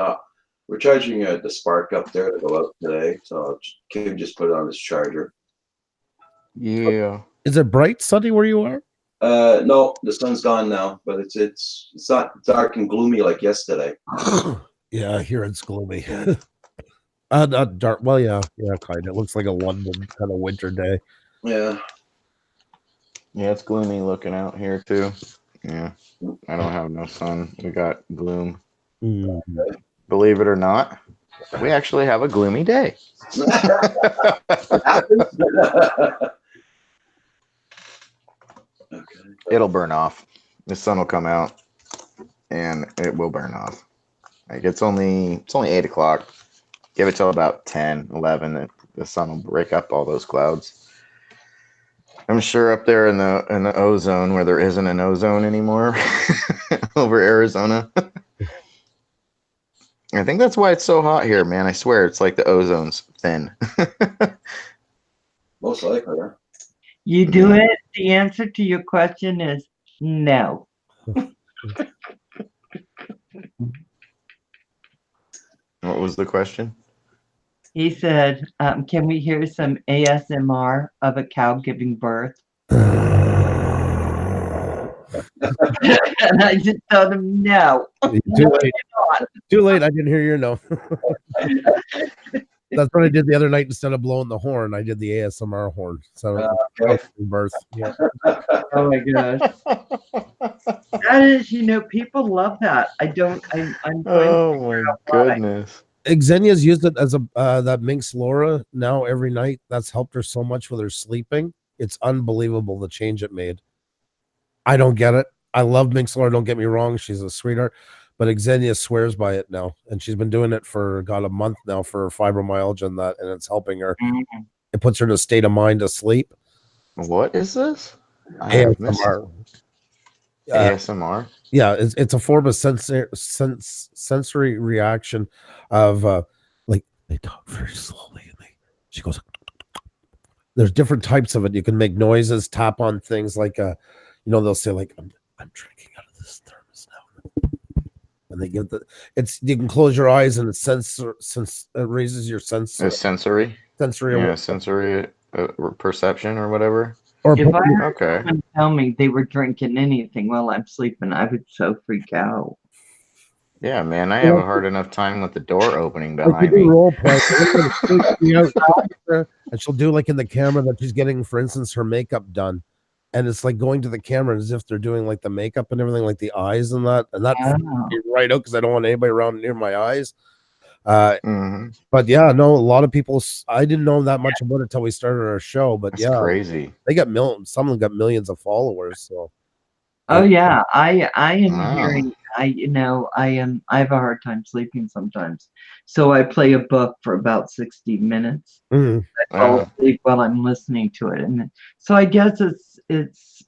we're charging the Spark up there to go out today. So Kim just put it on his charger. Yeah. is it bright, sunny where you are? No, the sun's gone now, but it's not dark and gloomy like yesterday. Yeah, here it's gloomy. Not dark. Well, yeah, kind of. It looks like a London kind of winter day. Yeah. Yeah, it's gloomy looking out here too. Yeah. I don't have no sun. We got gloom. Mm. Believe it or not, we actually have a gloomy day. Okay. It'll burn off. The sun will come out and it will burn off. Like it's only 8 o'clock. Give it till about 10, 11, the sun will break up all those clouds. I'm sure up there in the ozone where there isn't an ozone anymore over Arizona. I think that's why it's so hot here, man. I swear it's like the ozone's thin. Most likely, huh? You do it. The answer to your question is no. What was the question? He said, can we hear some ASMR of a cow giving birth? And I just told him no. Too late. Too late. I didn't hear your no. That's what I did the other night. Instead of blowing the horn, I did the ASMR horn. So Okay. birth. Yeah. Oh my gosh. That is, people love that. I'm Oh my goodness. Xenia's used it as a that Minx Laura now every night. That's helped her so much with her sleeping. It's unbelievable the change it made. I don't get it. I love Minx Laura, don't get me wrong. She's a sweetheart. But Xenia swears by it now. And she's been doing it for a month now for fibromyalgia and that, and it's helping her. Mhm. It puts her in a state of mind to sleep. What is this? I have missed ASMR. ASMR. Yeah, it's a form of sensory reaction of like they talk very slowly and she goes. There's different types of it. You can make noises, tap on things like they'll say like I'm drinking out of this thermos now, and they give you can close your eyes and it raises your sense. It's sensory. Sensory Perception or whatever. or If I heard Okay. someone tell me they were drinking anything while I'm sleeping, I would so freak out. Yeah, man, I have a hard enough time with the door opening like you behind do me. role play, and she'll do like in the camera that she's getting, for instance, her makeup done, and it's like going to the camera as if they're doing like the makeup and everything, like the eyes and that Oh. freaks me right out because I don't want anybody around near my eyes. Mhm. But yeah, no, a lot of people. I didn't know that much about it until we started our show. But That's yeah, crazy. they got millions. Some of them got millions of followers. So Oh yeah, I am Wow. hearing. I have a hard time sleeping sometimes, so I play a book for about 60 minutes. mhm. I fall asleep while I'm listening to it, and so I guess it's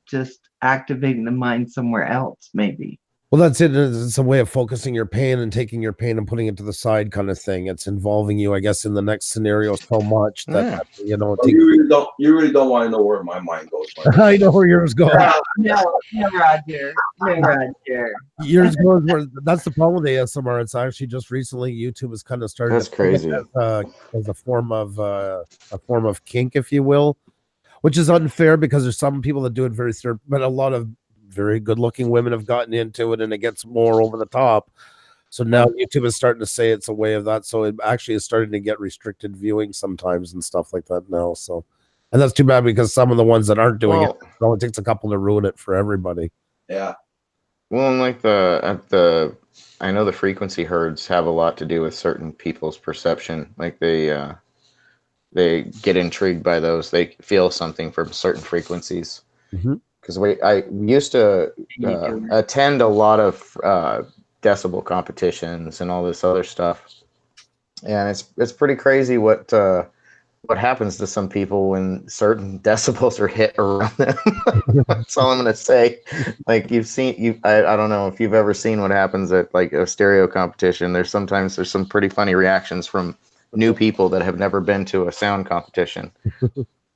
just activating the mind somewhere else, maybe. Well, that's it. It's a way of focusing your pain and taking your pain and putting it to the side, kind of thing. It's involving you, I guess, in the next scenario so much that it Well, takes. you really don't want to know where my mind goes. I know where yours goes. No, Roger. No, Roger. Yours goes where that's the problem with ASMR. It's actually just recently YouTube has kind of started. That's to put it crazy. as a form of kink, if you will, which is unfair because there's some people that do it very but a lot of very good-looking women have gotten into it, and it gets more over the top. So now YouTube is starting to say it's a way of that. So it actually is starting to get restricted viewing sometimes and stuff like that now. So, and that's too bad because some of the ones that aren't doing it only takes a couple to ruin it for everybody. Yeah. Well, and like I know the frequency herds have a lot to do with certain people's perception. Like they get intrigued by those. They feel something from certain frequencies. Because I used to attend a lot of decibel competitions and all this other stuff, and it's pretty crazy what happens to some people when certain decibels are hit around them. That's all I'm gonna say. Like I don't know if you've ever seen what happens at like a stereo competition. There's some pretty funny reactions from new people that have never been to a sound competition,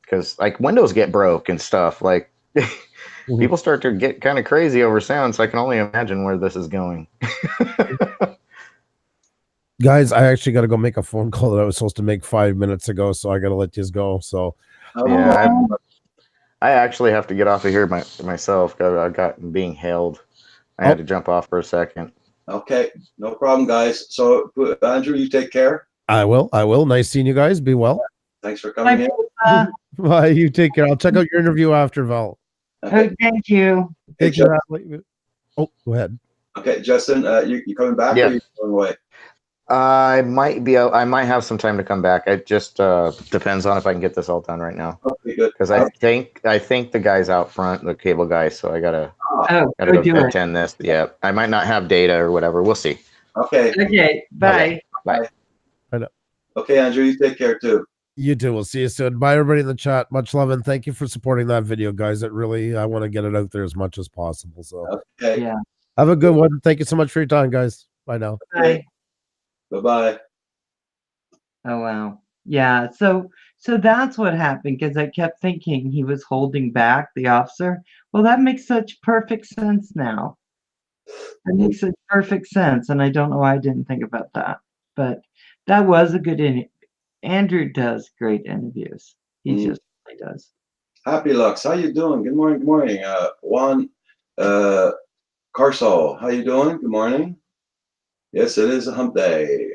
because like windows get broke and stuff. Like people start to get kind of crazy over sound. So I can only imagine where this is going. Guys, I actually got to go make a phone call that I was supposed to make 5 minutes ago, so I got to let you go. So, yeah, I actually have to get off of here myself. I got being hailed. I had to jump off for a second. Okay, no problem, guys. So, Andrew, you take care. I will. Nice seeing you guys. Be well. Thanks for coming Bye. Bye. You take care. I'll check out your interview after, Val. Okay. Oh, thank you. Take care. Oh, go ahead. Okay, Justin, you coming back Yeah. or you going away? I might have some time to come back. It just depends on if I can get this all done right now. Okay, good. Because I think the guy's out front, the cable guy. So I gotta Go do it. attend this. Yeah, I might not have data or whatever. We'll see. Okay. Okay, bye. Bye. Okay, Andrew, you take care too. You too. We'll see you soon. Bye, everybody in the chat. Much love and thank you for supporting that video, guys. It really, I want to get it out there as much as possible. So, Okay. Yeah. have a good one. Thank you so much for your time, guys. Bye now. Bye. Bye-bye. Oh wow. Yeah, so that's what happened, because I kept thinking he was holding back the officer. Well, that makes such perfect sense now. That makes such perfect sense, and I don't know why I didn't think about that. But that was a good Andrew does great interviews. He just really does. Happy Lux, how you doing? Good morning, good morning. Juan Carsol, how you doing? Good morning. Yes, it is a hump day.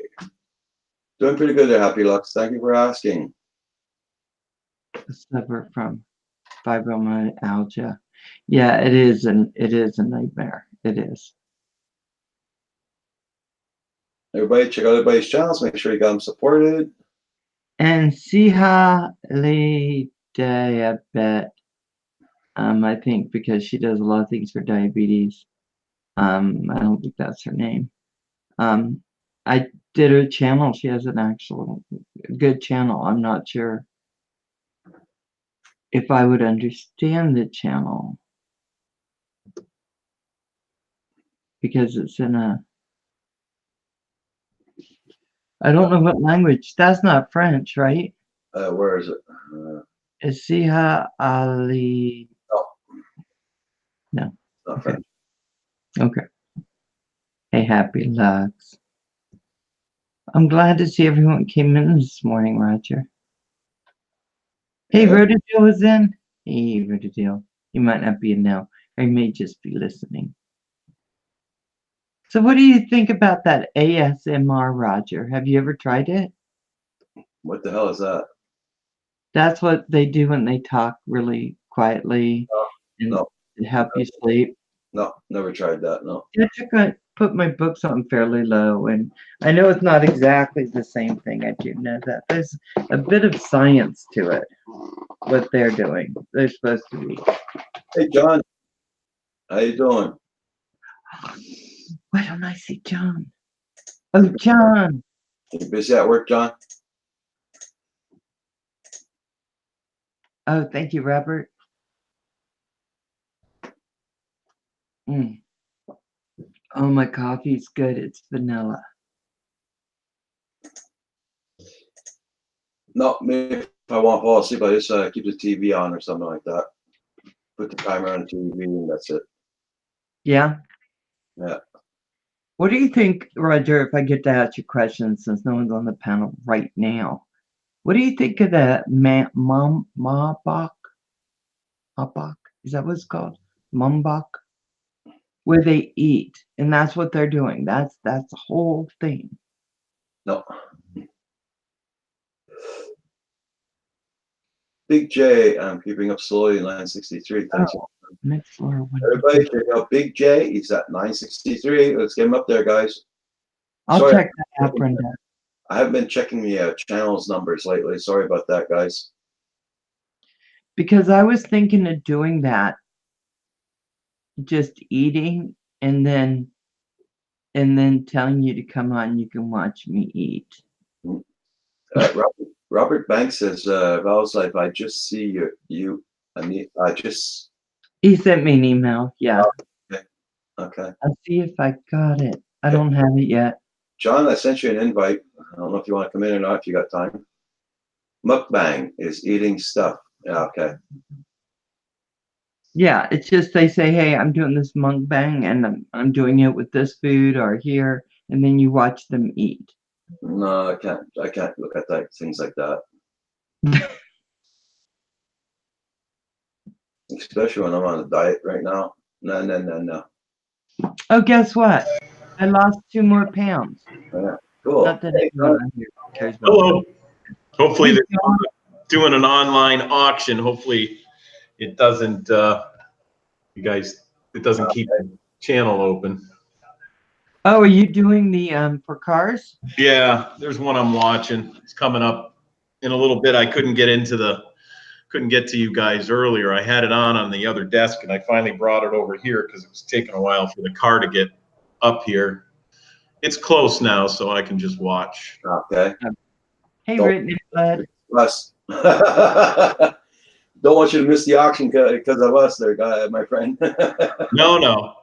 Doing pretty good there, Happy Lux. Thank you for asking. Suffer from fibromyalgia. Yeah, it is a nightmare. It is. Everybody, check out everybody's channels. Make sure you got them supported. And Siha Le Diabet, I think, because she does a lot of things for diabetes. I don't think that's her name. I did her channel. She has an actual good channel. I'm not sure if I would understand the channel, because it's in I don't know what language. That's not French, right? Where is it? Isiha Ali. No. Not Okay. French. Okay. Hey, Happy Lux. I'm glad to see everyone came in this morning, Roger. Hey, Yeah. Rhododale was in. Hey, Rhododale. He might not be in now. Or he may just be listening. So what do you think about that ASMR, Roger? Have you ever tried it? What the hell is that? That's what they do when they talk really quietly and No. help you sleep. No, never tried that. No. I try to put my books on fairly low, and I know it's not exactly the same thing. I do know that there's a bit of science to it. What they're doing, they're supposed to be. Hey, John. How you doing? Why don't I see John? Oh, John. You busy at work, John? Oh, thank you, Robert. Oh, my coffee's good. It's vanilla. No, maybe if I want to fall asleep, I just keep the TV on or something like that. Put the timer on the TV and that's it. Yeah? Yeah. What do you think, Roger, if I get to ask you questions, since no one's on the panel right now? What do you think of the Mabach? Is that what it's called? Mumbach? where they eat, and that's what they're doing. That's the whole thing. No. Big J, I'm keeping up slowly, 963. Thanks. Next floor. Everybody check out Big J. He's at 963. Let's get him up there, guys. I'll Sorry. check that out, Brenda. I haven't been checking the channels numbers lately. Sorry about that, guys. Because I was thinking of doing that, just eating and then telling you to come on. You can watch me eat. Robert Banks says, Val's life, I just see you. I just. He sent me an email. Yeah. Okay. I'll see if I got it. I don't have it yet. John, I sent you an invite. I don't know if you want to come in or not, if you got time. Mukbang is eating stuff. Yeah, okay. Yeah, it's just they say, hey, I'm doing this mukbang and I'm doing it with this food or here, and then you watch them eat. No, I can't look at that, things like that. Especially when I'm on a diet right now. No. Oh, guess what? I lost 2 more pounds. Yeah, cool. Not that anyone on here cares about Hello. Hopefully Hey, they're John. doing an online auction. Hopefully it doesn't, it doesn't keep the channel open. Oh, are you doing the for cars? Yeah, there's one I'm watching. It's coming up in a little bit. I couldn't get to you guys earlier. I had it on the other desk and I finally brought it over here because it was taking a while for the car to get up here. It's close now, so I can just watch. Okay. Hey, Don't- Brittany, bud. Us. Don't want you to miss the auction because of us there, guy, my friend. No.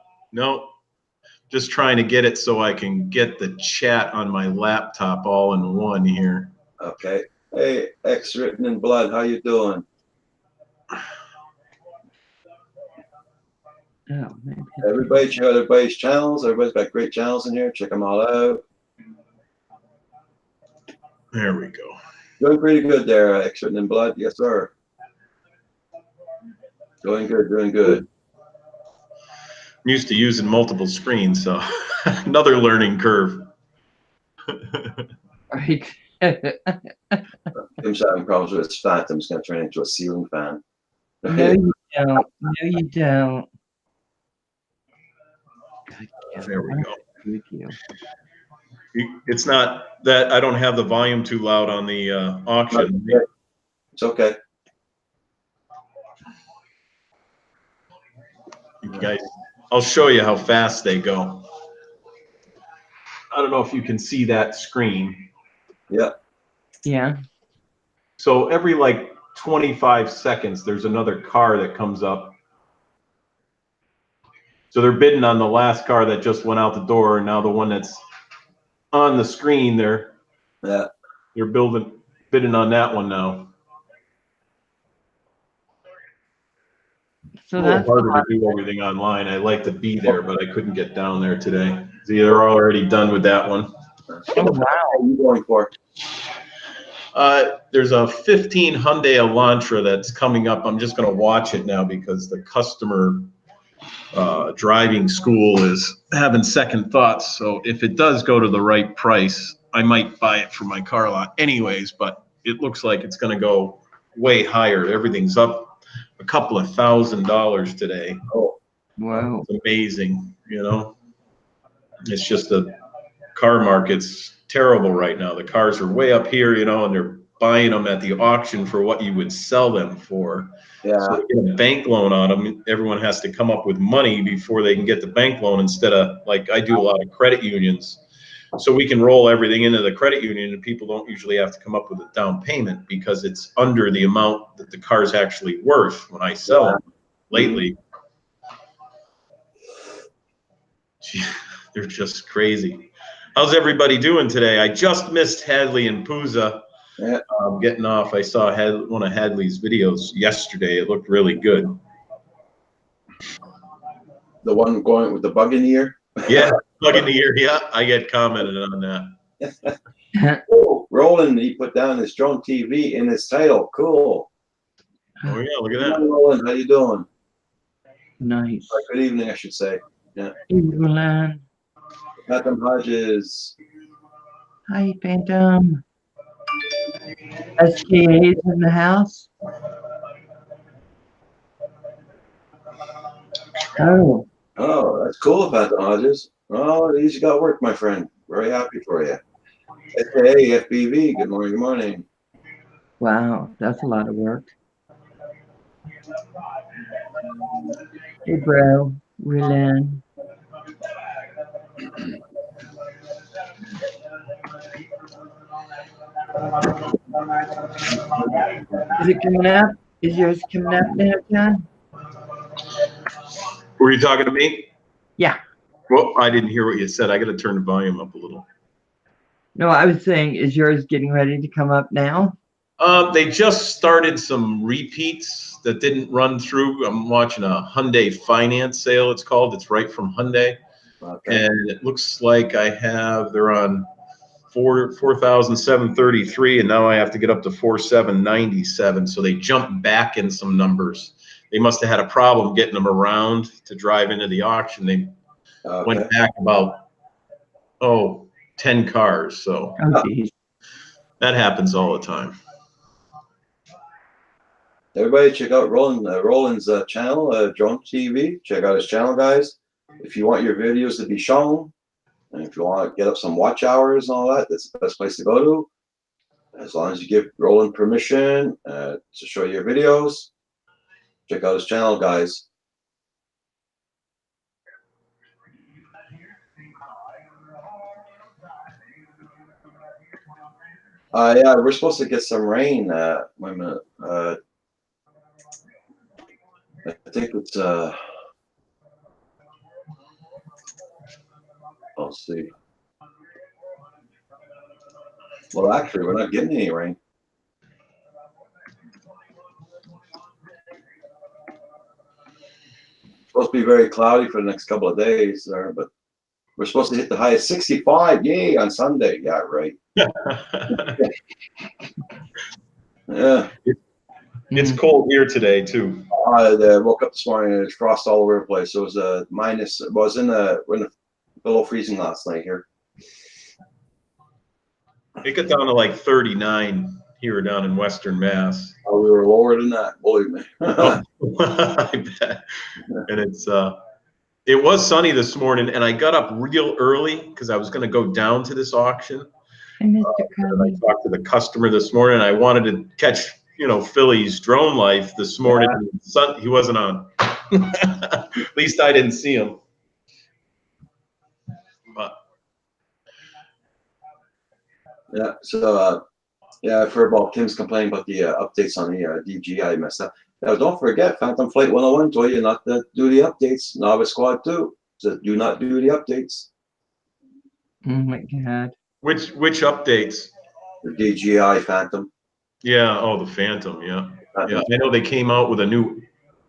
Just trying to get it so I can get the chat on my laptop all in one here. Okay. Hey, X written in blood, how you doing? Oh, man. Everybody check out everybody's channels. Everybody's got great channels in here. Check them all out. There we go. Doing pretty good there, X written in blood. Yes, sir. Doing good. I'm used to using multiple screens, so another learning curve. Right. Tim's having problems with his fan. Tim's going to turn into a ceiling fan. No, you don't. No, you don't. God, There we go. with you. It's not that I don't have the volume too loud on the auction. It's okay. You guys, I'll show you how fast they go. I don't know if you can see that screen. Yeah. Yeah. So every like 25 seconds, there's another car that comes up. So they're bidding on the last car that just went out the door, and now the one that's on the screen, they're bidding on that one now. So A little that's harder to do everything online. I like to be there, but I couldn't get down there today. See, they're already done with that one. oh What wow. are you going for? There's a 15 Hyundai Elantra that's coming up. I'm just going to watch it now because the customer driving school is having second thoughts. So if it does go to the right price, I might buy it for my car lot anyways, but it looks like it's going to go way higher. Everything's up a couple of $1,000 today. Oh, Whoa. It's amazing, you know. It's just the car market's terrible right now. The cars are way up here, you know, and they're buying them at the auction for what you would sell them for. yeah. So to get a bank loan on them, everyone has to come up with money before they can get the bank loan, instead of, like, I do a lot of credit unions. So we can roll everything into the credit union and people don't usually have to come up with a down payment because it's under the amount that the car's actually worth when I sell them lately. Gee, they're just crazy. How's everybody doing today? I just missed Hadley and Pooza Yeah. getting off. I saw one of Hadley's videos yesterday. It looked really good. The one going with the bug in the ear? Yeah, plug in the ear. Yeah, I get commented on that. Oh, Roland, he put down his drone TV in his title. Cool. Oh yeah, look at Hi, that. Roland, how you doing? Nice. Good evening, I should say. Yeah. Hey, Rulan. Phantom Hodges. Hi, Phantom. SKA's in the house. Oh, Oh, that's cool, Phantom Hodges. Oh, at least you got work, my friend. Very happy for you. Hey, FBV. Good morning. Good morning. wow. That's a lot of work. Hey, bro. Rulan. Is it coming up? Is yours coming up now, John? Were you talking to me? Yeah. Well, I didn't hear what you said. I got to turn the volume up a little. No, I was saying, is yours getting ready to come up now? They just started some repeats that didn't run through. I'm watching a Hyundai finance sale, it's called. It's right from Hyundai. Okay. And it looks like they're on 4,733, and now I have to get up to 4,797. So they jumped back in some numbers. They must have had a problem getting them around to drive into the auction. They Okay. went back about 10 cars. So Oh, geez. that happens all the time. Everybody, check out Roland's channel, Drone TV. Check out his channel, guys. If you want your videos to be shown, and if you want to get up some watch hours and all that, that's the best place to go to. As long as you give Roland permission to show your videos, check out his channel, guys. Yeah, we're supposed to get some rain. Wait a minute. I think it's I'll see. Well, actually, we're not getting any rain. Supposed to be very cloudy for the next couple of days, but we're supposed to hit the high of 65. Yay, on Sunday. Yeah, right. Yeah. It's cold here today too. I woke up this morning and there's frost all over the place. So it was minus. It was in the below freezing last night here. It got down to like 39 here down in Western Mass. Oh, we were lower than that. Believe me. I bet. And it was sunny this morning, and I got up real early because I was going to go down to this auction. Hey, Mr. And I Crowley. talked to the customer this morning. I wanted to catch, Philly's drone life this morning. He wasn't on. At least I didn't see him. But Yeah. So yeah, I've heard about Tim's complaining about the updates on the DJI messed up. Now, don't forget, Phantom Flight 101 told you not to do the updates. Novice Squad 2 said do not do the updates. Oh my God. which updates? The DJI Phantom. Yeah. Oh, the Phantom. Yeah. Yeah. I know they came out with a new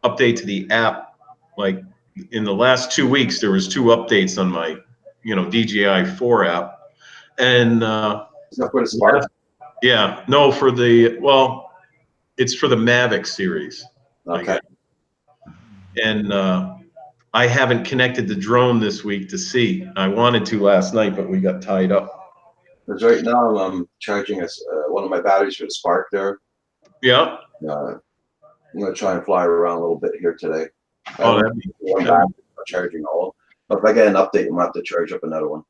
update to the app. Like in the last 2 weeks, there was 2 updates on my, DJI 4 app, and Is that for the Spark? yeah, no, it's for the Mavic series. Okay. And I haven't connected the drone this week to see. I wanted to last night, but we got tied up. Because right now I'm charging one of my batteries for the Spark there. Yeah. I'm going to try and fly around a little bit here today. Oh, One battery, I'm charging all. But if I get an update, I'm going to have to charge up another one.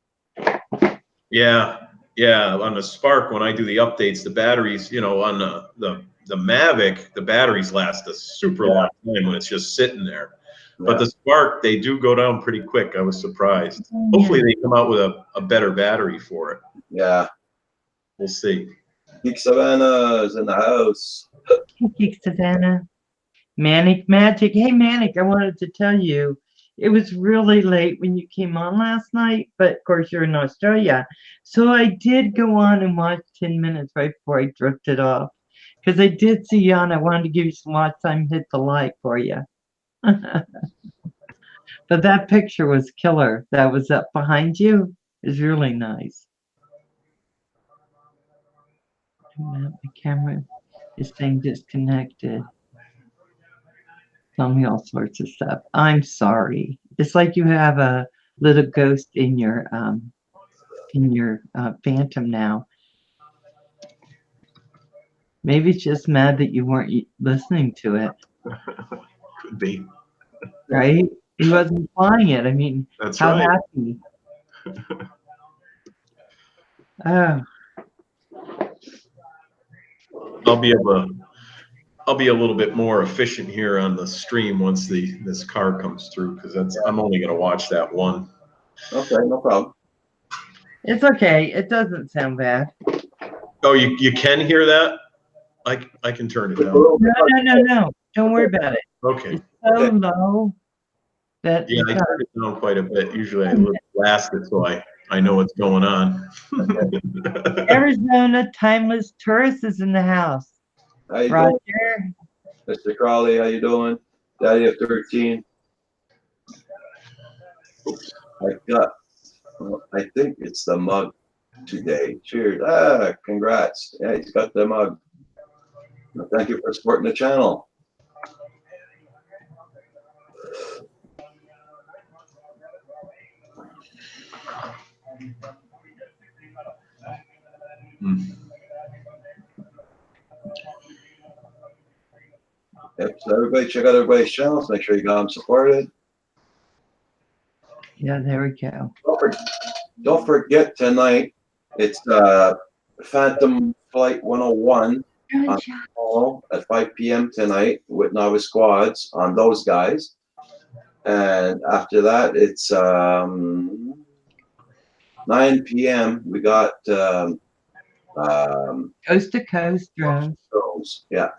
yeah. On the Spark, when I do the updates, the batteries, on the Mavic, the batteries last a super long time when it's just sitting there. But the Spark, they do go down pretty quick. I was surprised. Hopefully they come out with a better battery for it. Yeah. We'll see. Geek Savannah is in the house. Hey, Geek Savannah. Manic Magic. Hey, Manic, I wanted to tell you, it was really late when you came on last night, but of course you're in Australia. So I did go on and watch 10 minutes right before I drifted off. Because I did see you on. I wanted to give you some watch time, hit the like for you. But that picture was killer. That was up behind you. Is really nice. My camera is saying disconnected. Tell me all sorts of stuff. I'm sorry. It's like you have a little ghost in your Phantom now. Maybe it's just mad that you weren't listening to it, Could be. right? He wasn't flying it. I mean, That's how right. happy. Oh, I'll be a little bit more efficient here on the stream once this car comes through, because I'm only gonna watch that one. Okay, no problem. it's okay. It doesn't sound bad. Oh, you can hear that? I can turn it down. No. Don't worry about it. Okay. It's so low that Yeah, I turned it down quite a bit. Usually I blast it so I know what's going on. Arizona Timeless Tourist is in the house. How you Roger. doing, Mr. Crowley? How you doing? Daddy of 13. I think it's the mug today. Cheers. Congrats. Yeah, he's got the mug. Well, thank you for supporting the channel. Yep, so everybody check out everybody's channels. Make sure you got them supported. Yeah, there we go. Don't forget tonight, it's Phantom Flight 101 on call at 5 p.m. tonight with Novice Squads on those guys. And after that, it's 9 p.m. We got Coast to coast drones. those. Yeah.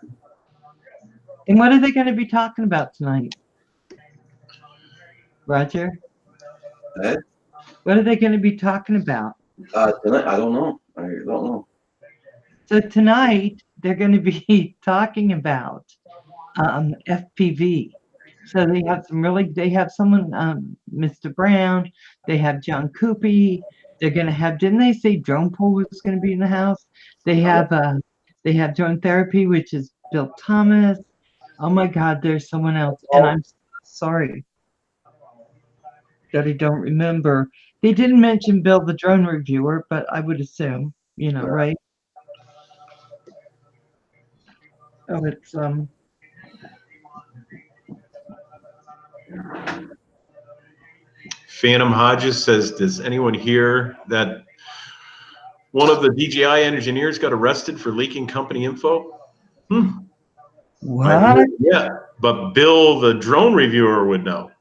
And what are they going to be talking about tonight? Roger? Ed? What are they going to be talking about? Tonight, I don't know. I don't know. So tonight they're going to be talking about FPV. So they have someone, Mr. Brown, they have John Coopy, they're going to have, didn't they say Drone Pool was going to be in the house? They have Drone Therapy, which is Bill Thomas. Oh my God, there's someone else. And I'm sorry that I don't remember. They didn't mention Bill the drone reviewer, but I would assume, right? Oh, it's Phantom Hodges says, does anyone hear that one of the DJI engineers got arrested for leaking company info? what? Yeah, but Bill, the drone reviewer, would know.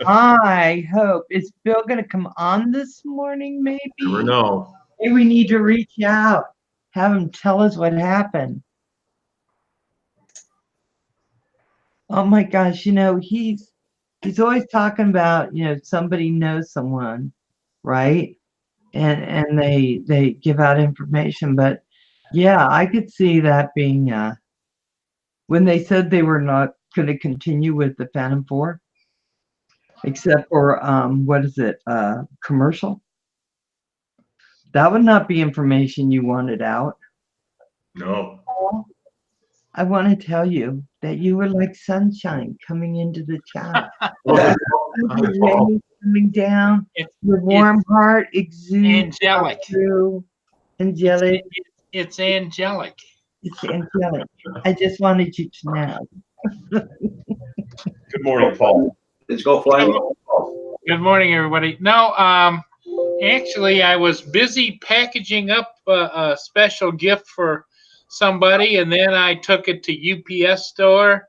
I hope. Is Bill going to come on this morning, maybe? Never know. Maybe we need to reach out, have him tell us what happened. Oh my gosh, he's always talking about, somebody knows someone, right? And they give out information. But yeah, I could see that being when they said they were not going to continue with the Phantom 4, except for what is it, commercial. That would not be information you wanted out. No. I want to tell you that you were like sunshine coming into the chat. Rain coming down, your warm heart exudes angelic. through. Angelic. It's angelic. It's angelic. I just wanted you to know. Good morning, Paul. Did you go flying? Good morning, everybody. No, actually, I was busy packaging up a special gift for somebody, and then I took it to UPS store,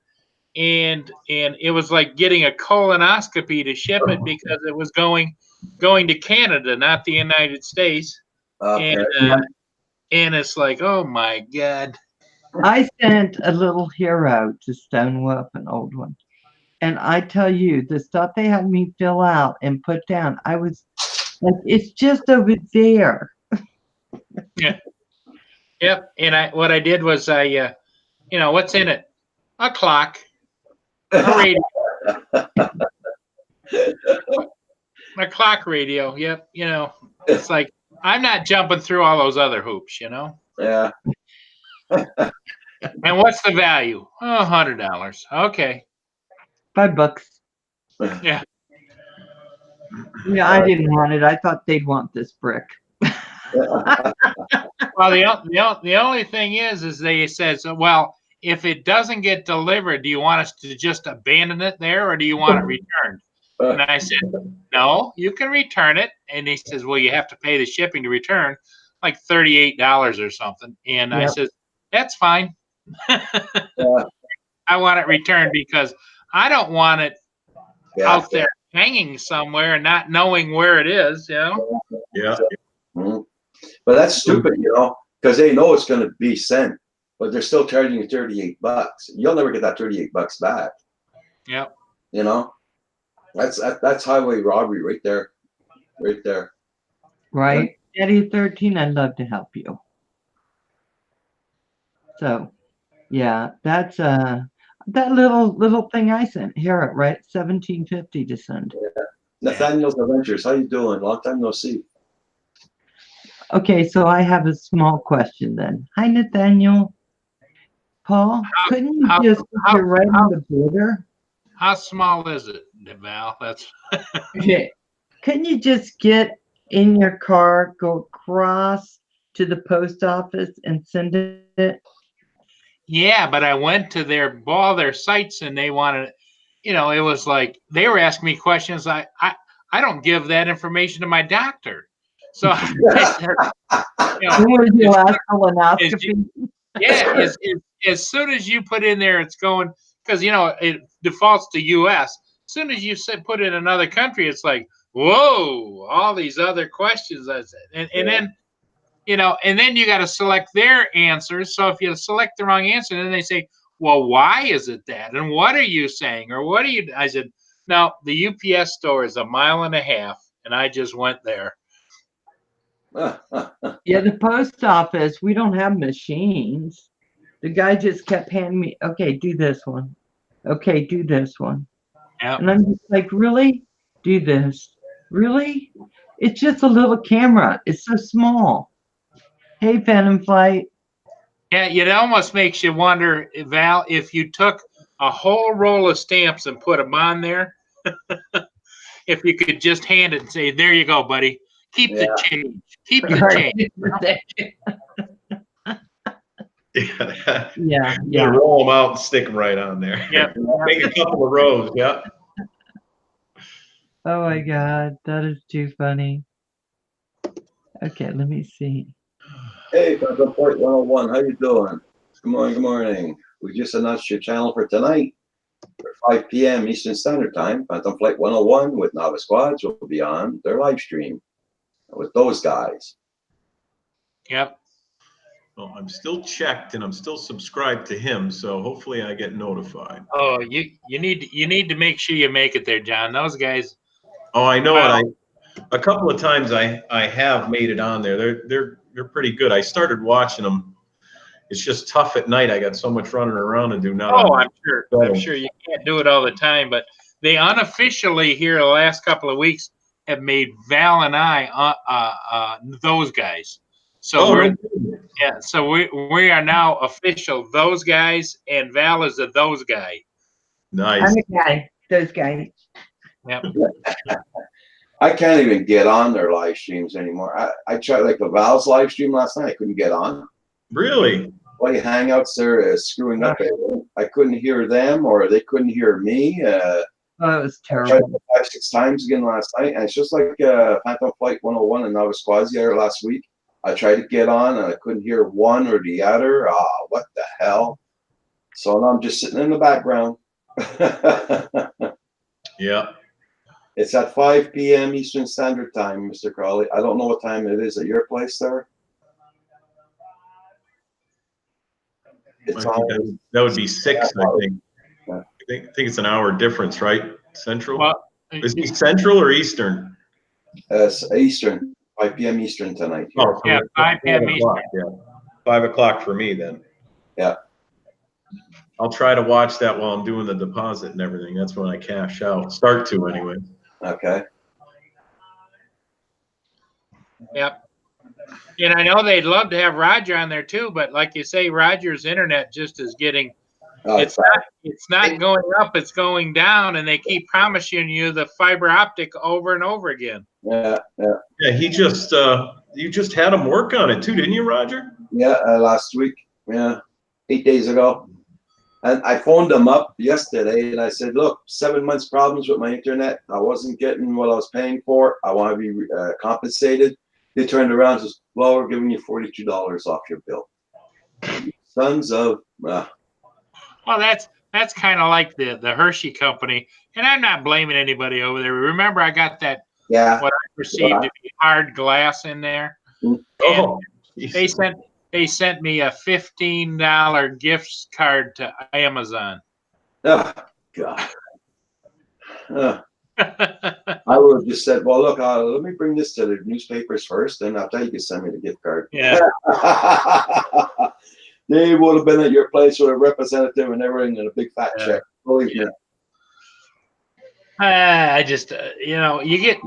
and it was like getting a colonoscopy to ship it because it was going to Canada, not the United States. Okay. And it's like, oh my God. I sent a little hero to Stonewolf, an old one. And I tell you, the stuff they had me fill out and put down, I was like, it's just over there. Yeah. Yep. And what I did was what's in it? A clock, a radio, a clock radio. Yep. It's like, I'm not jumping through all those other hoops, Yeah. And what's the value? Oh, $100. Okay. $5. Yeah. Yeah, I didn't want it. I thought they'd want this brick. Well, the only thing is they said, so, well, if it doesn't get delivered, do you want us to just abandon it there, or do you want it returned? And I said, no, you can return it. And he says, well, you have to pay the shipping to return, like $38 or something. And I Yep. said, that's fine. Yeah. I want it returned because I don't want it Yeah. out there hanging somewhere and not knowing where it is, you know? Yeah. Mhm. But that's stupid, you know, because they know it's going to be sent, but they're still charging you $38. You'll never get that $38 back. Yep. You know, that's highway robbery right there, right there. Right? Eddie 13, I'd love to help you. So, yeah, that's that little thing I sent here, right? 1750 to send. Nathaniel's Adventures, how you doing? Long time no see. Okay, so I have a small question then. Hi, Nathaniel. Paul, couldn't you just put your right on the border? How small is it, Val? That's Okay. Couldn't you just get in your car, go across to the post office and send it? yeah, but I went to all their sites and they wanted, you know, it was like they were asking me questions. I don't give that information to my doctor. So I said, you know, Where your last as colonoscopy? yeah, as soon as you put in there, it's going because you know it defaults to U.S. As soon as you put in another country, it's like whoa, all these other questions. I said, and then you know, and then you got to select their answers. So if you select the wrong answer, then they say, well, why is it that? And what are you saying? Or what are you? I said, no, the UPS store is 1.5 miles, and I just went there. Yeah, the post office, we don't have machines. The guy just kept handing me, okay, do this one. Okay, do this one. Yeah. And I'm just like, really? Do this. Really? It's just a little camera. It's so small. Hey, Phantom Flight. Yeah, it almost makes you wonder, Val, if you took a whole roll of stamps and put them on there, if you could just hand it and say, there you go, buddy. Keep the change. Keep the change. Yeah. Yeah, You yeah. roll them out and stick them right on there. Yeah. Make a couple of rows. Yeah. Oh my God, that is too funny. Okay, let me see. Hey, Phantom Flight 101, how you doing? Good morning, good morning. We just announced your channel for tonight. For 5 p.m. Eastern Standard Time, Phantom Flight 101 with Nava Squads will be on their live stream with those guys. Yep. Well, I'm still checked and I'm still subscribed to him, so hopefully I get notified. Oh, you need to make sure you make it there, John. Those guys. Oh, I know Wow. it. A couple of times I have made it on there. They're pretty good. I started watching them. It's just tough at night. I got so much running around to do now. Oh, I'm sure you can't do it all the time, but they unofficially here the last couple of weeks have made Val and I those guys. So we are now official those guys, and Val is a those guy. Nice. I'm a guy, those guys. Yep. I can't even get on their live streams anymore. I tried like the Val's live stream last night. I couldn't get on. Really? Bloody Hangouts there is screwing up. I couldn't hear them or they couldn't hear me. Oh, it was I tried terrible. 5-6 times again last night, and it's just like Phantom Flight 101 and Nova Squads there last week. I tried to get on and I couldn't hear one or the other. What the hell? So now I'm just sitting in the background. Yeah. It's at 5 p.m. Eastern Standard Time, Mr. Crowley. I don't know what time it is at your place, sir. It's I think on. that would be 6, I think. Yeah. I think it's an hour difference, right? Central? Well, Is he Central or Eastern? It's Eastern, 5 p.m. Eastern tonight. Oh, so yeah, 5 p.m. 5 o'clock, yeah. 5 o'clock for me then. Yeah. I'll try to watch that while I'm doing the deposit and everything. That's when I cash out. Start to anyway. Okay. Yep. And I know they'd love to have Roger on there too, but like you say, Roger's internet just is getting It's not going up, it's going down, and they keep promising you the fiber optic over and over again. Yeah, yeah, Yeah, you just had him work on it too, didn't you, Roger? yeah. Last week, yeah, 8 days ago, and I phoned them up yesterday, and I said, "Look, 7 months problems with my internet. I wasn't getting what I was paying for. I want to be compensated." They turned around and said, "Well, we're giving you $42 off your bill." Sons of. Well, that's kind of like the Hershey company, and I'm not blaming anybody over there. Remember, I got that Yeah. what I perceived to be hard glass in there. Oh, They sent me a $15 gift card to Amazon. Oh, God. I would have just said, "Well, look, let me bring this to the newspapers first, and after you can send me the gift card." Yeah. They would have been at your place with a representative and everything and a big fat check. Believe me. I just, you get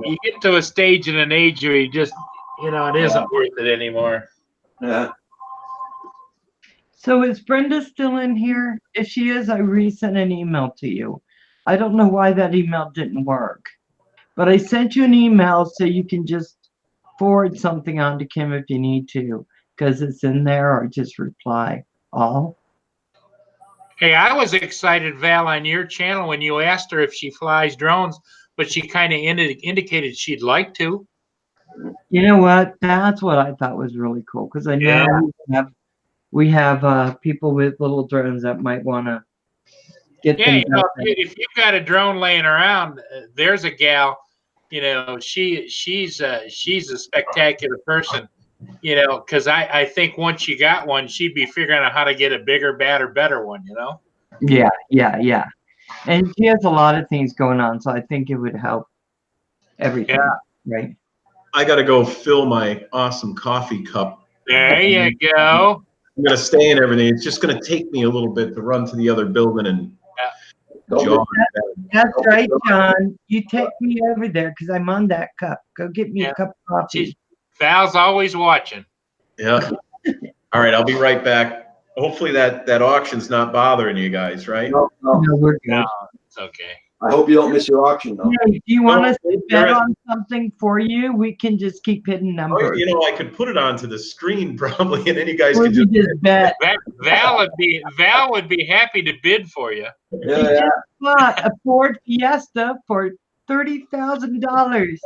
to a stage in an age where you just, it isn't worth it anymore. Yeah. So is Brenda still in here? If she is, I resent an email to you. I don't know why that email didn't work, but I sent you an email so you can just forward something on to Kim if you need to, because it's in there, or just reply all. Hey, I was excited, Val, on your channel when you asked her if she flies drones, but she kind of indicated she'd like to. You know what? That's what I thought was really cool, because I know we have people with little drones that might want to get Yeah, them. if you've got a drone laying around, there's a gal, she's a spectacular person, because I think once you got one, she'd be figuring out how to get a bigger, badder, better one, Yeah. And she has a lot of things going on, so I think it would help everything. Yeah. Right. I got to go fill my awesome coffee cup. There you go. I'm going to stay and everything. It's just going to take me a little bit to run to the other building and jog. That's right, John. You take me over there because I'm on that cup. Go get me a cup of coffee. Val's always watching. Yeah. All right, I'll be right back. Hopefully that auction's not bothering you guys, right? No, we're good. No, it's okay. I hope you don't miss your auction, though. Hey, do you want No, us to bet on something for you? We can just keep hitting Oh, numbers. I could put it onto the screen probably, and then you guys Or could you just. just bet. Val would be happy to bid for you. Yeah. Bought a Ford Fiesta for $30,000.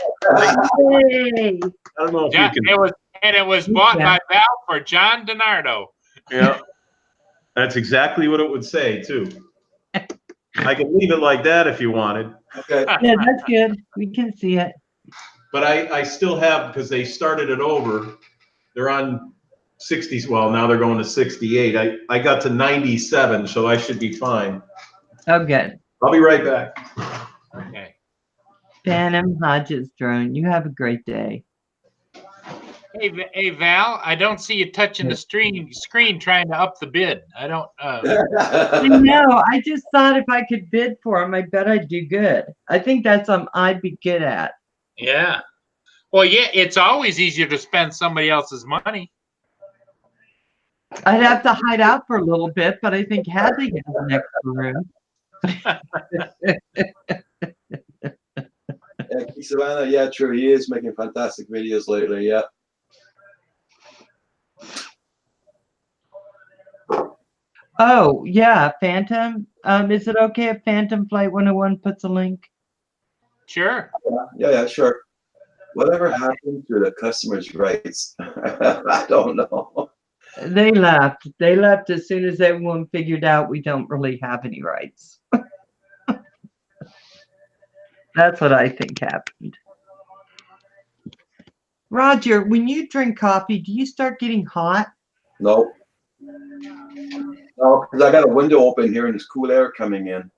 Yay! I don't know if Yeah, you can. it was bought by Val for John DiNardo. Yeah, that's exactly what it would say too. I can leave it like that if you wanted, Okay. Yeah, that's good. We can see it. but I still have, because they started it over. They're on 60s. Well, now they're going to 68. I got to 97, so I should be fine. Oh, good. I'll be right back. Okay. Phantom Hodges drone. You have a great day. Hey, Val, I don't see you touching the screen trying to up the bid. I don't. I know. I just thought if I could bid for him, I bet I'd do good. I think that's something I'd be good at. Yeah. Well, yeah, it's always easier to spend somebody else's money. I'd have to hide out for a little bit, but I think Hadley has an extra room. Yeah, Keith Savannah, yeah, true. He is making fantastic videos lately. Yeah. Oh, yeah, Phantom. Is it okay if Phantom Flight 101 puts a link? Sure. Yeah, sure. Whatever happened to the customers' rights? I don't know. They left. They left as soon as everyone figured out we don't really have any rights. That's what I think happened. Roger, when you drink coffee, do you start getting hot? No. No, because I got a window open here and there's cool air coming in.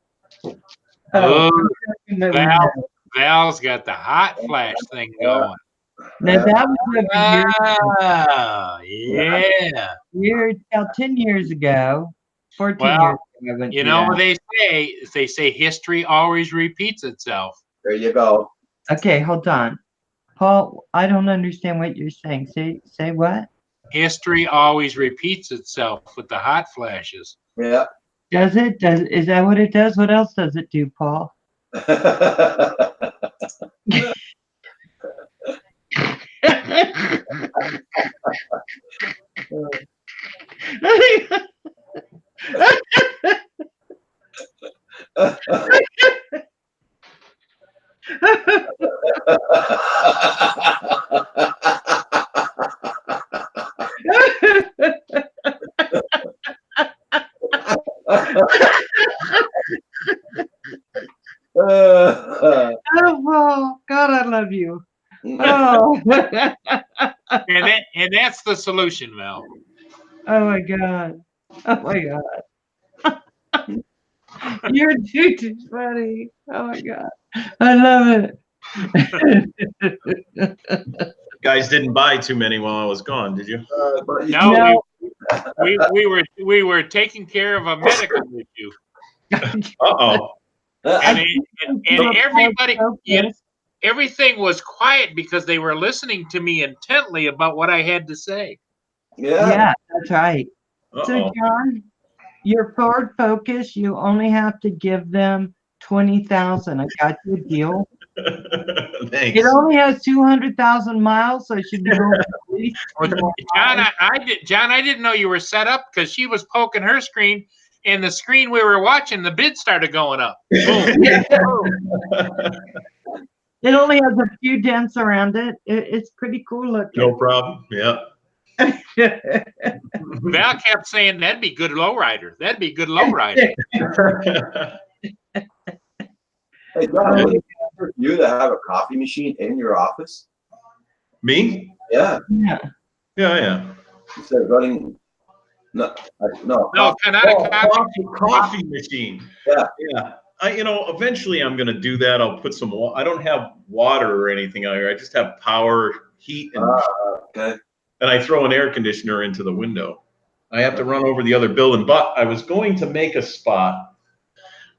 Oh, now Val's got the hot flash thing going. that was over Oh, yeah. about 10 years ago, 14 Well, years ago. I went You through know that. what they say history always repeats itself. There you go. Okay, hold on. Paul, I don't understand what you're saying. Say what? History always repeats itself with the hot flashes. Yeah. Does it? Is that what it does? What else does it do, Paul? Oh, Paul, God, I love you. Oh, And that's the solution, Val. oh my God. Oh my God. You're too funny. Oh my God. I love it. Guys didn't buy too many while I was gone, did you? But you- No, we were taking care of a medical issue, Uh-oh. and You were everybody, focused. everything was quiet because they were listening to me intently about what I had to say. Yeah. Yeah, that's right. So, Uh-oh. John, your forward focus, you only have to give them 20,000. I got you a deal. Thanks. It only has 200,000 miles, so it should be going at least 20 more John, miles. I didn't know you were set up because she was poking her screen, and the screen we were watching, the bid started going up. Boom. It only has a few dents around it. It's pretty cool No looking. problem. Yeah. Val kept saying that'd be good lowrider. That'd be good lowrider. Hey, John, would it be for you to have a coffee machine in your office? Me? Yeah. Yeah. Yeah. Instead of running. No. No, coffee. not a coffee. Coffee machine. Yeah. Yeah. Eventually I'm going to do that. I'll put some, I don't have water or anything out here. I just have power, heat, and Okay. I throw an air conditioner into the window. I have to run over the other building, but I was going to make a spot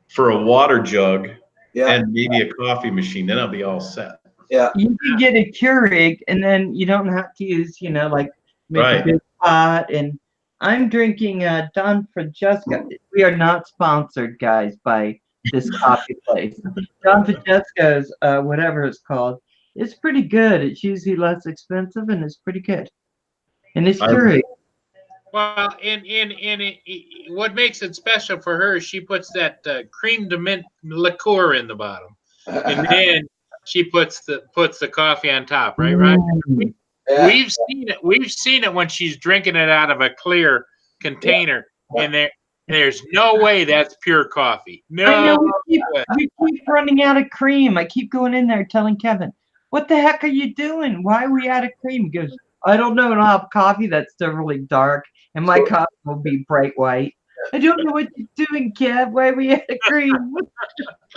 for a water jug Yeah. and maybe a coffee machine. Then I'll be all set. Yeah. You can get a Keurig, and then you don't have to use, like make Right. a big pot. And I'm drinking Don Francesca. We are not sponsored, guys, by this coffee place. Don Francesco's, whatever it's called, it's pretty good. It's usually less expensive, and it's pretty good. And it's Keurig. Well, what makes it special for her is she puts that cream de mint liqueur in the bottom, and then she puts the coffee on top. Right. Mm. Yeah. We've seen it when she's drinking it out of a clear container, and there's no way that's pure coffee. I know, No. we keep running out of cream. I keep going in there telling Kevin, what the heck are you doing? Why are we out of cream? He goes, I don't know. And I'll have coffee that's still really dark, and my coffee will be bright white. I don't know what you're doing, Kev. Why are we out of cream?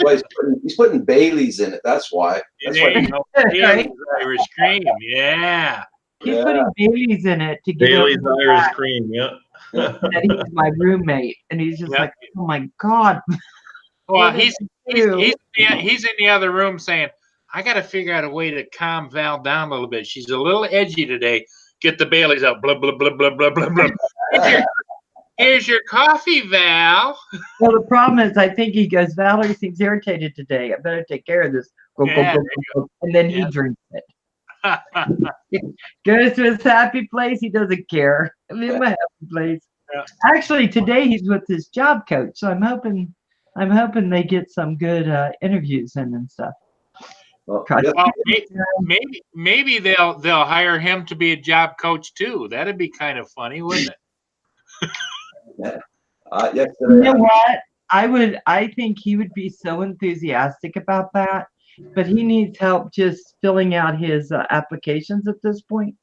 Well, he's putting Bailey's in it. That's why. That's There why. you go. Right? Irish cream. Yeah. He's Yeah. putting Bailey's in it to get Bailey's over the Irish fact cream. Yeah. that he's my roommate, and he's just Yeah. like, oh my God. Well, What he's did I do? in the other room saying, I got to figure out a way to calm Val down a little bit. She's a little edgy today. Get the Baileys out. Blah, blah, blah, blah, blah, blah, blah. Here's your coffee, Val. Well, the problem is, I think he goes, Valerie seems irritated today. I better take care of this. Go, Yeah, go, go, go, go. And then he Yeah. drinks it. Goes to his happy place. He doesn't care. I'm in my happy place. Yeah. Actually, today he's with his job coach, so I'm hoping they get some good interviews in and stuff. Well, Cut. yeah. Well, maybe they'll hire him to be a job coach too. That'd be kind of funny, wouldn't it? You Yesterday, know what? I think he would be so enthusiastic about that, but he needs help just filling out his applications at this point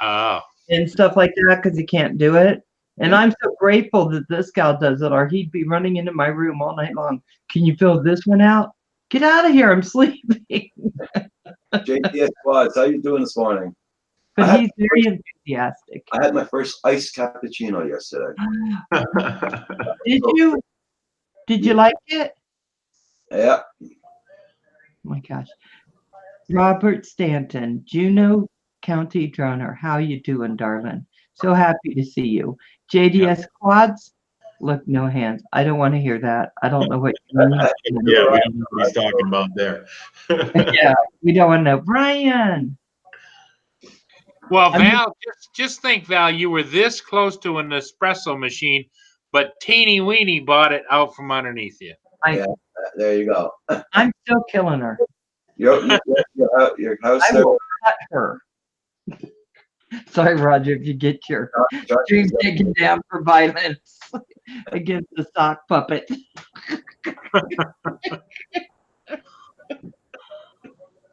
Oh, and stuff like that because he can't do it. And I'm so grateful that this gal does it, or he'd be running into my room all night long. Can you fill this one out? Get out of here! I'm sleeping. JTS Quads, how you doing this morning? But he's very enthusiastic. I had my first iced cappuccino yesterday. Did you? Did you like it? Yeah. Oh my gosh. Robert Stanton, Juneau County Drunner. How you doing, darling? So happy to see you. JDS Quads, look, no hands. I don't want to hear that. I don't know what you mean. Yeah, we don't know what he's talking about there. Yeah, we don't want to know. Brian. Well, I mean- Val, just think, Val, you were this close to an espresso machine, but teeny weeny bought it out from underneath you. There you go. I'm still killing her. Your house I there. will cut her. Sorry, Roger, if you get your stream taken down for violence against the sock puppet.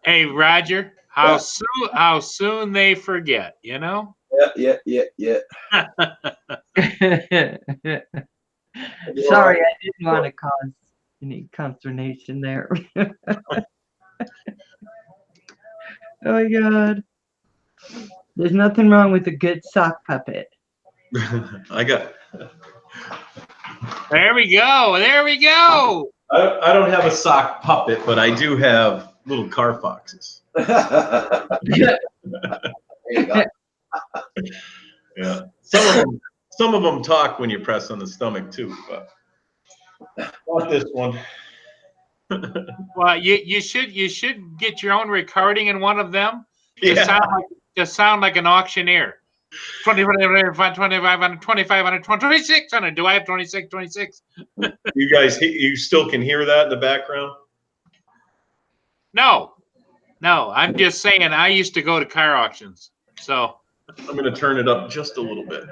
Hey, Roger, how soon they forget, you know? Yeah. Sorry, I didn't want to cause any consternation there. Oh my God. There's nothing wrong with a good sock puppet. I got. There we go. There we go. I don't have a sock puppet, but I do have little car foxes. There you go. Yeah, some of them talk when you press on the stomach too, but not this one. Well, you should get your own recording in one of them to Yeah. sound like an auctioneer. 2500, 2500, 2600. Do I have 26? You guys, you still can hear that in the background? No. I'm just saying. I used to go to car auctions, so. I'm going to turn it up just a little bit.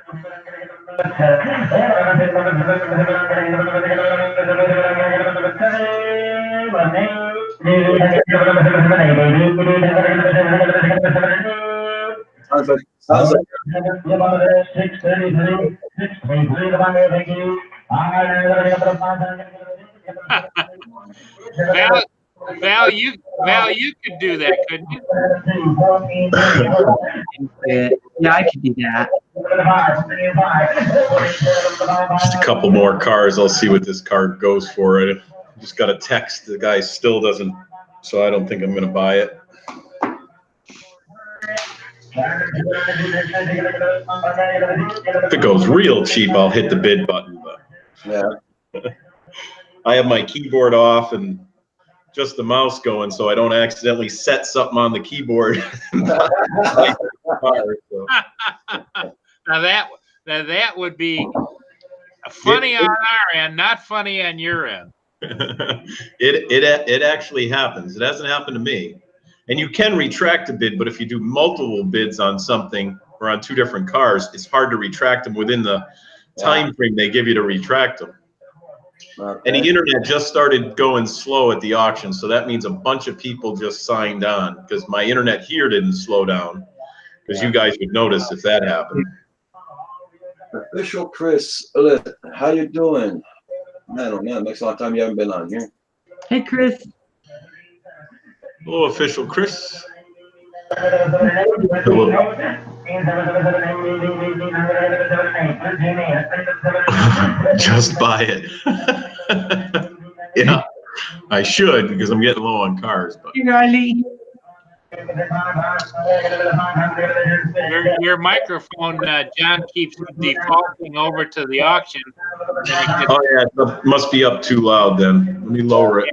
Sounds like Val, you could do that, couldn't you? Yeah, I could do that. Just a couple more cars. I'll see what this car goes for. I just got a text. The guy still doesn't, so I don't think I'm going to buy it. If it goes real cheap, I'll hit the bid button. But yeah. I have my keyboard off and just the mouse going, so I don't accidentally set something on the keyboard. Now that would be funny on our end, not funny on your end. It actually happens. It hasn't happened to me. And you can retract a bid, but if you do multiple bids on something or on two different cars, it's hard to retract them within the time frame they give you to retract them. Okay. And the internet just started going slow at the auction, so that means a bunch of people just signed on because my internet here didn't slow down. Because you guys would notice if that happened. Official Chris, how you doing? Man, oh man, makes a long time you haven't been on here. Hey, Chris. Hello, Official Chris. Just buy it. Yeah, I should because I'm getting low on cars. But Hey, Riley. Your microphone, John, keeps defaulting over to the auction. oh yeah, it must be up too loud then. Let me lower it.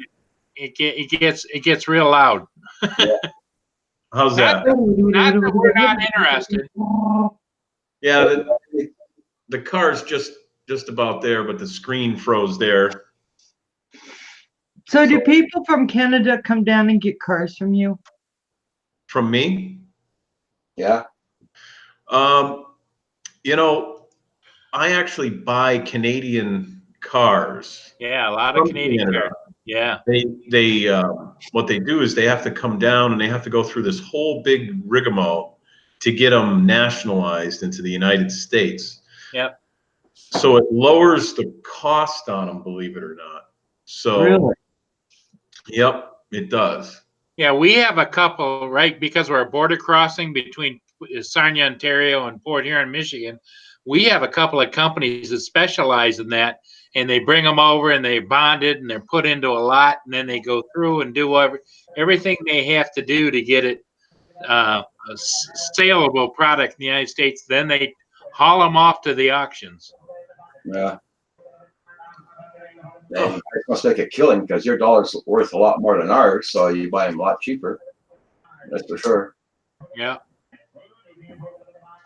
It gets real loud. How's that? Not that we're not interested. Yeah, the car's just about there, but the screen froze there. So do people from Canada come down and get cars from you? From me? Yeah. You know, I actually buy Canadian cars. Yeah, a lot of From Canadian Canada. cars. Yeah. They what they do is they have to come down and they have to go through this whole big rigmarole to get them nationalized into the United States. Yep. So it lowers the cost on them, believe it or not. So Really? Yep, it does. Yeah, we have a couple, right? Because we're a border crossing between Sarnia, Ontario, and Port Huron, Michigan. We have a couple of companies that specialize in that, and they bring them over and they bond it and they're put into a lot, and then they go through and do everything they have to do to get it a saleable product in the United States. Then they haul them off to the auctions. Yeah. And you guys must make a killing because your dollar's worth a lot more than ours, so you buy them a lot cheaper. That's for sure. Yeah.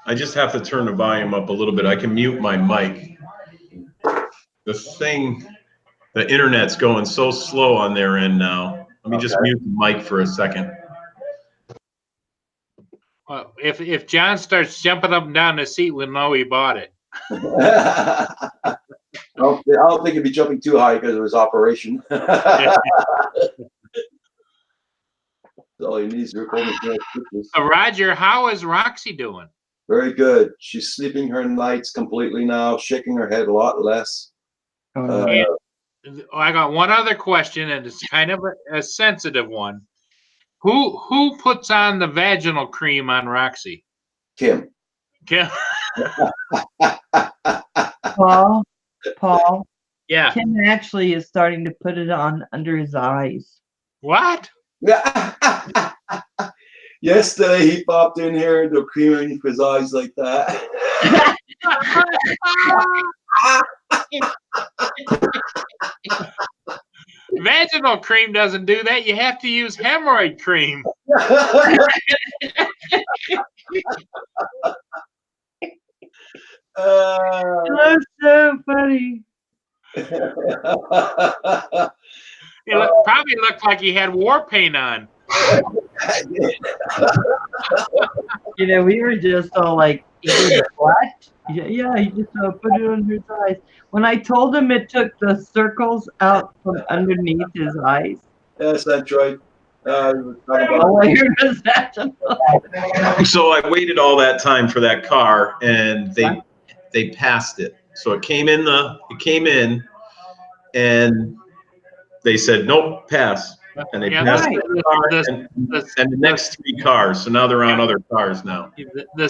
I just have to turn the volume up a little bit. I can mute my mic. The internet's going so slow on their end now. Let me just mute the mic for a second. Well, if John starts jumping up and down the seat, we'll know he bought it. I don't think he'd be jumping too high because of his operation. All he needs to Roger, how is Roxy doing? Very good. She's sleeping her nights completely now, shaking her head a lot less. And I got one other question, and it's kind of a sensitive one. Who puts on the vaginal cream on Roxy? Kim. Kim. Paul. Yeah. Kim actually is starting to put it on under his eyes. What? Yesterday he popped in here and the cream underneath his eyes like that. Vaginal cream doesn't do that. You have to use hemorrhoid cream. That's so funny. It probably looked like he had war paint on. You know, we were just all like, what? Yeah, he just put it under his eyes. When I told him it took the circles out from underneath his eyes. Yes, that's right. All I heard was that. So I waited all that time for that car, and they passed it. So it came in, and they said nope, pass. And they passed the car and the next 3 cars. So now they're on other cars now. The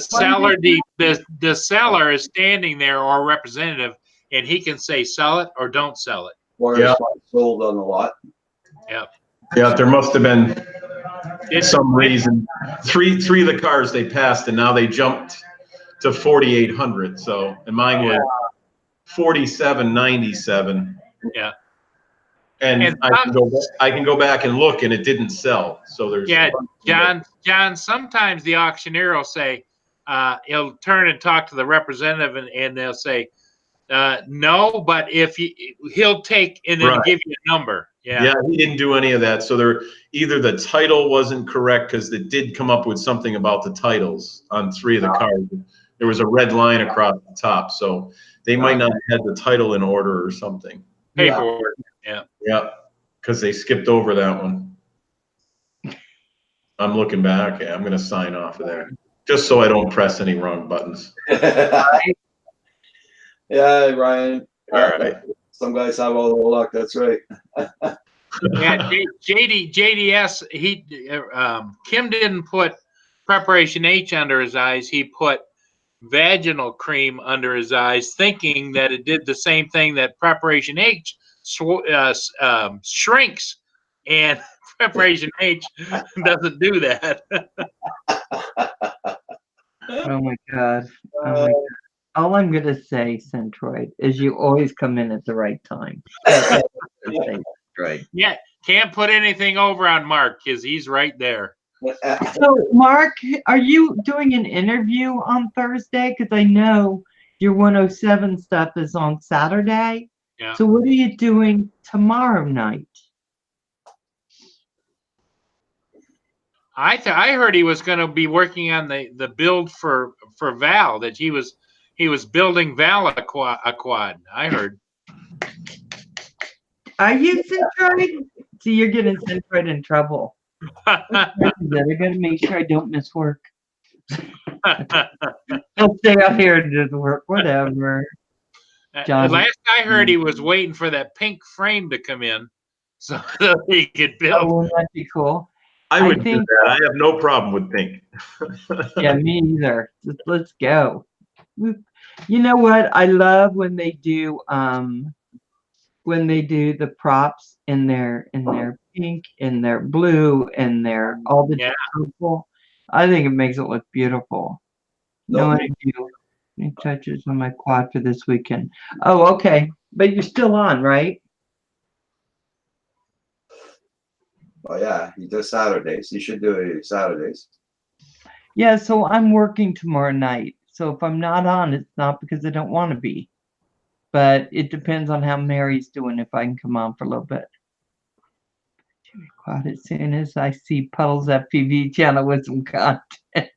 seller is standing there, or representative, and he can say sell it or don't sell it. Or it's sold on the lot. Yeah. Yeah, there must have been some reason. Three of the cars they passed, and now they jumped to 4,800. So, and mine were 4,797. Yeah. And I can go back and look, and it didn't sell. So there's John. Sometimes the auctioneer will say, he'll turn and talk to the representative, and they'll say, no, but if he'll take and then give you a number. Yeah, he didn't do any of that. So either the title wasn't correct, because it did come up with something about the titles on 3 of the cars. There was a red line across the top, so they might not have had the title in order or something. Paperwork. Yeah, because they skipped over that one. I'm looking back. Okay, I'm going to sign off of there, just so I don't press any wrong buttons. Yeah, Ryan. All right. Some guys have all the luck. That's right. Yeah, JDS. Kim didn't put preparation H under his eyes. He put vaginal cream under his eyes, thinking that it did the same thing that preparation H shrinks, and preparation H doesn't do that. Oh my God. All I'm going to say, Centroid, is you always come in at the right time. Right. Yeah, can't put anything over on Mark because he's right there. So, Mark, are you doing an interview on Thursday? Because I know your 107 stuff is on Saturday. Yeah. So what are you doing tomorrow night? I heard he was going to be working on the build for Val, that he was building Val a quad. I heard. Are you Centroid? See, you're getting Centroid in trouble. They're going to make sure I don't miss work. I'll stay out here and do the work, whatever. John. Last I heard, he was waiting for that pink frame to come in so that he could build. Oh, wouldn't that be cool? I would do that. I have no problem with pink. Yeah, me either. Let's go. You know what? I love when they do the props in their pink, in their blue, and their all the purple. I think it makes it look beautiful. No, I do. Any touches on my quad for this weekend? Oh, okay. But you're still on, right? Oh yeah, he does Saturdays. He should do it Saturdays. Yeah, so I'm working tomorrow night. So if I'm not on, it's not because I don't want to be. But it depends on how Mary's doing, if I can come on for a little bit. Should be quiet as soon as I see Puddles FPV channel with some content.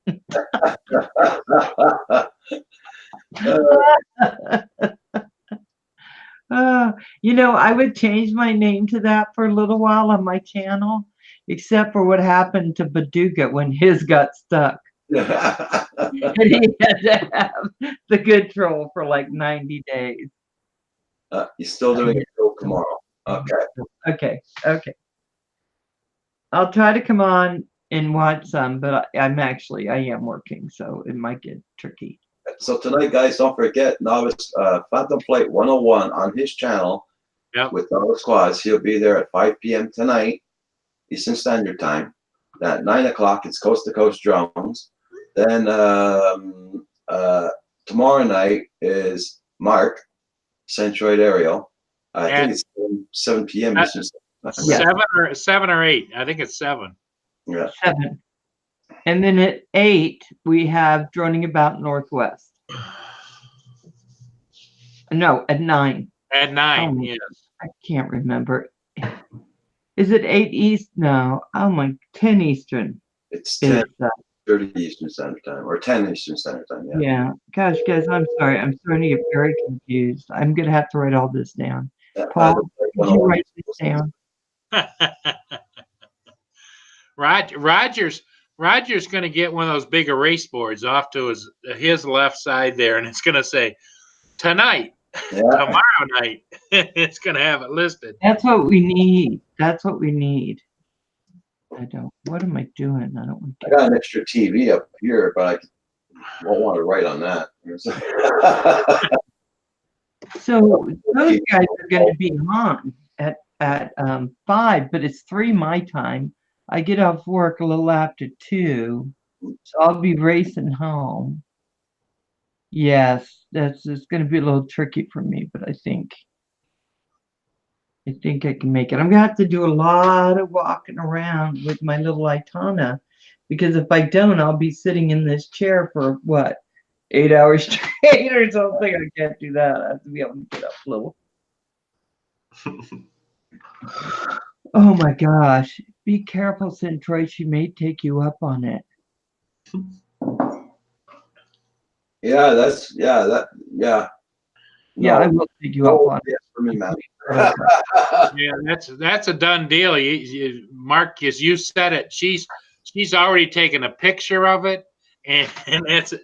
You know, I would change my name to that for a little while on my channel, except for what happened to Baduga when his got stuck. And he had to have the good troll for like 90 days. He's still doing it till tomorrow. Okay. Okay. I'll try to come on and watch some, but I am working, so it might get tricky. So tonight, guys, don't forget Novice Phantom Flight 101 on his channel. Yep. With Novice Squads. He'll be there at 5 p.m. tonight, Eastern Standard Time. At 9 o'clock, it's Coast to Coast Drones. Then tomorrow night is Mark, Centroid Aerial. I think it's 7 p.m. Eastern Standard Time. 7 or 8. I think it's 7. Yeah. 7. And then at 8, we have Droning About Northwest. No, at 9. At 9, yes. I can't remember. Is it 8 East? No. Oh my, 10 Eastern. It's 10:30 Eastern Standard Time, or 10 Eastern Standard Time. Yeah. Yeah. Gosh, guys, I'm sorry. I'm starting to get very confused. I'm going to have to write all this down. Paul, could you write this down? Roger's going to get one of those big erase boards off to his left side there, and it's going to say tonight, tomorrow night. It's going to have it listed. That's what we need. That's what we need. What am I doing? I don't want I got an extra TV up here, but I won't want to write on that. So those guys are going to be on at 5, but it's 3 my time. I get off work a little after 2, so I'll be racing home. Yes, it's going to be a little tricky for me, but I think I can make it. I'm going to have to do a lot of walking around with my little Itana, because if I don't, I'll be sitting in this chair for what, 8 hours straight or something. I can't do that. I have to be able to get up a little. Oh my gosh. Be careful, Centroid. She may take you up on it. Yeah. Yeah, I will take you up on it. Yes, for me, man. Yeah, that's a done deal. Mark, as you said it, she's already taken a picture of it, and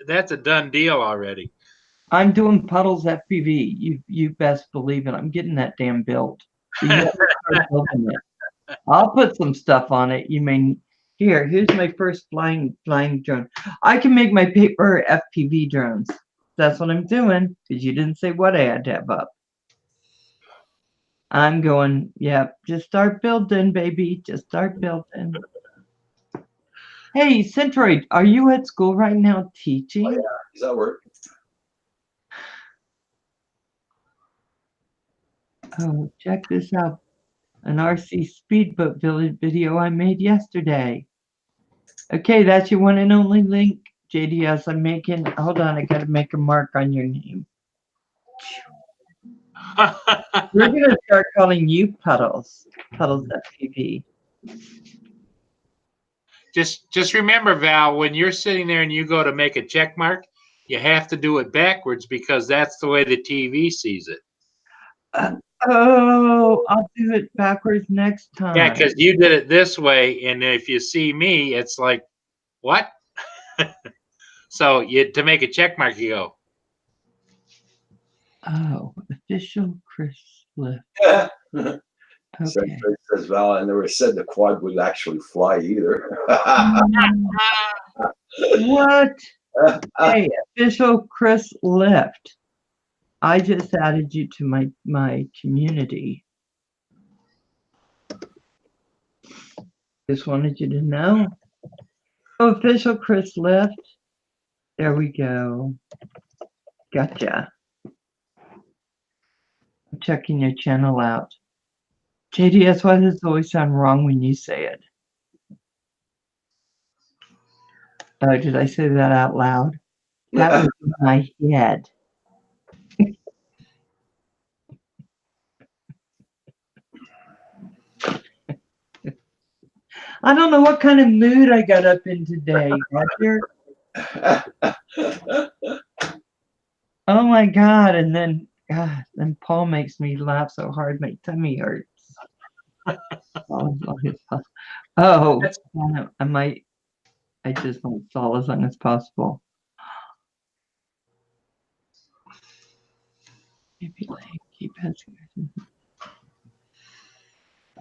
that's a done deal already. I'm doing Puddles FPV. You best believe it. I'm getting that damn built. You have to start building it. I'll put some stuff on it. You may here's my first flying drone. I can make my paper FPV drones. That's what I'm doing, because you didn't say what I had to have up. I'm going, yeah, just start building, baby. Just start building. Hey, Centroid, are you at school right now teaching? Oh, yeah. Does that work? Oh, check this out. An RC Speedboat video I made yesterday. Okay, that's your one and only link, JDS. I'm making, hold on, I got to make a mark on your name. We're going to start calling you Puddles FPV. Just remember, Val, when you're sitting there and you go to make a check mark, you have to do it backwards, because that's the way the TV sees it. Oh, I'll do it backwards next time. Yeah, because you did it this way, and if you see me, it's like, what? So to make a check mark, you go. Oh, official Chris Lift. Okay. Okay. Says Val, I never said the quad would actually fly either. What? Hey, official Chris Lift. I just added you to my community. Just wanted you to know. Oh, official Chris Lift. There we go. Gotcha. I'm checking your channel out. JDS, why does it always sound wrong when you say it? Oh, did I say that out loud? That was in my head. I don't know what kind of mood I got up in today, Roger. Oh my God. And then, God, then Paul makes me laugh so hard, my tummy hurts. Oh, I just want to stall as long as possible.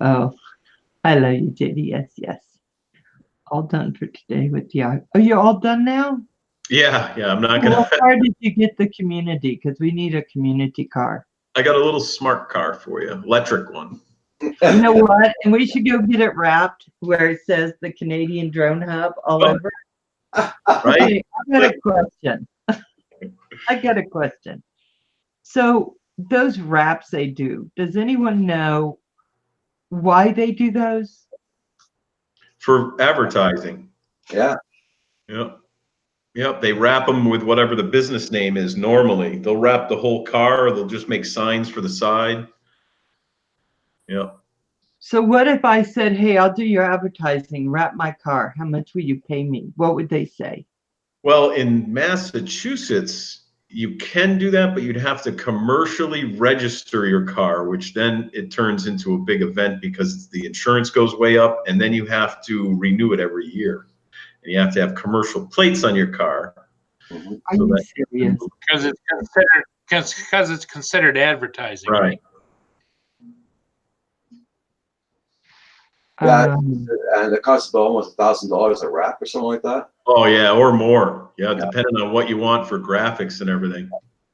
Oh, I love you, JD. Yes. All done for today with the. Oh, you're all done now? Yeah, I'm not gonna. What car did you get the community? Because we need a community car. I got a little smart car for you, electric one. You know what? And we should go get it wrapped where it says the Canadian Drone Hub all over. Right? Okay, I got a question. So those wraps they do, does anyone know why they do those? For advertising. Yeah. Yep. They wrap them with whatever the business name is normally. They'll wrap the whole car, or they'll just make signs for the side. Yep. So what if I said, hey, I'll do your advertising, wrap my car. How much will you pay me? What would they say? Well, in Massachusetts, you can do that, but you'd have to commercially register your car, which then it turns into a big event because the insurance goes way up, and then you have to renew it every year. And you have to have commercial plates on your car. Are you serious? Because it's considered advertising. Right. Yeah, and it costs about almost $1,000 a wrap or something like that. Oh yeah, or more. Yeah, depending on what you want for graphics and everything.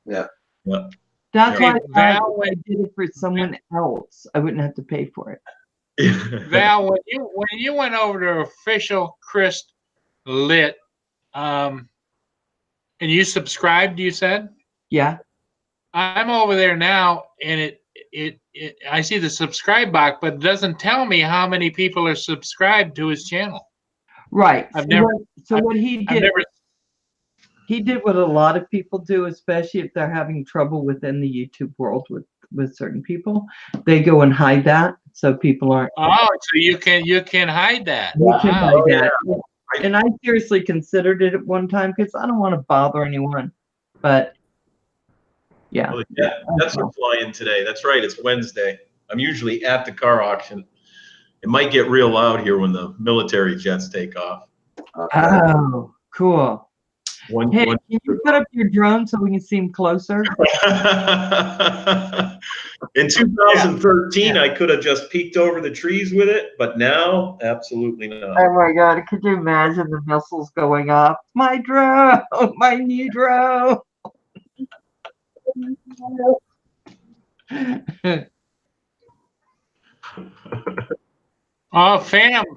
Yeah. That's Yeah. why I did it for someone else. I wouldn't have to pay for it. Val, when you went over to Official Chris Lit, and you subscribed, you said? Yeah. I'm over there now, and I see the subscribe box, but it doesn't tell me how many people are subscribed to his channel. Right. He did what a lot of people do, especially if they're having trouble within the YouTube world with certain people. They go and hide that so people aren't. Oh, so you can hide that. You can hide that. Yeah. And I seriously considered it at one time because I don't want to bother anyone. But yeah. Well, yeah, that's a fly-in today. That's right. It's Wednesday. I'm usually at the car auction. It might get real loud here when the military jets take off. Oh, cool. Hey, One- can you put up your drone so we can see him closer? In 2013, I could have just peeked over the trees with it, but now, absolutely not. Oh my God, could you imagine the missiles going up? My drone, my new drone. Oh, Phantom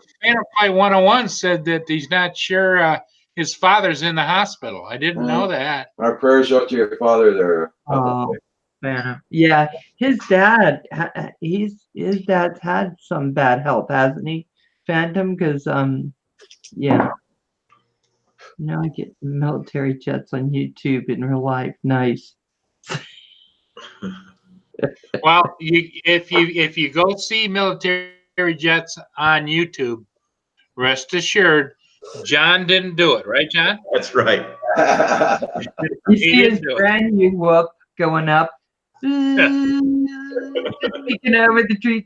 Fight 101 said that he's not sure his father's in the hospital. I didn't know that. Our prayers go out to your father there. Oh, Phantom. Yeah, his dad's had some bad health, hasn't he, Phantom? Because yeah. Now I get military jets on YouTube in real life. Nice. Well, if you go see military jets on YouTube, rest assured, John didn't do it, right, John? That's right. You see his brand new whoop going up, peeking over the tree.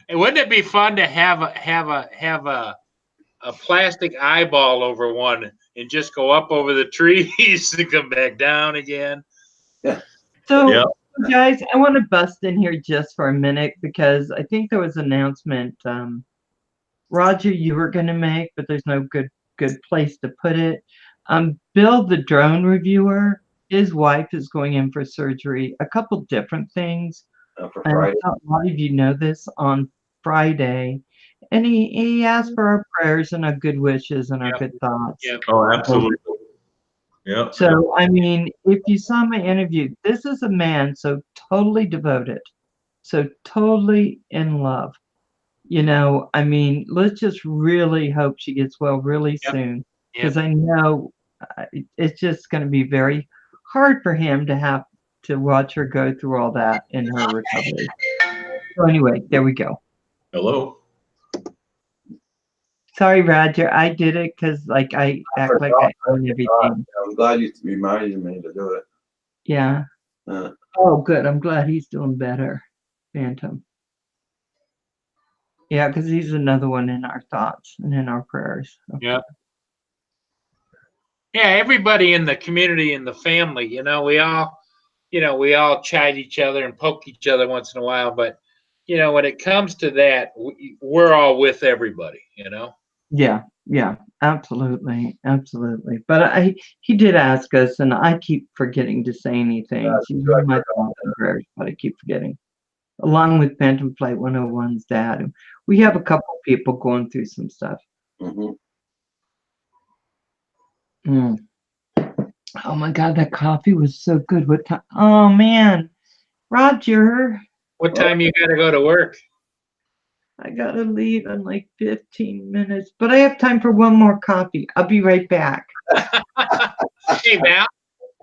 And wouldn't it be fun to have a plastic eyeball over one and just go up over the trees and come back down again? Yeah. So, Yeah. guys, I want to bust in here just for a minute because I think there was an announcement, Roger, you were going to make, but there's no good place to put it. Bill, the drone reviewer, his wife is going in for surgery. A couple different things. For And Friday. a lot of you know this on Friday. And he asked for our prayers and our good wishes and our Yep. good thoughts. Yep. Oh, absolutely. Yeah. So, I mean, if you saw my interview, this is a man so totally devoted So totally in love. You know, I mean, let's just really hope she gets well really Yep. soon, because I know it's just going to be very hard for him to have to watch her go through all that in her recovery. So anyway, there we go. Hello. Sorry, Roger. I did it because like I act like I own everything. I'm glad you reminded me to do it. Yeah. Oh, good. I'm glad he's doing better, Phantom. Yeah, because he's another one in our thoughts and in our prayers. Okay. Yep. Yeah, everybody in the community and the family, we all chide each other and poke each other once in a while, but when it comes to that, we're all with everybody, Yeah, absolutely, absolutely. But he did ask us, and I keep forgetting to say anything. She's in my thoughts and prayers, but I keep forgetting. Along with Phantom Flight 101's dad, and we have a couple people going through some stuff. Mhm. Oh my God, that coffee was so good. What time? Oh man, Roger, What time you got to go to work? I gotta leave in like 15 minutes, but I have time for one more coffee. I'll be right back. Hey, Val,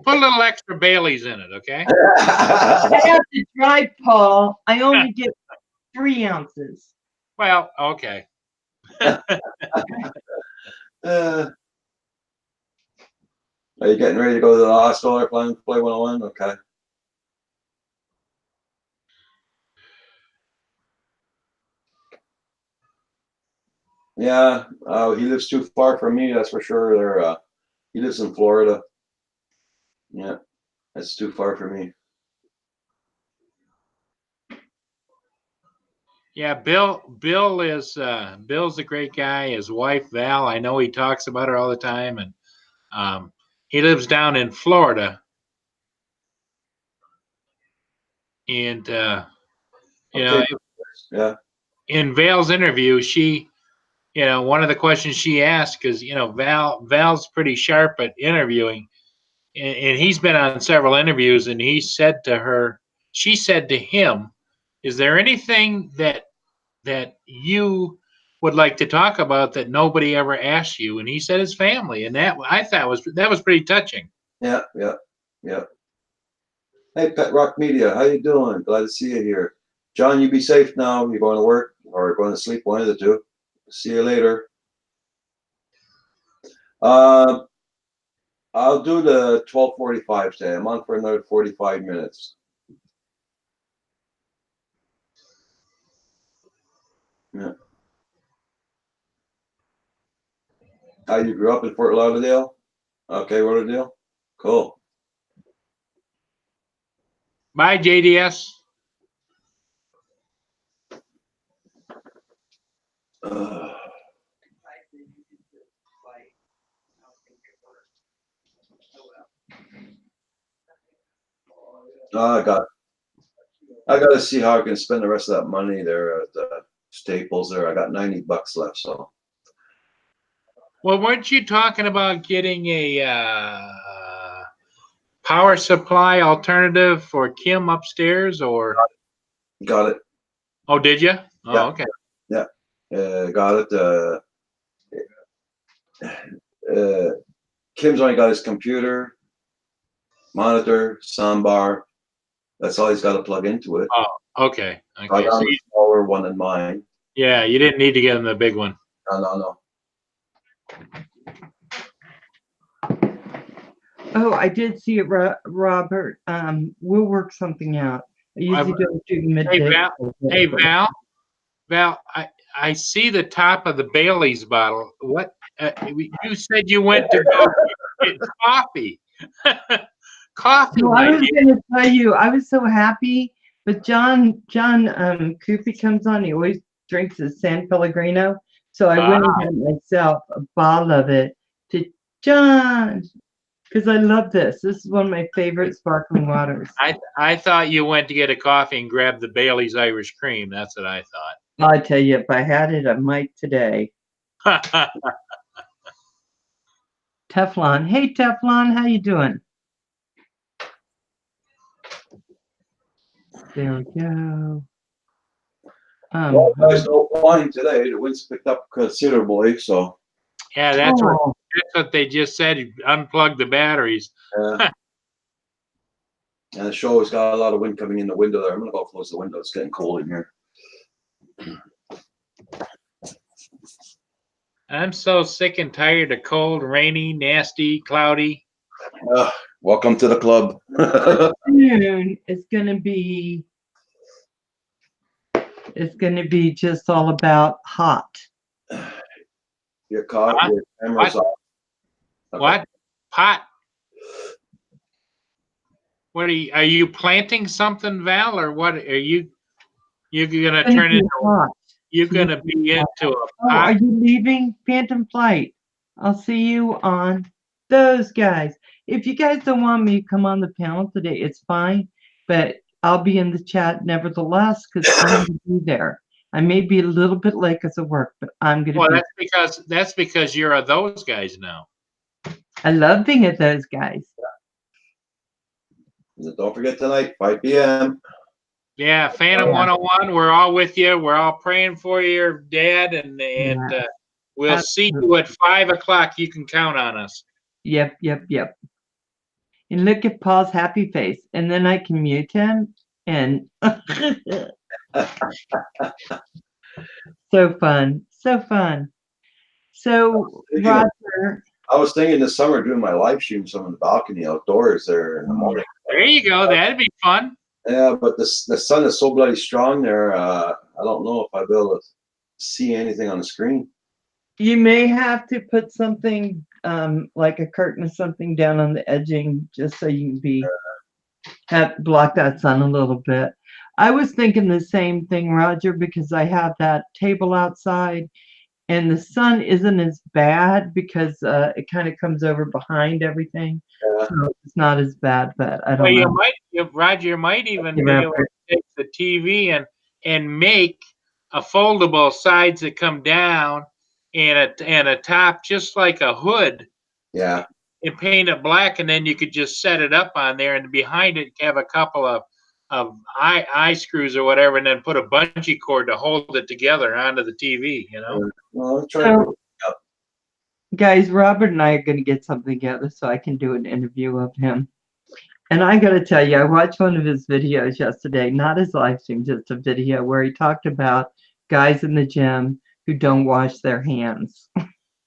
put a little extra Bailey's in it, okay? I have to drive, Paul. I only get 3 ounces. Well, okay. Are you getting ready to go to the hospital or Play 101? Okay. Yeah, he lives too far from me, that's for sure. He lives in Florida. Yeah, that's too far for me. Yeah, Bill's a great guy. His wife Val, I know he talks about her all the time, and he lives down in Florida. And Okay. Yeah. in Val's interview, she, one of the questions she asked, because Val's pretty sharp at interviewing, and he's been on several interviews, and she said to him, "Is there anything that you would like to talk about that nobody ever asked you?" And he said his family, and that I thought was pretty touching. Yeah. Hey, Pet Rock Media, how you doing? Glad to see you here. John, you be safe now. You're going to work or going to sleep, one of the two. See you later. I'll do the 12:45 today. I'm on for another 45 minutes. Yeah. You grew up in Fort Lauderdale? Okay, Lauderdale. Cool. Bye, JDS. I got to see how I can spend the rest of that money there at the Staples. There, I got $90 left. So. Well, weren't you talking about getting a power supply alternative for Kim upstairs, or? Got it. Oh, did you? Oh, Yeah. okay. Yeah, got it. Kim's only got his computer, monitor, soundbar. That's all he's got to plug into it. Oh, okay. I Okay. got a smaller one than mine. Yeah, you didn't need to get him the big one. No. Oh, I did see it, Robert. We'll work something out. I usually don't do midday. Hey, Val, I see the top of the Bailey's bottle. What? You said you went to go get coffee. Coffee. No, I was going to tell you, I was so happy. But John Koopy comes on. He always drinks his San Pellegrino. So I went and got myself a bottle of it to John, because I love this. This is one of my favorite sparkling waters. I thought you went to get a coffee and grabbed the Bailey's Irish Cream. That's what I thought. I tell you, if I had it, I might today. Teflon. Hey, Teflon, how you doing? There we go. Well, guys, no flying today. The winds picked up considerably, so Yeah, that's Oh, what they just said. Unplug the batteries. and the show has got a lot of wind coming in the window there. I'm gonna go close the window. It's getting cold in here. I'm so sick and tired of cold, rainy, nasty, cloudy. Welcome to the club. soon it's gonna be just all about hot. You're caught. Huh? Your camera's off. Okay. What? Pot? What are you planting something, Val, or what are you gonna It's gonna turn be into? hot. You're gonna be into a Oh, are pot? you leaving Phantom Flight? I'll see you on those guys. If you guys don't want me to come on the panel today, it's fine, but I'll be in the chat nevertheless because I'm gonna be there. I may be a little bit late because of work, but I'm gonna Well, be. that's because you're a those guys now. I love being at those guys. And don't forget tonight, 5 p.m. Yeah, Phantom Yeah. 101. We're all with you. We're all praying for your dad, and Yeah. we'll see you at 5 o'clock. You can count on us. Yep. And look at Paul's happy face, and then I can mute him, and so fun. So Roger, I was thinking this summer doing my live stream some on the balcony outdoors there in the morning. There you go. That'd be fun. Yeah, but the sun is so bloody strong there. I don't know if I'll be able to see anything on the screen. you may have to put something like a curtain or something down on the edging just so you can block that sun a little bit. I was thinking the same thing, Roger, because I have that table outside and the sun isn't as bad because it kind of comes over behind everything. Yeah. So it's not as bad, but I Well, don't know. Roger might even be Yeah. able to take the TV and make a foldable sides that come down and a top just like a hood Yeah, and paint it black, and then you could just set it up on there, and behind it have a couple of eye screws or whatever, and then put a bungee cord to hold it together onto the TV. You know. well, I'm trying to. Guys, Robert and I are going to get something together so I can do an interview of him. And I got to tell you, I watched one of his videos yesterday, not his live stream, just a video where he talked about guys in the gym who don't wash their hands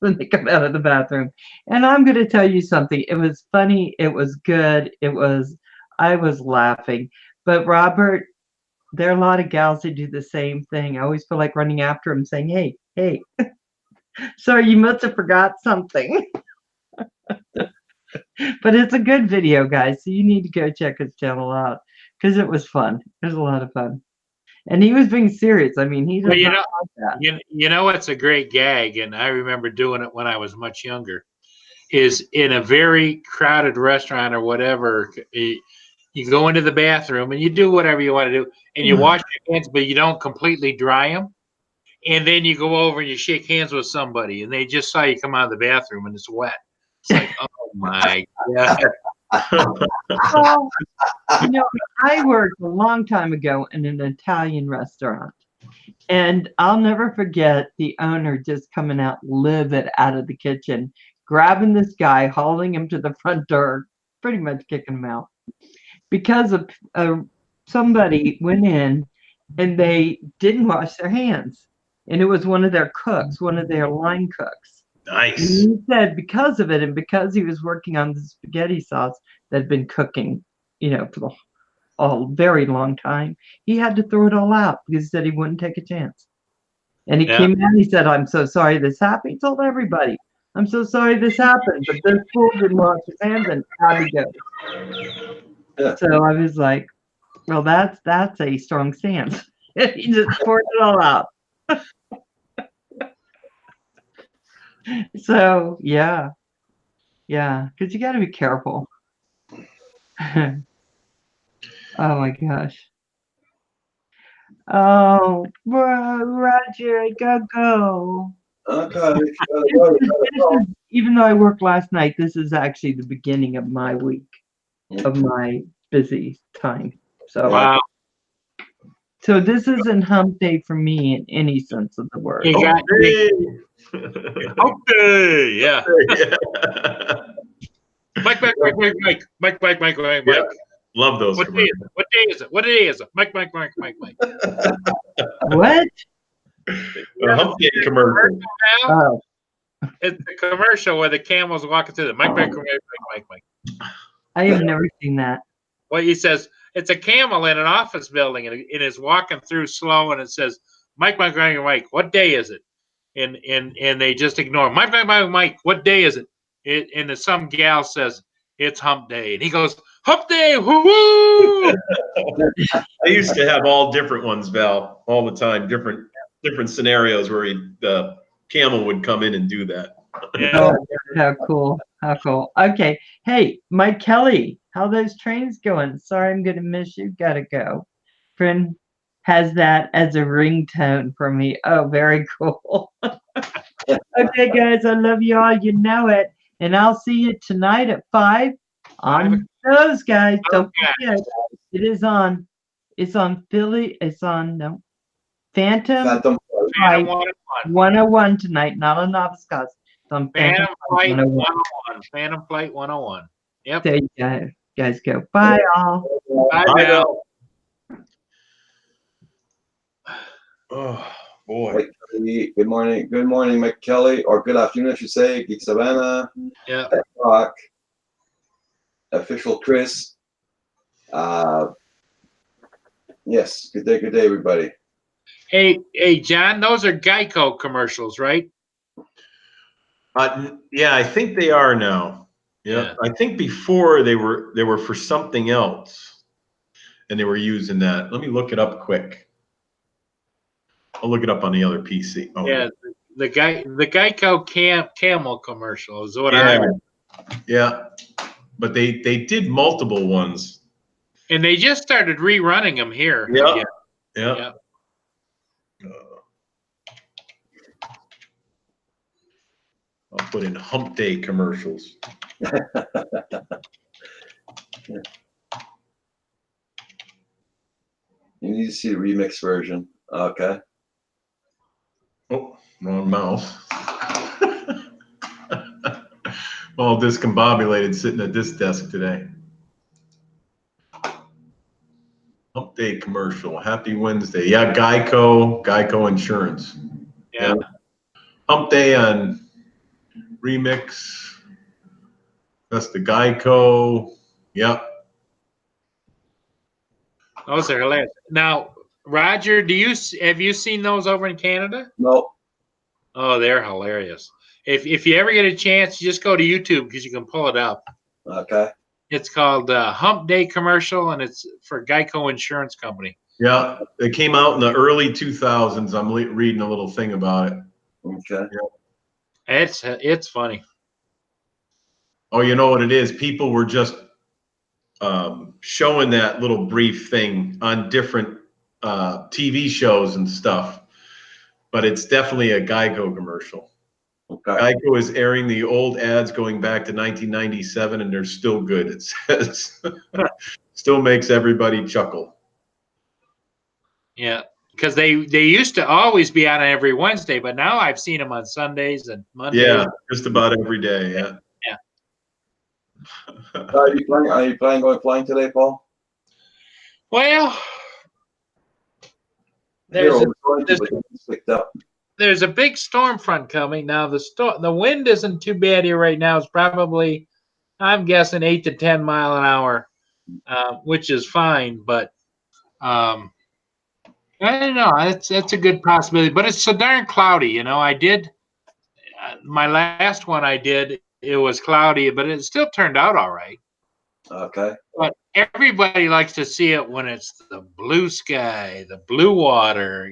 when they come out of the bathroom. And I'm going to tell you something. It was funny. It was good. I was laughing. But Robert, there are a lot of gals that do the same thing. I always feel like running after him saying, hey, sorry, you must have forgot something. But it's a good video, guys. So you need to go check his channel out because it was fun. It was a lot of fun. And he was being serious. I mean, he does Well, you not know, like that. you know what's a great gag, and I remember doing it when I was much younger, is in a very crowded restaurant or whatever, you go into the bathroom and you do whatever you want to do, and you wash your hands, but you don't completely dry them. And then you go over and you shake hands with somebody, and they just saw you come out of the bathroom and it's wet. It's like, oh my God. Well, you know, I worked a long time ago in an Italian restaurant, and I'll never forget the owner just coming out livid out of the kitchen, grabbing this guy, hauling him to the front door, pretty much kicking him out because of somebody went in and they didn't wash their hands, and it was one of their cooks, one of their line cooks. And Nice. he said because of it, and because he was working on the spaghetti sauce that had been cooking, you know, for a very long time, he had to throw it all out because he said he wouldn't take a chance. And he Yeah. came out and he said, "I'm so sorry this happened." He told everybody, "I'm so sorry this happened, but this fool didn't wash his hands and out he goes." Yeah. So I was like, well, that's a strong stance. He just poured it all out. So yeah, because you got to be careful. Oh my gosh. Oh, Roger, I gotta go. Okay. Even though I worked last night, this is actually the beginning of my week, of my busy time. So Wow. So this isn't hump day for me in any sense of the word. You got hump day, yeah. Mike. Yeah. Love those What day is commercials. it? What day is it? What day is it? Mike. What? A hump day commercial. Oh, It's a commercial where the camel's walking through the Mike. I have never seen that. Well, he says it's a camel in an office building, and it is walking through slow, and it says, Mike, what day is it? And they just ignore him. Mike, what day is it? And some gal says, it's hump day. And he goes, hump day, woo-hoo! I used to have all different ones, Val, all the time, different scenarios where the camel would come in and do that. Yeah. Oh, how cool. How cool. Okay. Hey, Mike Kelly, how those trains going? Sorry, I'm going to miss you. Gotta go. Friend has that as a ringtone for me. Oh, very cool. Okay, guys, I love you all. You know it. And I'll see you tonight at 5 on those guys. Don't forget, it is on. It's on Philly. It's on Phantom Flight 101 tonight, not on Novice Cause. It's on Phantom Flight 101. 101. Phantom Flight 101. Yep. There you go. Guys go. Bye, all. Bye, Val. Oh boy. Mike Kelly, good morning, Mike Kelly, or good afternoon, I should say. Geek Savannah, Yeah. Pet Rock, Official Chris. Yes, good day, everybody. Hey, John, those are Geico commercials, right? Yeah, I think they are now. Yeah. I think before they were for something else, and they were using that. Let me look it up quick. I'll look it up on the other PC. Oh, Yeah, the Geico camel commercial is what yeah. I. Yeah, but they did multiple ones. And they just started rerunning them here. Yeah. Yeah. I'll put in hump day commercials. You need to see the remix version. Okay. Oh, wrong mouse. All discombobulated sitting at this desk today. Hump day commercial. Happy Wednesday. Yeah, Geico Insurance. Yeah. Hump day on remix. That's the Geico. Yep. Those are hilarious. Now, Roger, have you seen those over in Canada? No. Oh, they're hilarious. If you ever get a chance, just go to YouTube because you can pull it up. Okay. It's called Hump Day Commercial, and it's for Geico Insurance Company. Yeah, it came out in the early 2000s. I'm reading a little thing about it. Okay. It's funny. Oh, you know what it is? People were just showing that little brief thing on different TV shows and stuff. But it's definitely a Geico commercial. Okay. Geico is airing the old ads going back to 1997, and they're still good, it says. Still makes everybody chuckle. Yeah, because they used to always be on every Wednesday, but now I've seen them on Sundays and Mondays. Yeah, just about every day, yeah. Are you planning on going flying today, Paul? Well, Picked up. there's a big storm front coming. Now the wind isn't too bad here right now. It's probably, I'm guessing, 8 to 10 mile an hour, which is fine. But I don't know. It's a good possibility. But it's so darn cloudy. You know, I did my last one. It was cloudy, but it still turned out all right. Okay. But everybody likes to see it when it's the blue sky, the blue water,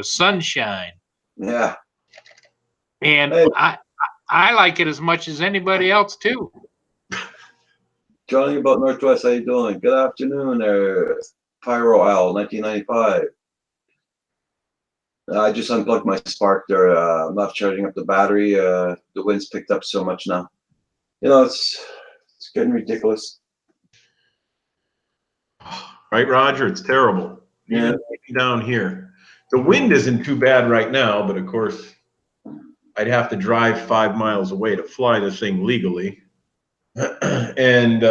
sunshine. Yeah. And Hey. I like it as much as anybody else too. Johnny about Northwest, how you doing? Good afternoon, Pyro Owl, 1995. I just unplugged my spark there. I'm not charging up the battery. The wind's picked up so much now. It's getting ridiculous. Right, Roger? It's terrible. Yeah. Down here. The wind isn't too bad right now, but of course, I'd have to drive 5 miles away to fly the thing legally. And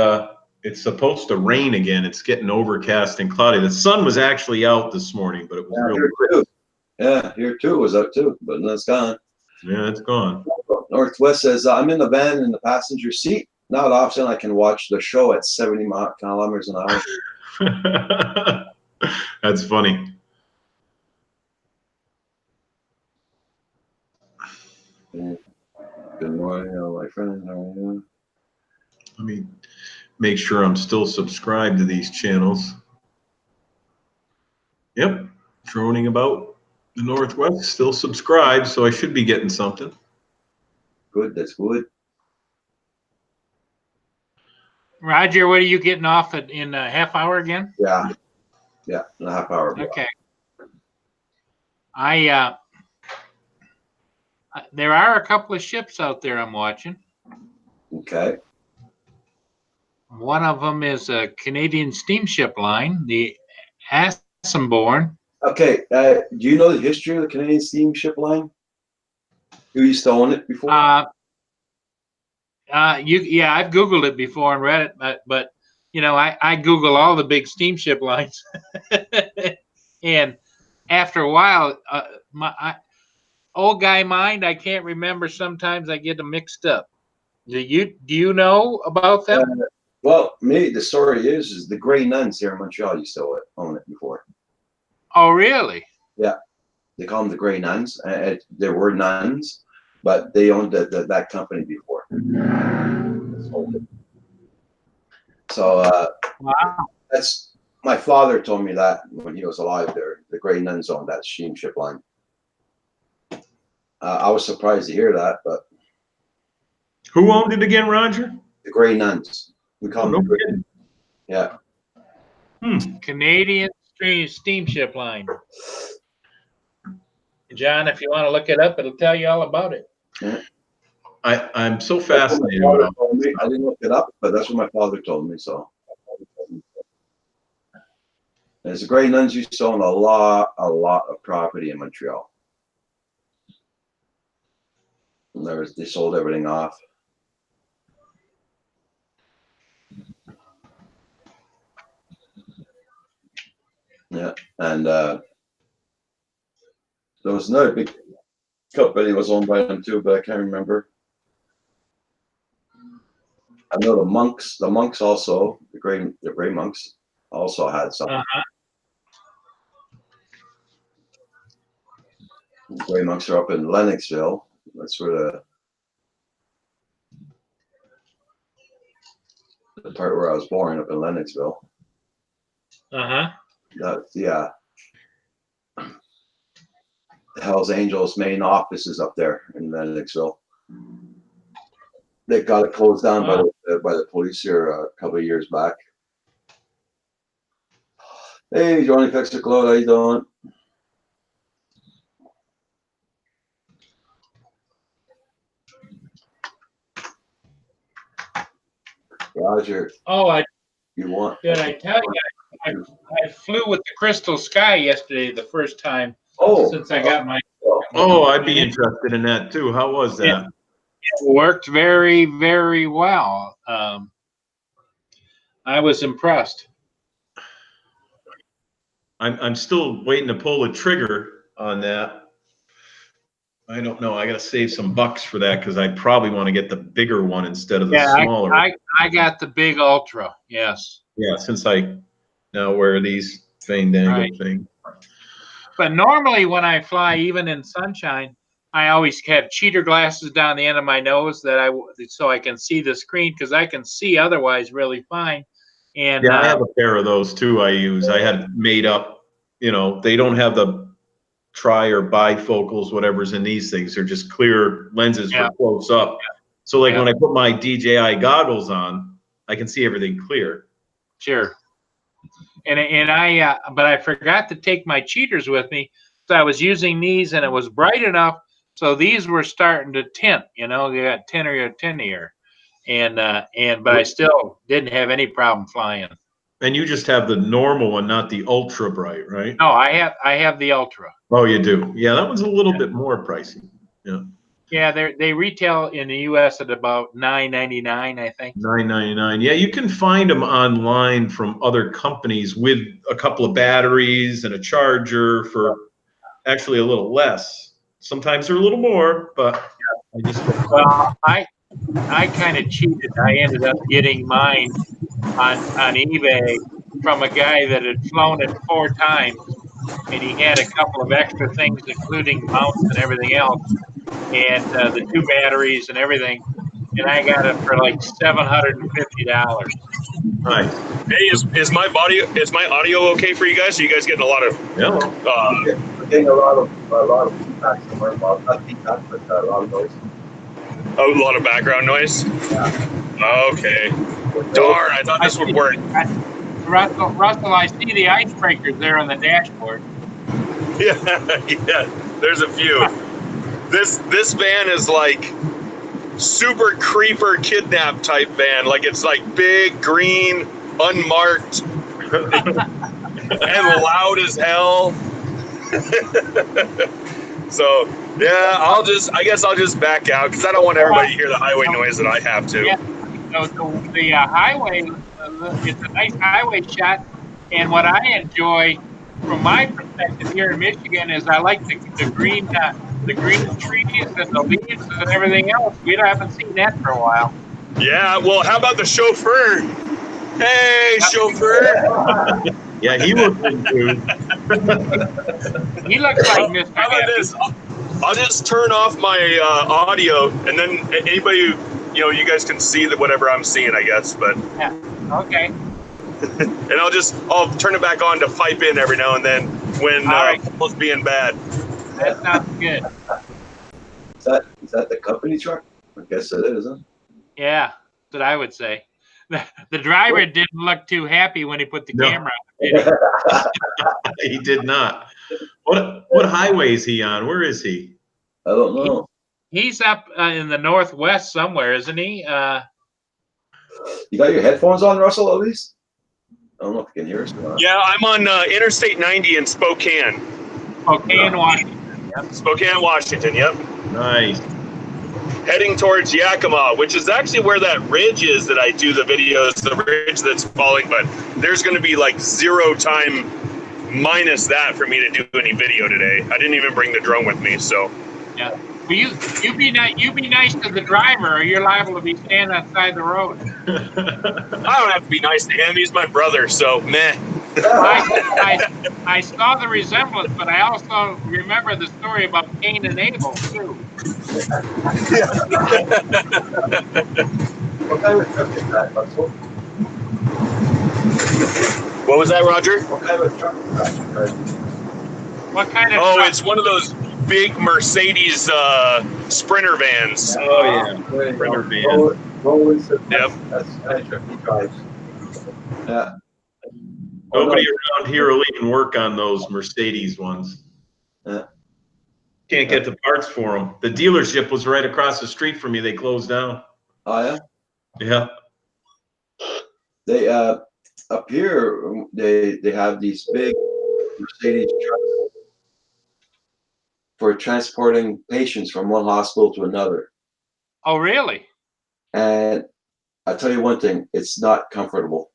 it's supposed to rain again. It's getting overcast and cloudy. The sun was actually out this morning, but it was real Here too. Yeah, here too. It was out too, but then it's gone. Yeah, it's gone. Northwest says, I'm in the van in the passenger seat. Not often I can watch the show at 70 kilometers an hour. That's funny. Good morning, my friend. How are you? Let me make sure I'm still subscribed to these channels. Yep, droning about the Northwest, still subscribed, so I should be getting something. Good, that's good. Roger, what are you getting off at in a half hour again? Yeah, yeah, in a half hour. Block. Okay. There are a couple of ships out there I'm watching. Okay. One of them is a Canadian steamship line, the Assemborn. Okay, do you know the history of the Canadian steamship line? Who used to own it before? Yeah, I've Googled it before and read it, but you know, I Google all the big steamship lines, and after a while, old guy mind, I can't remember. Sometimes I get them mixed up. Do you know about them? Well, maybe the story is the Grey Nuns here in Montreal used to own it before. Oh, really? Yeah, they call them the Grey Nuns. There were nuns, but they owned that company before. So Wow. that's my father told me that when he was alive. There, the Grey Nuns owned that steamship line. I was surprised to hear that, but Who owned it again, Roger? the Grey Nuns. We call them no the Grey. kidding. Yeah. Canadian steamship line. John, if you want to look it up, it'll tell you all about it. Yeah. I'm so fascinated. I didn't look it up, but that's what my father told me. So, there's the Grey Nuns used to own a lot of property in Montreal. And they sold everything off. Yeah, and there was another big company that was owned by them too, but I can't remember. I know the monks also, the Grey Monks also had something. The Grey Monks are up in Lennoxville. That's where the part where I was born, up in Lennoxville. Yeah. The Hells Angels main office is up there in Lennoxville. They got it closed down by the police here a couple of years back. Hey, Johnny Fixer Claude, how you doing? Roger. Oh, Did I tell you, I flew with the Crystal Sky yesterday, the first time since I got my. Oh, I'd be interested in that too. How was that? It worked very, very well. I was impressed. I'm still waiting to pull the trigger on that. I don't know. I got to save some bucks for that because I probably want to get the bigger one instead of the smaller. I got the big Ultra. Yes. Yeah, since I now wear these fandangle things. But normally when I fly, even in sunshine, I always have cheater glasses down the end of my nose so I can see the screen because I can see otherwise really fine. And yeah, I have a pair of those too. I use. I had made up. You know, they don't have the tri or bifocals, whatever's in these things. They're just clear lenses for close up. So like when I put my DJI goggles on, I can see everything clear. Sure. But I forgot to take my cheaters with me. So I was using these and it was bright enough. So these were starting to tint, you know, they got tinnier. But I still didn't have any problem flying. And you just have the normal one, not the ultra bright, right? No, I have the Ultra. Oh, you do? Yeah, that one's a little bit more pricey. Yeah. Yeah, they retail in the U.S. at about $9.99, I think. $9.99. Yeah, you can find them online from other companies with a couple of batteries and a charger for actually a little less. Sometimes they're a little more, but I just Well, I kind of cheated. I ended up getting mine on eBay from a guy that had flown it 4 times, and he had a couple of extra things, including mounts and everything else, and the 2 batteries and everything. And I got it for like $750. nice. Hey, is my audio okay for you guys? Are you guys getting a lot of Yeah. We're getting a lot of feedback somewhere about not feedback, but a lot of noise. a lot of background noise? Okay. Darn, I thought this would work. Russell, I see the icebreakers there on the dashboard. Yeah, yeah. There's a few. This van is like super creeper kidnap type van. Like it's like big, green, unmarked, and loud as hell. So yeah, I guess I'll just back out because I don't want everybody to hear the highway noise that I have to. Yeah. So the highway, it's a nice highway shot, and what I enjoy from my perspective here in Michigan is I like the green trees and the leaves and everything else. We haven't seen that for a while. Yeah, well, how about the chauffeur? Hey, chauffeur. Yeah, he was in too. He looks like Mr. How about Happy. this? I'll just turn off my audio, and then anybody, you guys can see that whatever I'm seeing, I guess. But Okay. and I'll turn it back on to pipe in every now and then when Paul's being bad. That sounds good. Is that the company truck? I guess it is, huh? Yeah, that's what I would say. The driver didn't look too happy when he put the No. camera on, did he? He did not. What highway is he on? Where is he? I don't know. He's up in the northwest somewhere, isn't he? You got your headphones on, Russell, at least? I don't know if you can hear us or not. Yeah, I'm on Interstate 90 in Spokane. Spokane, Washington. Spokane, Washington. Yep. Nice. Heading towards Yakima, which is actually where that ridge is that I do the videos, the ridge that's falling, but there's going to be like 0 time minus that for me to do any video today. I didn't even bring the drone with me, so. Yeah. Well, you be nice to the driver, or you're liable to be standing outside the road. I don't have to be nice to him. He's my brother, so meh. I saw the resemblance, but I also remember the story about Cain and Abel too. What kind of truck is that, Russell? What was that, Roger? What kind of truck is that? What kind of? Oh, truck? it's one of those big Mercedes Sprinter vans. Oh yeah. Sprinter van. Yep. That's the kind of truck he drives. Yeah. Nobody around here will even work on those Mercedes ones. Yeah. Can't get the parts for them. The dealership was right across the street from me. They closed down. Oh, yeah? Yeah. They, up here, they have these big Mercedes trucks for transporting patients from one hospital to another. Oh, really? And I'll tell you one thing, it's not comfortable.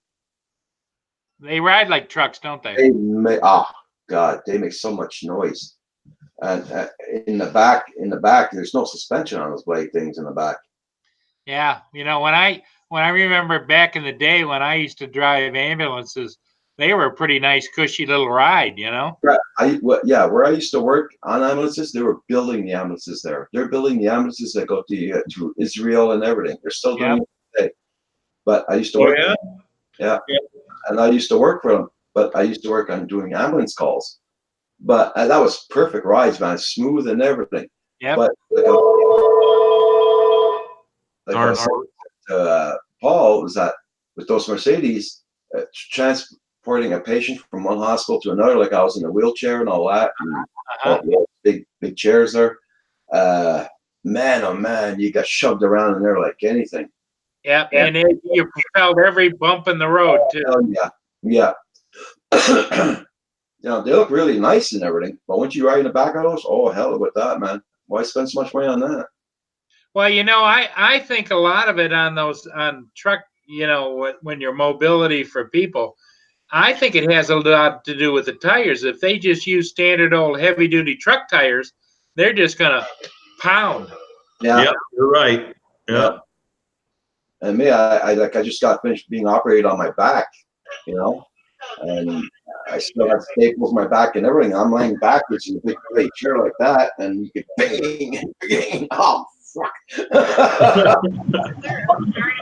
They ride like trucks, don't they? They make, they make so much noise. And in the back, there's no suspension on those blade things in the back. Yeah, when I remember back in the day when I used to drive ambulances, they were a pretty nice, cushy little ride, Where I used to work on ambulances, they were building the ambulances there. They're building the ambulances that go to Israel and everything. They're still doing it today. But I used to work. Yeah. And I used to work for them, but I used to work on doing ambulance calls. But that was perfect rides, man. Smooth and everything. Yeah. But like I was saying to Paul, was that with those Mercedes, transporting a patient from one hospital to another, like I was in a wheelchair and all that, and big chairs there. Man, oh man, you got shoved around in there like anything. Yeah, and you propelled every bump in the road too. Hell yeah. Yeah. You know, they look really nice and everything, but once you ride in the back of those, oh hell with that, man. Why spend so much money on that? Well, I think a lot of it on those on truck, when you're mobility for people, I think it has a lot to do with the tires. If they just use standard old heavy duty truck tires, they're just gonna pound. Yeah. Yep, you're right. Yeah. And me, I just got finished being operated on my back, and I still have staples in my back and everything. I'm laying backwards in a big great chair like that, and you get bang, bang. Oh fuck.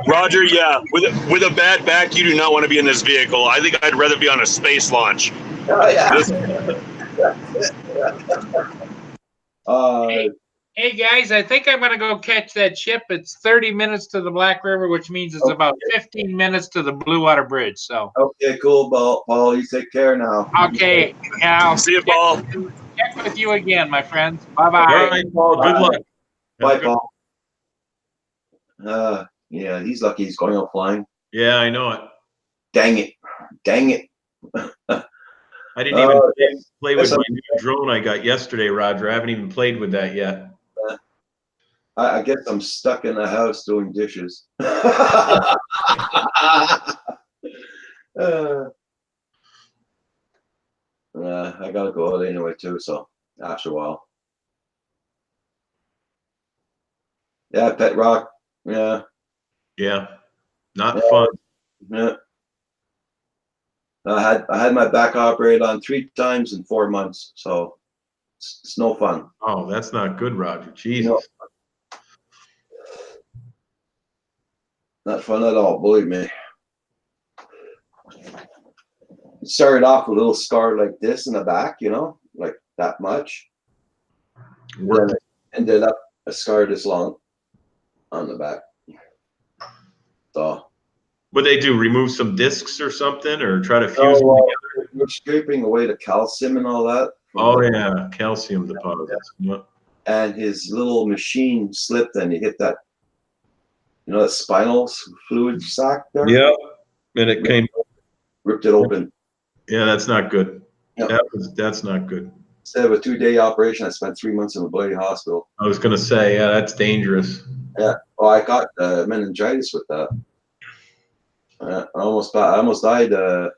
Roger, yeah. With a bad back, you do not want to be in this vehicle. I think I'd rather be on a space launch. Oh yeah. Hey guys, I think I'm gonna go catch that ship. It's 30 minutes to the Black River, which means it's about 15 minutes to the Blue Water Bridge. So Okay, cool, Paul. You take care now. okay, now See you, Paul. check with you again, my friends. Bye All bye. right, Paul. Good luck. Bye, Paul. Yeah, he's lucky he's going out flying. Yeah, I know it. Dang it. I didn't even play with that's my new drone I got yesterday, Roger. I haven't even played with that yet. I guess I'm stuck in the house doing dishes. I gotta go out anyway too, so after a while. Yeah, Pet Rock. Yeah. Yeah, not fun. Yeah. I had my back operated on 3 times in 4 months, so it's no fun. Oh, that's not good, Roger. Jesus. No. Not fun at all, believe me. It started off with a little scar like this in the back, like that much. Then it ended up a scar this long on the back. So. What they do? Remove some discs or something, or try to fuse them together? We're scraping away the calcium and all that. Oh yeah, calcium deposits. Yep. And his little machine slipped and he hit that, that spinal fluid sac there. Yep. And it came. Ripped it open. Yeah, that's not good. Yep. That's not good. Instead of a 2-day operation, I spent 3 months in a bloody hospital. I was gonna say, yeah, that's dangerous. Yeah. Well, I got meningitis with that. I almost died. The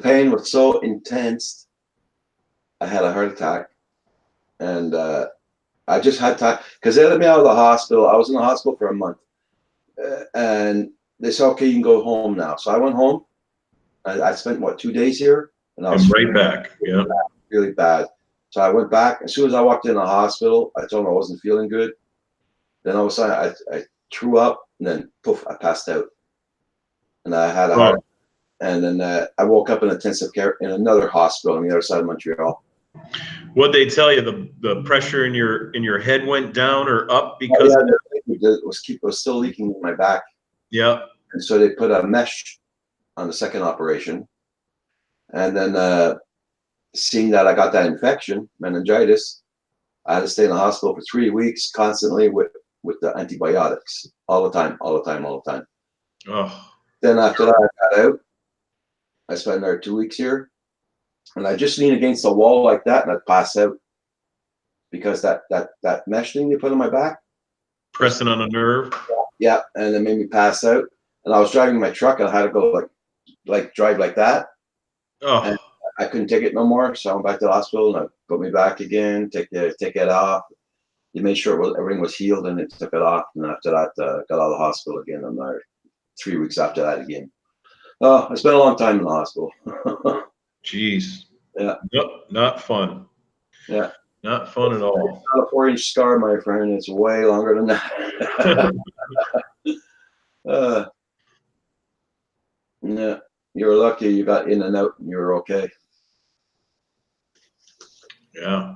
pain was so intense. I had a heart attack, and I just had time because they let me out of the hospital. I was in the hospital for a month, and they said, "Okay, you can go home now." So I went home. I spent 2 days here, and I was right back. Yeah, really bad. So I went back. As soon as I walked in the hospital, I told them I wasn't feeling good. Then all of a sudden, I threw up, and then poof, I passed out. And I had a heart, and then I woke up in intensive care in another hospital on the other side of Montreal. What'd they tell you? The pressure in your head went down or up because it was still leaking in my back. Yeah. And so they put a mesh on the second operation, and then seeing that I got that infection, meningitis, I had to stay in the hospital for 3 weeks constantly with the antibiotics all the time. Oh. Then after that, I got out. I spent another 2 weeks here, and I just lean against the wall like that, and I'd pass out because that mesh thing they put on my back, pressing on a nerve. Yeah, and it made me pass out. And I was driving my truck, and I had to go like drive like that. Oh. And I couldn't take it no more, so I went back to the hospital, and I put me back again, take it off. They made sure everything was healed, and it took it off. And after that, got out of the hospital again. I'm there 3 weeks after that again. I spent a long time in the hospital. Jeez. Yeah. Nope, not fun. Yeah. Not fun at all. It's not a 4-inch scar, my friend. It's way longer than that. Yeah. You're lucky you got in and out and you were okay. Yeah.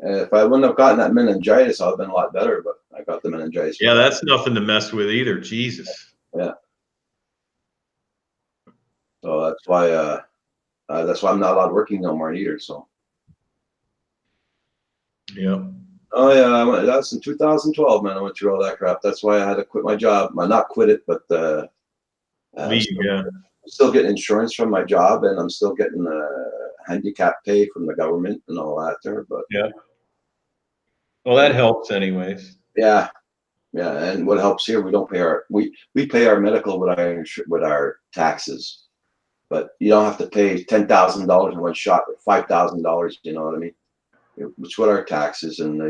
If I wouldn't have gotten that meningitis, I'd have been a lot better, but I got the meningitis. Yeah, that's nothing to mess with either. Jesus. Yeah. So that's why I'm not allowed working no more either. So. Yeah. Oh yeah, that's in 2012, man. I went through all that crap. That's why I had to quit my job. Well, not quit it, but leave. Yeah. still getting insurance from my job, and I'm still getting handicap pay from the government and all that there. But Yeah. Well, that helps anyways. yeah, and what helps here, we don't pay we pay our medical with our taxes, but you don't have to pay $10,000 in one shot or $5,000. You know what I mean? It's what our taxes, and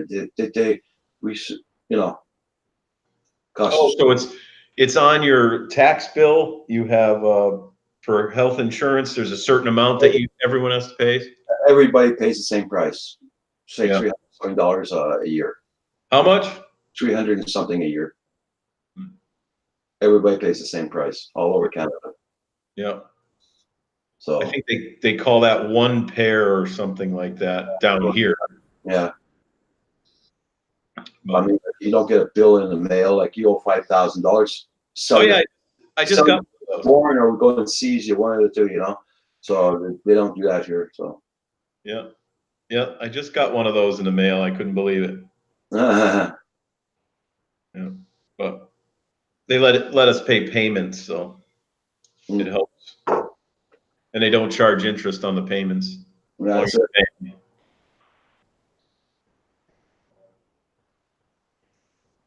cost. Oh, so it's on your tax bill. You have for health insurance. There's a certain amount that everyone has to pay. Everybody pays the same price. Say Yeah. $300 a year. How much? 300 and something a year. Everybody pays the same price all over Canada. Yeah. So I think they call that one pair or something like that down here. yeah. I mean, you don't get a bill in the mail like you owe $5,000. Oh yeah, I just got born or go and seize you, one of the two, you know. So they don't do that here. So yeah, I just got one of those in the mail. I couldn't believe it. Yeah, but they let us pay payments, so it helps, and they don't charge interest on the payments. That's it.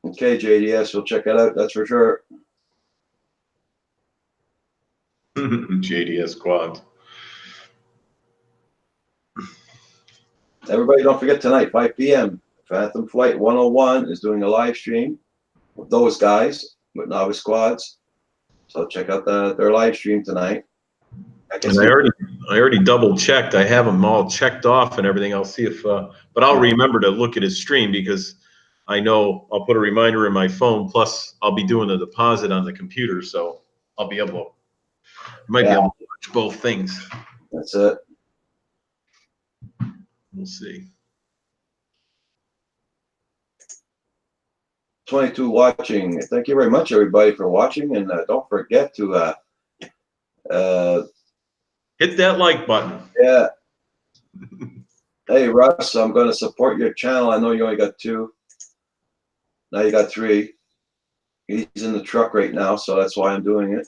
Okay, JDS, we'll check it out. That's for sure. JDS quads. Everybody, don't forget tonight, 5 p.m. Phantom Flight 101 is doing a live stream with those guys with Novice Squads. So check out their live stream tonight. And I already double checked. I have them all checked off and everything. I'll see if, but I'll remember to look at his stream because I know I'll put a reminder in my phone. Plus, I'll be doing a deposit on the computer, so I'll be able to. Might be able to watch both things. That's it. We'll see. 22 watching. Thank you very much, everybody, for watching, and don't forget to hit that like button. Yeah. Hey, Russ, I'm going to support your channel. I know you only got 2. Now you got 3. He's in the truck right now, so that's why I'm doing it.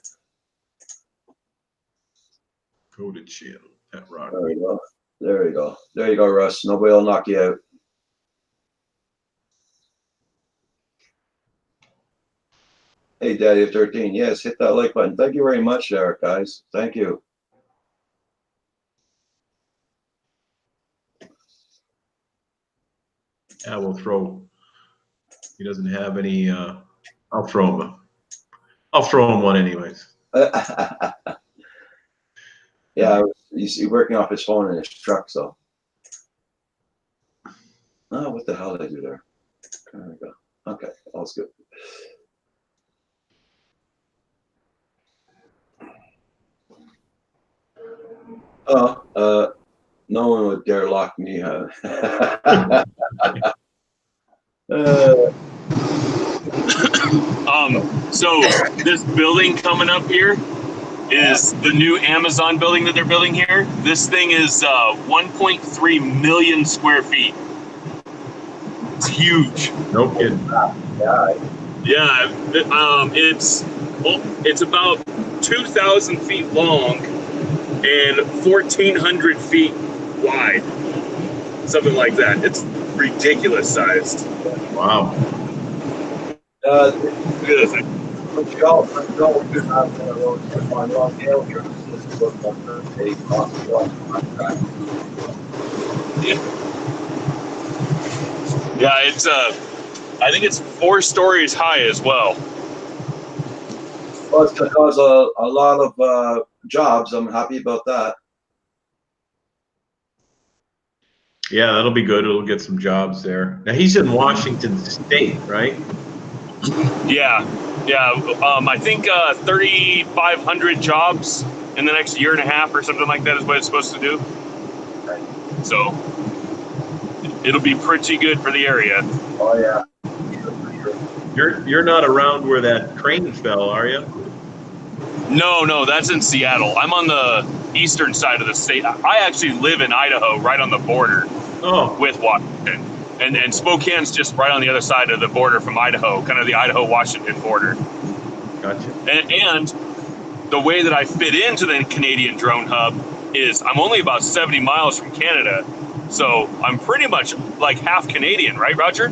Go to channel. That rock. There you go. There you go. There you go, Russ. Nobody will knock you out. Hey, Daddy of 13. Yes, hit that like button. Thank you very much, Eric, guys. Thank you. Yeah, we'll throw. He doesn't have any. I'll throw him. I'll throw him one anyways. Yeah, he's working off his phone in his truck, so. Oh, what the hell did I do there? There we go. Okay, all's good. Oh, no one would dare lock me, huh? So this building coming up here is the new Amazon building that they're building here. This thing is 1.3 million square feet. It's huge. No kidding. Yeah, it's about 2,000 feet long and 1,400 feet wide, something like that. It's ridiculous sized. Wow. Montreal do have one of those on long tail here. Yeah, it's I think it's 4 stories high as well. Well, it's going to cause a lot of jobs. I'm happy about that. Yeah, that'll be good. It'll get some jobs there. Now he's in Washington State, right? Yeah. I think 3,500 jobs in the next year and a half or something like that is what it's supposed to do. So it'll be pretty good for the area. Oh yeah. You're not around where that crane fell, are you? No, that's in Seattle. I'm on the eastern side of the state. I actually live in Idaho, right on the border with Washington. And Spokane's just right on the other side of the border from Idaho, kind of the Idaho-Washington border. Gotcha. And the way that I fit into the Canadian Drone Hub is I'm only about 70 miles from Canada. So I'm pretty much like half Canadian, right, Roger?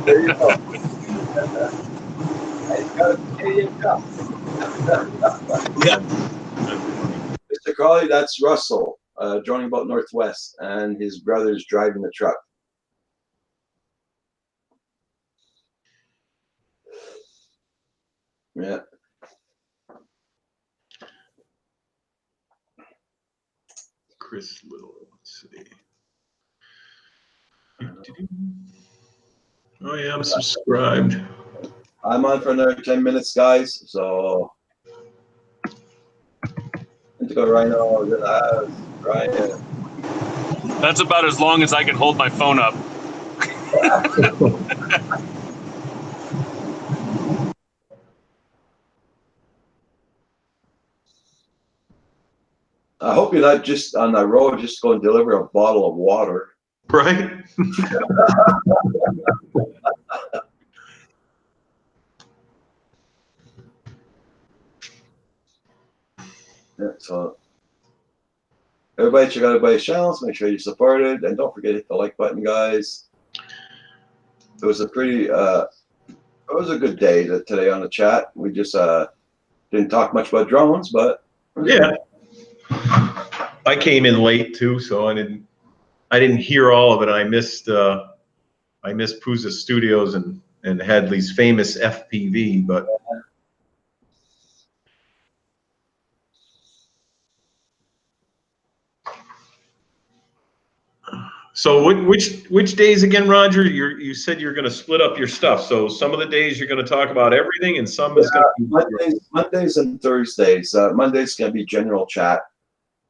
There you go. And you got a Canadian Cup. Yeah. Mr. Crawley, that's Russell, Droning About Northwest, and his brother's driving the truck. Yeah. Chris Little, let's see. Oh yeah, I'm subscribed. I'm on for another 10 minutes, guys. So, Indigo Rhino, Ryan. That's about as long as I can hold my phone up. I hope you're not just on the road, just go and deliver a bottle of water. Right? Yeah, so, everybody check out everybody's channels. Make sure you support it, and don't forget to hit the like button, guys. It was a pretty, it was a good day today on the chat. We just didn't talk much about drones, but Yeah. I came in late too, so I didn't hear all of it. I missed Puza Studios and Hadley's famous FPV, but so which days again, Roger? You said you're going to split up your stuff. So some of the days you're going to talk about everything, and some is going to be Mondays and Thursdays. Mondays going to be general chat.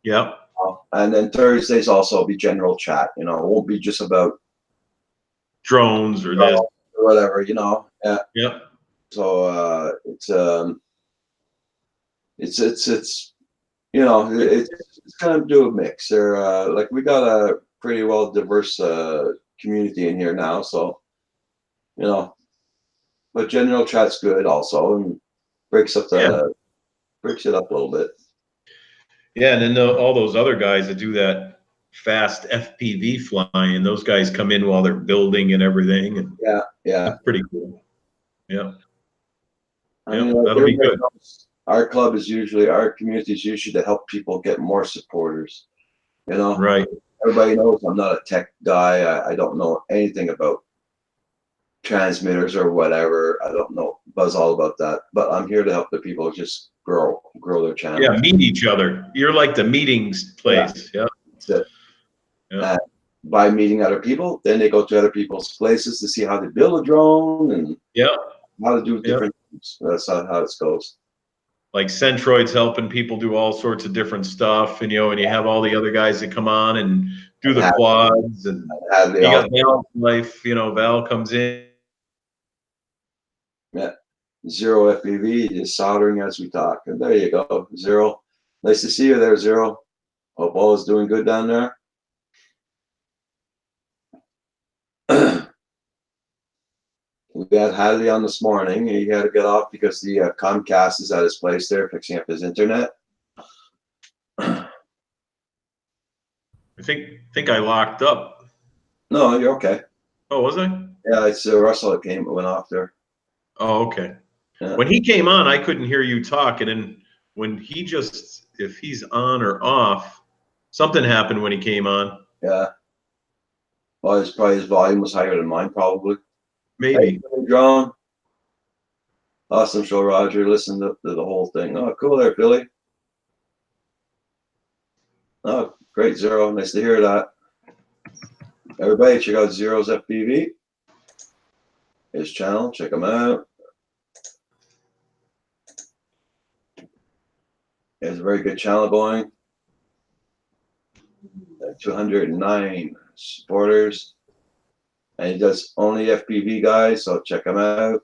Yeah. And then Thursdays also be general chat. You know, it won't be just about drones or this or whatever. You know. Yeah. So it's you know it's kind of do a mix. There like we got a pretty well diverse community in here now, so you know. But general chat's good also, and breaks it up a little bit. Yeah, and then all those other guys that do that fast FPV flying, those guys come in while they're building and everything, and yeah, that's pretty cool. Yeah, I mean, like that'll be good. Our club is usually, our community is usually to help people get more supporters. You know, right? Everybody knows I'm not a tech guy. I don't know anything about transmitters or whatever. I don't know buzz all about that, but I'm here to help the people just grow their channel. Yeah, meet each other. You're like the meetings place. Yeah. That's it. Yeah. By meeting other people, then they go to other people's places to see how to build a drone and how to do different things. That's how it goes. Like Centroid's helping people do all sorts of different stuff, and and you have all the other guys that come on and do the quads, and you got Val's life. Val comes in. Yeah, Zero FPV just soldering as we talk, and there you go, Zero. Nice to see you there, Zero. Hope all is doing good down there. We had Hadley on this morning. He had to get off because the Comcast is at his place there fixing up his internet. I think I locked up. No, you're okay. Oh, was I? Yeah, it's Russell that went off there. Oh, okay. Yeah. When he came on, I couldn't hear you talk, and then when if he's on or off, something happened when he came on. Yeah. Well, his volume was higher than mine, probably. Maybe. Hey, Drone. Awesome show, Roger. Listen to the whole thing. Oh, cool there, Billy. Oh, great, Zero. Nice to hear that. Everybody, check out Zero's FPV. His channel, check him out. He has a very good channel going. 209 supporters. And he does only FPV guys, so check him out.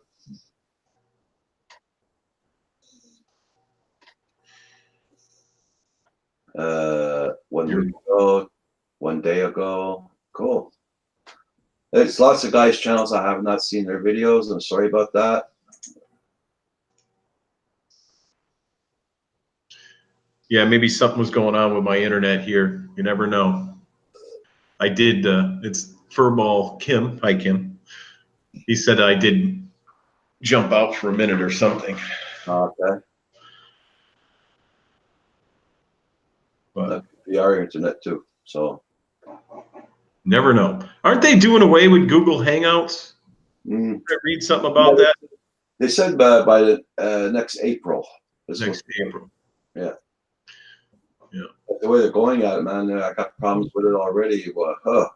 One day ago. Cool. There's lots of guys' channels I have not seen their videos. I'm sorry about that. Yeah, maybe something was going on with my internet here. You never know. I did, it's Furball Kim. Hi, Kim. He said I did jump out for a minute or something. Okay. But That could be our internet too. So never know. Aren't they doing away with Google Hangouts? mm, Did I read something about that they said by the next April. This next was- April? The way they're going at it, man, I got problems with it already. Well,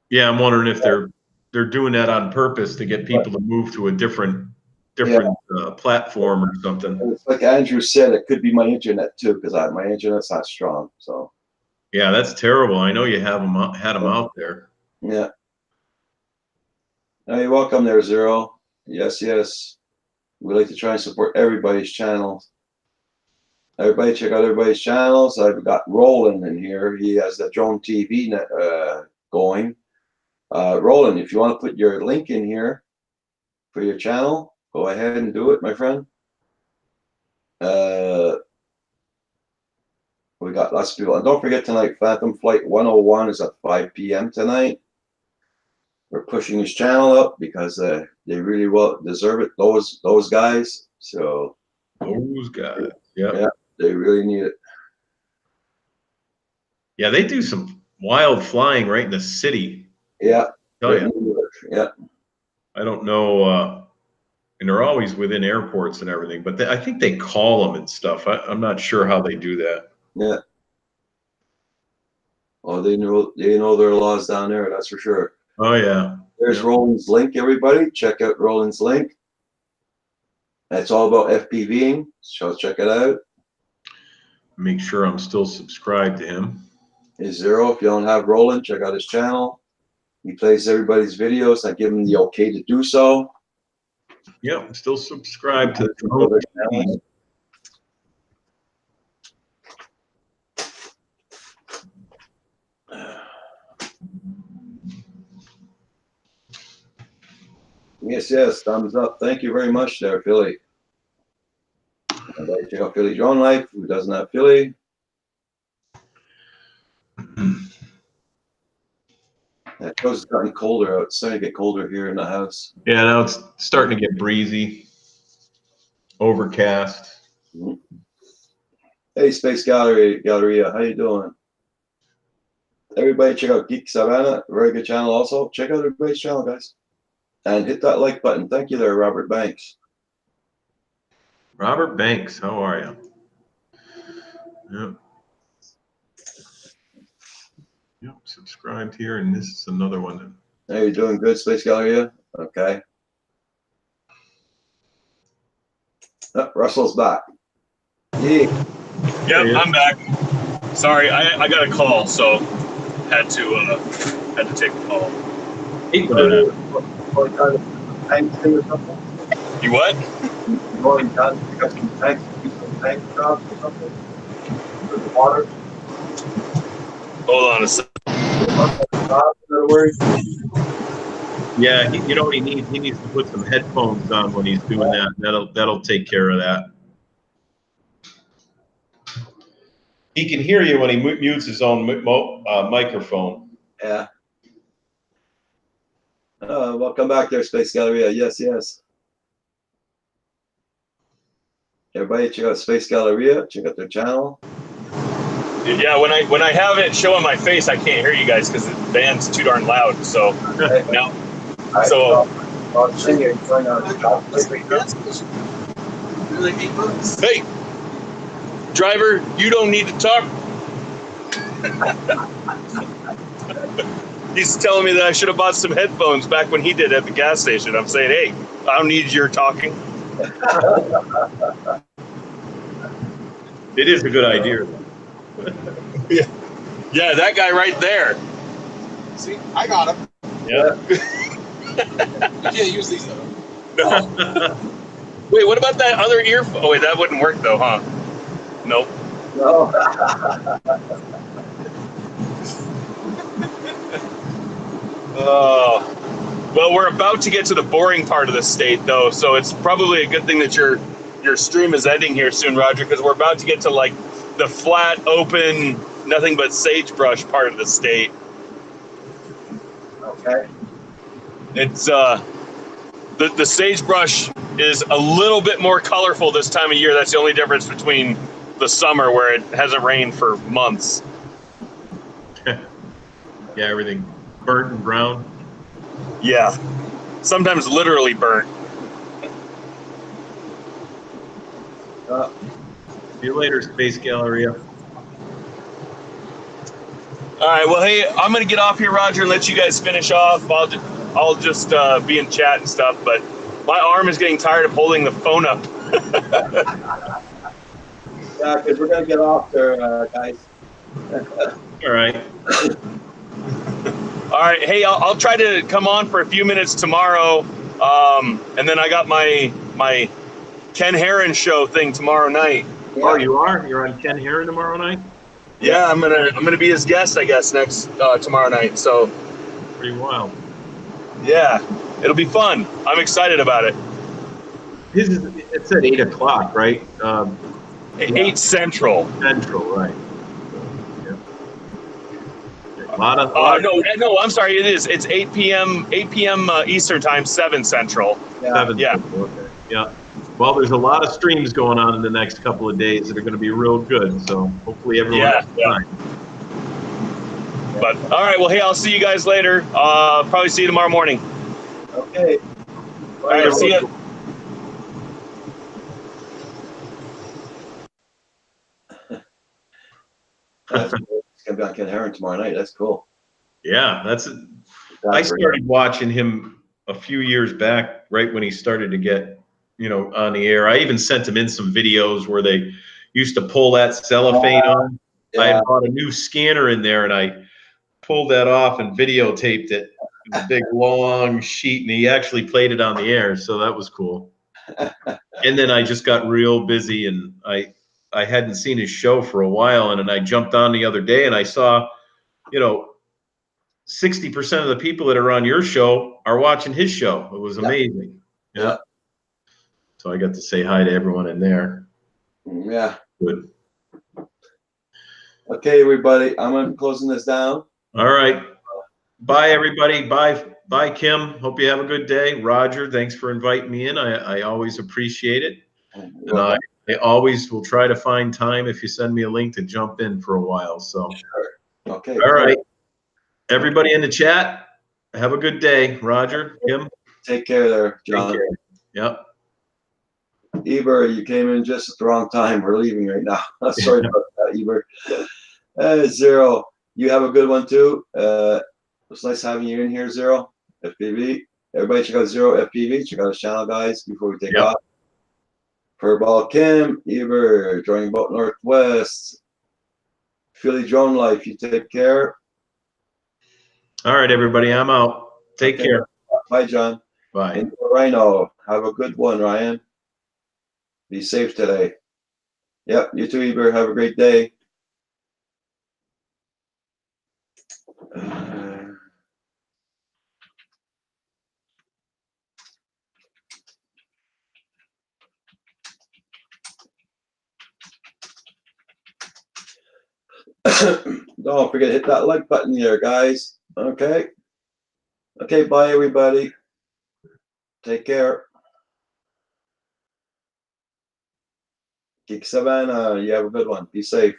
Yeah, I'm wondering if they're doing that on purpose to get people to move to a different platform or something. it's like Andrew said, it could be my internet too, because my internet's not strong. So Yeah, that's terrible. I know you had them out there. yeah. Now you're welcome there, Zero. Yes, yes. We like to try and support everybody's channel. Everybody check out everybody's channels. I've got Roland in here. He has the Drone TV net, going. Roland, if you want to put your link in here for your channel, go ahead and do it, my friend. We got lots of people. And don't forget tonight, Phantom Flight 101 is at 5 p.m. tonight. We're pushing his channel up because they really well deserve it. Those guys. So Those guys. Yeah. Yeah. They really need it. Yeah, they do some wild flying right in the city. Yeah. Tell you. Yeah. I don't know. And they're always within airports and everything, but I think they call them and stuff. I'm not sure how they do that. Yeah. Oh, they know their laws down there, that's for sure. Oh, yeah. There's Roland's link, everybody. Check out Roland's link. It's all about FPVing, so check it out. Make sure I'm still subscribed to him. Is Zero. If you don't have Roland, check out his channel. He plays everybody's videos. I give him the okay to do so. Yeah, I'm still subscribed to the Drone TV. Yes, yes, thumbs up. Thank you very much there, Philly. Everybody check out Philly Drone Life. Who doesn't have Philly? It goes gotten colder out. It's starting to get colder here in the house. Yeah, now it's starting to get breezy, overcast. Hey, Space Galleria, how you doing? Everybody check out Geek Savannah, very good channel also. Check out everybody's channel, guys. And hit that like button. Thank you there, Robert Banks. Robert Banks, how are you? Yep. Yep, subscribed here, and this is another one. How you doing? Good, Space Galleria? Okay. Oh, Russell's back. Yeah. Yep, I'm back. Sorry, I got a call, so had to take the call. Hey, You what? Going down to pick up some tanks, do some tank jobs or something? For the water? Hold on a second. In other words? Yeah, you know what he needs? He needs to put some headphones on when he's doing that. That'll take care of that. He can hear you when he mutes his own microphone. Yeah. Welcome back there, Space Galleria. Yes, yes. Everybody check out Space Galleria. Check out their channel. Yeah, when I have it showing my face, I can't hear you guys because the band's too darn loud. So now, so hey, driver, you don't need to talk. He's telling me that I should have bought some headphones back when he did at the gas station. I'm saying, hey, I don't need your talking. It is a good idea. Yeah, that guy right there. See, I got him. Yeah. You can't use these though. No. Wait, what about that other earphone? Oh, wait, that wouldn't work though, huh? Nope. No. Oh. Well, we're about to get to the boring part of the state, though, so it's probably a good thing that your stream is ending here soon, Roger, because we're about to get to like the flat, open, nothing but sagebrush part of the state. Okay. It's the sagebrush is a little bit more colorful this time of year. That's the only difference between the summer, where it hasn't rained for months. Yeah, everything burnt and brown. Yeah, sometimes literally burnt. See you later, Space Galleria. All right, well, hey, I'm gonna get off here, Roger, and let you guys finish off. I'll just be in chat and stuff, but my arm is getting tired of holding the phone up. Yeah, because we're gonna get off there, guys. All right. All right, hey, I'll try to come on for a few minutes tomorrow, and then I got my Ken Heron show thing tomorrow night. Oh, you are? You're on Ken Heron tomorrow night? Yeah, I'm gonna be his guest, I guess, next tomorrow night. So Pretty wild. yeah, it'll be fun. I'm excited about it. It's at 8 o'clock, right? 8 Central. Central, right. Yeah. A lot of, No, I'm sorry. It is. It's 8 p.m. Eastern time, 7 Central. Seven. Yeah. Okay. Yeah. Well, there's a lot of streams going on in the next couple of days that are going to be real good. So hopefully everyone has time. But all right. Well, hey, I'll see you guys later. Probably see you tomorrow morning. Okay. All right. See you. That's cool. It's gonna be on Ken Heron tomorrow night. That's cool. Yeah, I started watching him a few years back, right when he started to get, on the air. I even sent him in some videos where they used to pull that cellophane on. Yeah. I had bought a new scanner in there, and I pulled that off and videotaped it, a big long sheet, and he actually played it on the air, so that was cool. And then I just got real busy, and I hadn't seen his show for a while, and then I jumped on the other day, and I saw, 60% of the people that are on your show are watching his show. It was amazing. Yeah. So I got to say hi to everyone in there. Yeah. Good. Okay, everybody. I'm closing this down. All right. Bye, everybody. Bye, Kim. Hope you have a good day. Roger, thanks for inviting me in. I always appreciate it. And I always will try to find time if you send me a link to jump in for a while. So, Sure. Okay. All right. Everybody in the chat, have a good day. Roger, Kim. Take care there, John. Take care. Yep. Eber, you came in just at the wrong time. We're leaving right now. Sorry about that, Eber. Zero, you have a good one too. It's nice having you in here, Zero. FPV. Everybody check out Zero FPV. Check out his channel, guys, before we take off. Furball Kim, Eber, joining Boat Northwest. Philly Drone Life, you take care. All right, everybody, I'm out. Take care. Bye, John. Bye. And Rhino, have a good one, Ryan. Be safe today. Yep, you too, Eber. Have a great day. Don't forget to hit that like button there, guys. Okay. Okay, bye, everybody. Take care. Geek Savannah, you have a good one. Be safe.